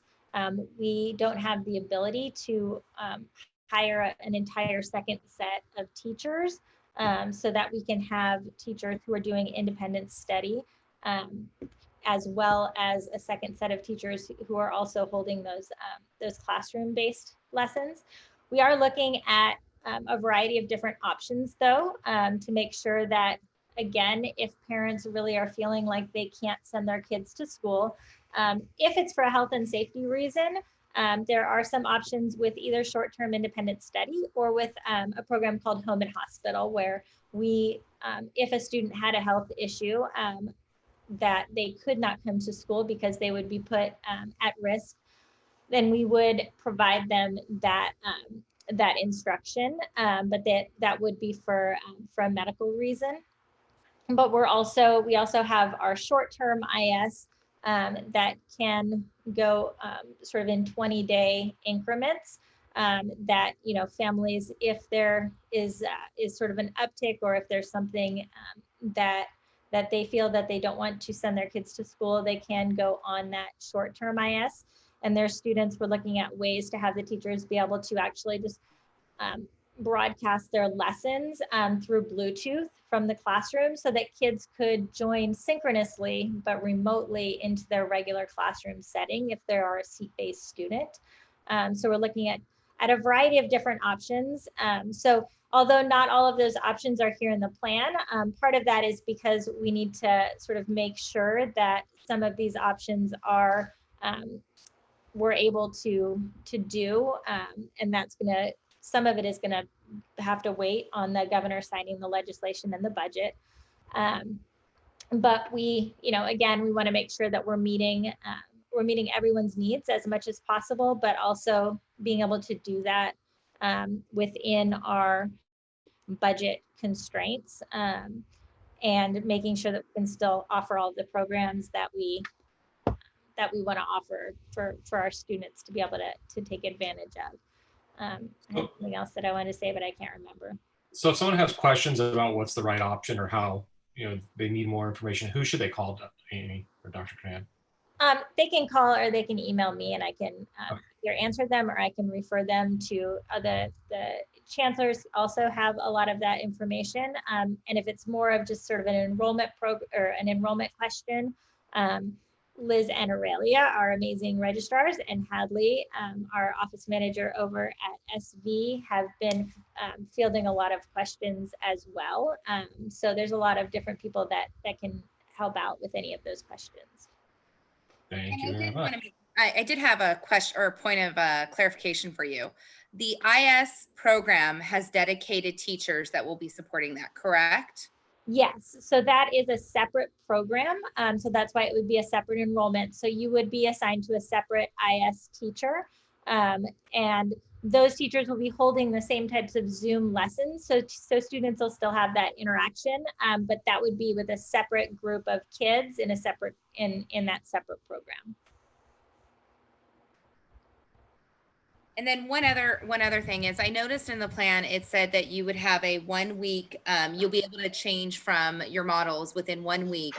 we don't have the ability to hire an entire second set of teachers so that we can have teachers who are doing independent study, as well as a second set of teachers who are also holding those classroom-based lessons. We are looking at a variety of different options though, to make sure that, again, if parents really are feeling like they can't send their kids to school, if it's for a health and safety reason, there are some options with either short-term independent study or with a program called Home and Hospital, where we, if a student had a health issue that they could not come to school because they would be put at risk, then we would provide them that that instruction, but that would be for a medical reason. But we also have our short-term IS that can go sort of in 20-day increments, that, you know, families, if there is sort of an uptick, or if there's something that they feel that they don't want to send their kids to school, they can go on that short-term IS. And their students, we're looking at ways to have the teachers be able to actually just broadcast their lessons through Bluetooth from the classroom, so that kids could join synchronously but remotely into their regular classroom setting if there are a seat-based student. So we're looking at a variety of different options. So although not all of those options are here in the plan, part of that is because we need to sort of make sure that some of these options are we're able to do, and that's gonna, some of it is gonna have to wait on the governor signing the legislation and the budget. But we, you know, again, we want to make sure that we're meeting everyone's needs as much as possible, but also being able to do that within our budget constraints, and making sure that we can still offer all the programs that we want to offer for our students to be able to take advantage of. I had something else that I wanted to say, but I can't remember. So if someone has questions about what's the right option, or how, you know, they need more information, who should they call, Amy or Dr. Tran? They can call or they can email me, and I can either answer them, or I can refer them to the chancellors also have a lot of that information. And if it's more of just sort of an enrollment or an enrollment question, Liz and Aurelia, our amazing registrars, and Hadley, our office manager over at SV, have been fielding a lot of questions as well. So there's a lot of different people that can help out with any of those questions. Thank you very much. I did have a question or a point of clarification for you. The IS program has dedicated teachers that will be supporting that, correct? Yes, so that is a separate program. So that's why it would be a separate enrollment. So you would be assigned to a separate IS teacher. And those teachers will be holding the same types of Zoom lessons. So students will still have that interaction, but that would be with a separate group of kids in a separate, in that separate program. And then one other thing is, I noticed in the plan, it said that you would have a 1 week, you'll be able to change from your models within 1 week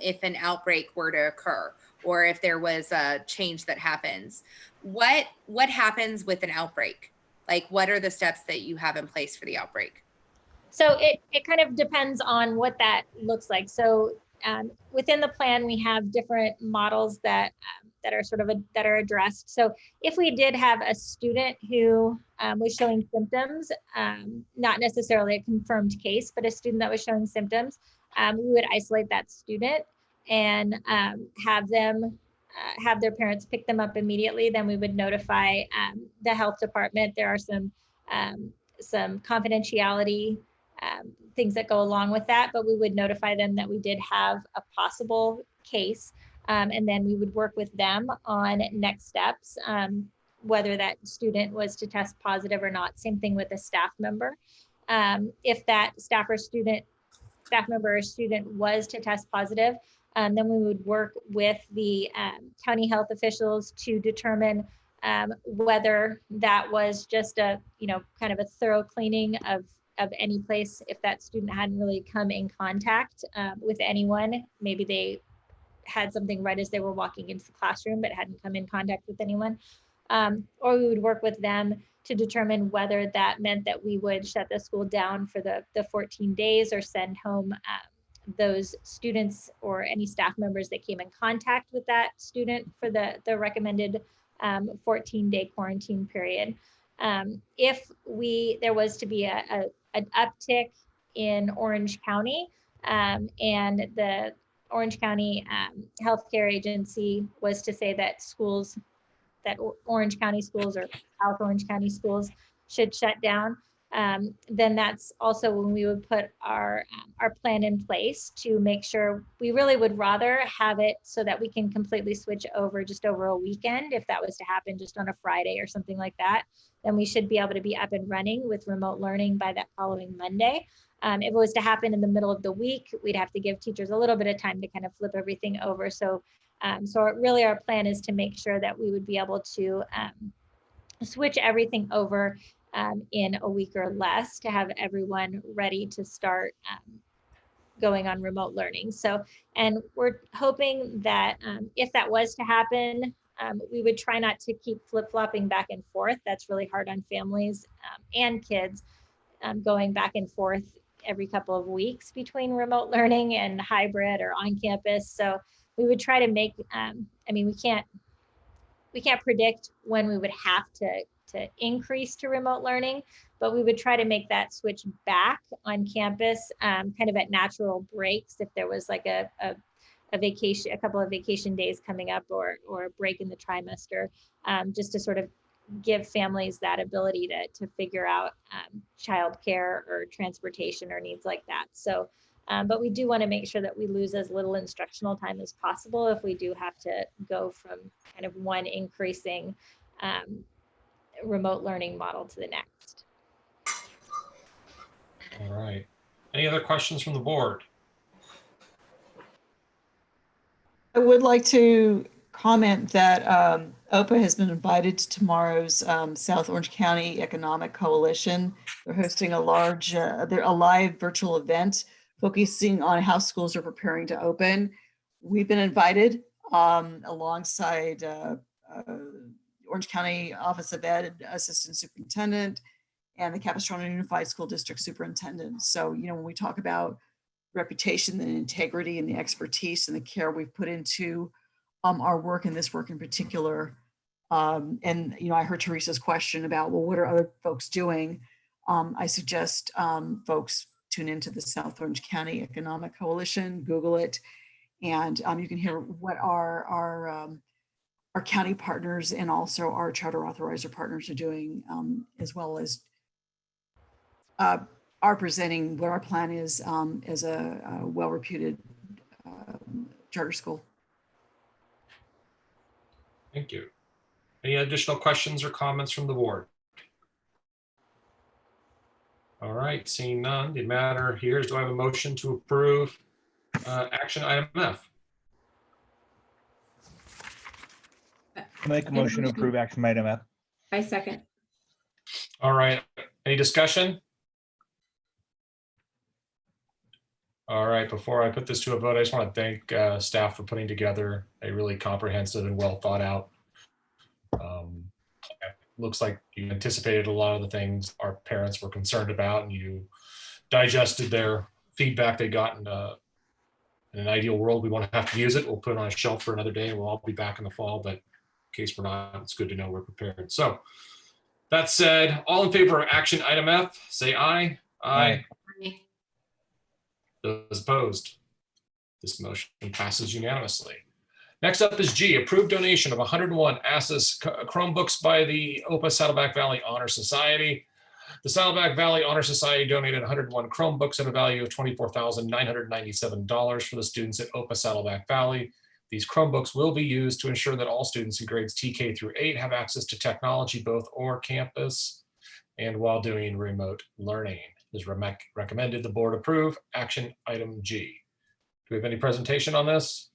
if an outbreak were to occur, or if there was a change that happens. What happens with an outbreak? Like, what are the steps that you have in place for the outbreak? So it kind of depends on what that looks like. So within the plan, we have different models that are sort of that are addressed. So if we did have a student who was showing symptoms, not necessarily a confirmed case, but a student that was showing symptoms, we would isolate that student and have them have their parents pick them up immediately. Then we would notify the health department. There are some confidentiality things that go along with that, but we would notify them that we did have a possible case, and then we would work with them on next steps, whether that student was to test positive or not. Same thing with a staff member. If that staff member or student was to test positive, then we would work with the county health officials to determine whether that was just a, kind of a thorough cleaning of any place. If that student hadn't really come in contact with anyone, maybe they had something right as they were walking into the classroom but hadn't come in contact with anyone. Or we would work with them to determine whether that meant that we would shut the school down for the 14 days or send home those students or any staff members that came in contact with that student for the recommended 14-day quarantine period. If there was to be an uptick in Orange County, and the Orange County Healthcare Agency was to say that schools, that Orange County schools or South Orange County schools should shut down, then that's also when we would put our plan in place to make sure. We really would rather have it so that we can completely switch over just over a weekend. If that was to happen just on a Friday or something like that, then we should be able to be up and running with remote learning by that following Monday. If it was to happen in the middle of the week, we'd have to give teachers a little bit of time to kind of flip everything over. So really our plan is to make sure that we would be able to switch everything over in a week or less to have everyone ready to start going on remote learning. So, and we're hoping that if that was to happen, we would try not to keep flip-flopping back and forth. That's really hard on families and kids, going back and forth every couple of weeks between remote learning and hybrid or on campus. So we would try to make, I mean, we can't predict when we would have to increase to remote learning, but we would try to make that switch back on campus kind of at natural breaks if there was like a vacation, a couple of vacation days coming up, or a break in the trimester, just to sort of give families that ability to figure out childcare or transportation or needs like that. So, but we do want to make sure that we lose as little instructional time as possible if we do have to go from kind of one increasing remote learning model to the next. All right. Any other questions from the board? I would like to comment that OPA has been invited to tomorrow's South Orange County Economic Coalition. They're hosting a live virtual event focusing on how schools are preparing to open. We've been invited alongside Orange County Office of Ed Assistant Superintendent and the Capistrano Unified School District Superintendent. So, you know, when we talk about reputation and integrity and the expertise and the care we've put into our work and this work in particular. And, you know, I heard Teresa's question about, well, what are other folks doing? I suggest folks tune into the South Orange County Economic Coalition, Google it, and you can hear what our county partners and also our charter authorizer partners are doing, as well as are presenting what our plan is as a well-reputed charter school. Thank you. Any additional questions or comments from the board? All right, seeing none, the matter here is, do I have a motion to approve action item F? I'll make a motion to approve action item F. I second. All right, any discussion? All right, before I put this to a vote, I just want to thank staff for putting together a really comprehensive and well thought out. Looks like you anticipated a lot of the things our parents were concerned about, and you digested their feedback they got. In an ideal world, we won't have to use it. We'll put it on a shelf for another day, and we'll all be back in the fall. But in case we're not, it's good to know we're prepared. So that said, all in favor of action item F, say aye. Aye. Aye. Those opposed? This motion passes unanimously. Next up is G, approved donation of 101 ASUS Chromebooks by the OPA Saddleback Valley Honor Society. The Saddleback Valley Honor Society donated 101 Chromebooks at a value of $24,997 for the students at OPA Saddleback Valley. These Chromebooks will be used to ensure that all students in grades TK through 8 have access to technology both on campus and while doing remote learning. It is recommended the board approve action item G. Do we have any presentation on this?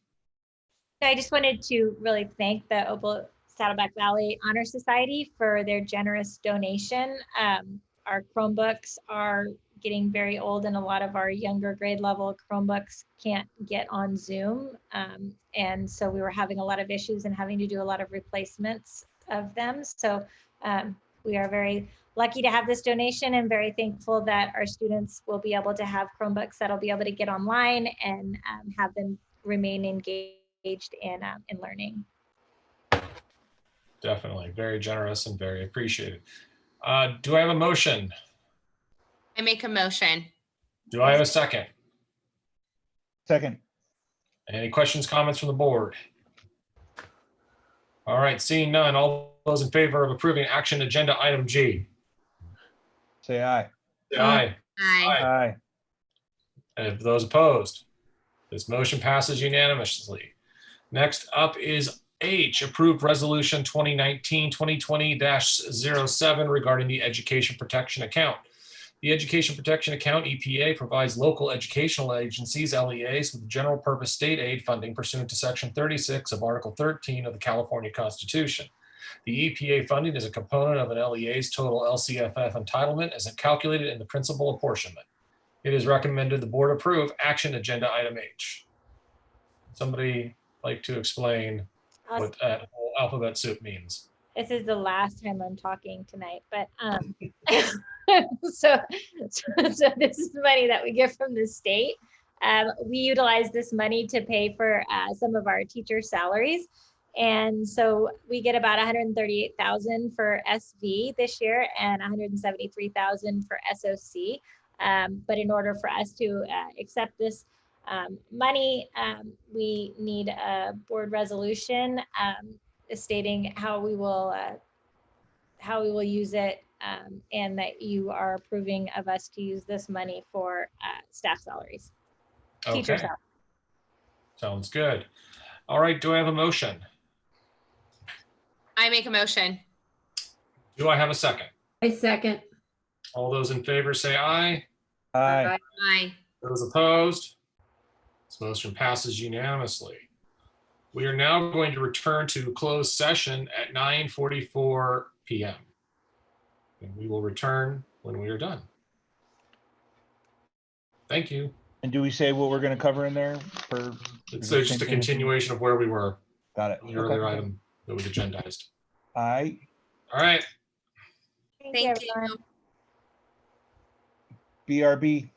I just wanted to really thank the OPA Saddleback Valley Honor Society for their generous donation. Our Chromebooks are getting very old, and a lot of our younger grade level Chromebooks can't get on Zoom. And so we were having a lot of issues and having to do a lot of replacements of them. So we are very lucky to have this donation and very thankful that our students will be able to have Chromebooks that'll be able to get online and have them remain engaged in learning. Definitely very generous and very appreciated. Do I have a motion? I make a motion. Do I have a second? Second. Any questions, comments from the board? All right, seeing none, all those in favor of approving action agenda item G? Say aye. Say aye. Aye. Aye. And those opposed? This motion passes unanimously. Next up is H, approved resolution 2019-2020-07 regarding the education protection account. The Education Protection Account, EPA, provides local educational agencies, LEAs, with general purpose state aid funding pursuant to Section 36 of Article 13 of the California Constitution. The EPA funding is a component of an LEA's total LCFF entitlement as calculated in the principal apportionment. It is recommended the board approve action agenda item H. Somebody like to explain what that whole alphabet soup means? This is the last time I'm talking tonight, but so this is money that we get from the state. We utilize this money to pay for some of our teacher salaries. And so we get about $138,000 for SV this year and $173,000 for SOC. But in order for us to accept this money, we need a board resolution stating how we will use it, and that you are approving of us to use this money for staff salaries, teacher Okay. salaries. Sounds good. All right, do I have a motion? I make a motion. Do I have a second? I second. All those in favor say aye. Aye. Aye. Those opposed? This motion passes unanimously. We are now going to return to closed session at 9:44 p.m. And we will return when we are done. Thank you. And do we say what we're going to cover in there? It's just a continuation of where we were. Got it. The earlier item that was agendized. Aye. All right. Thank you. BRB.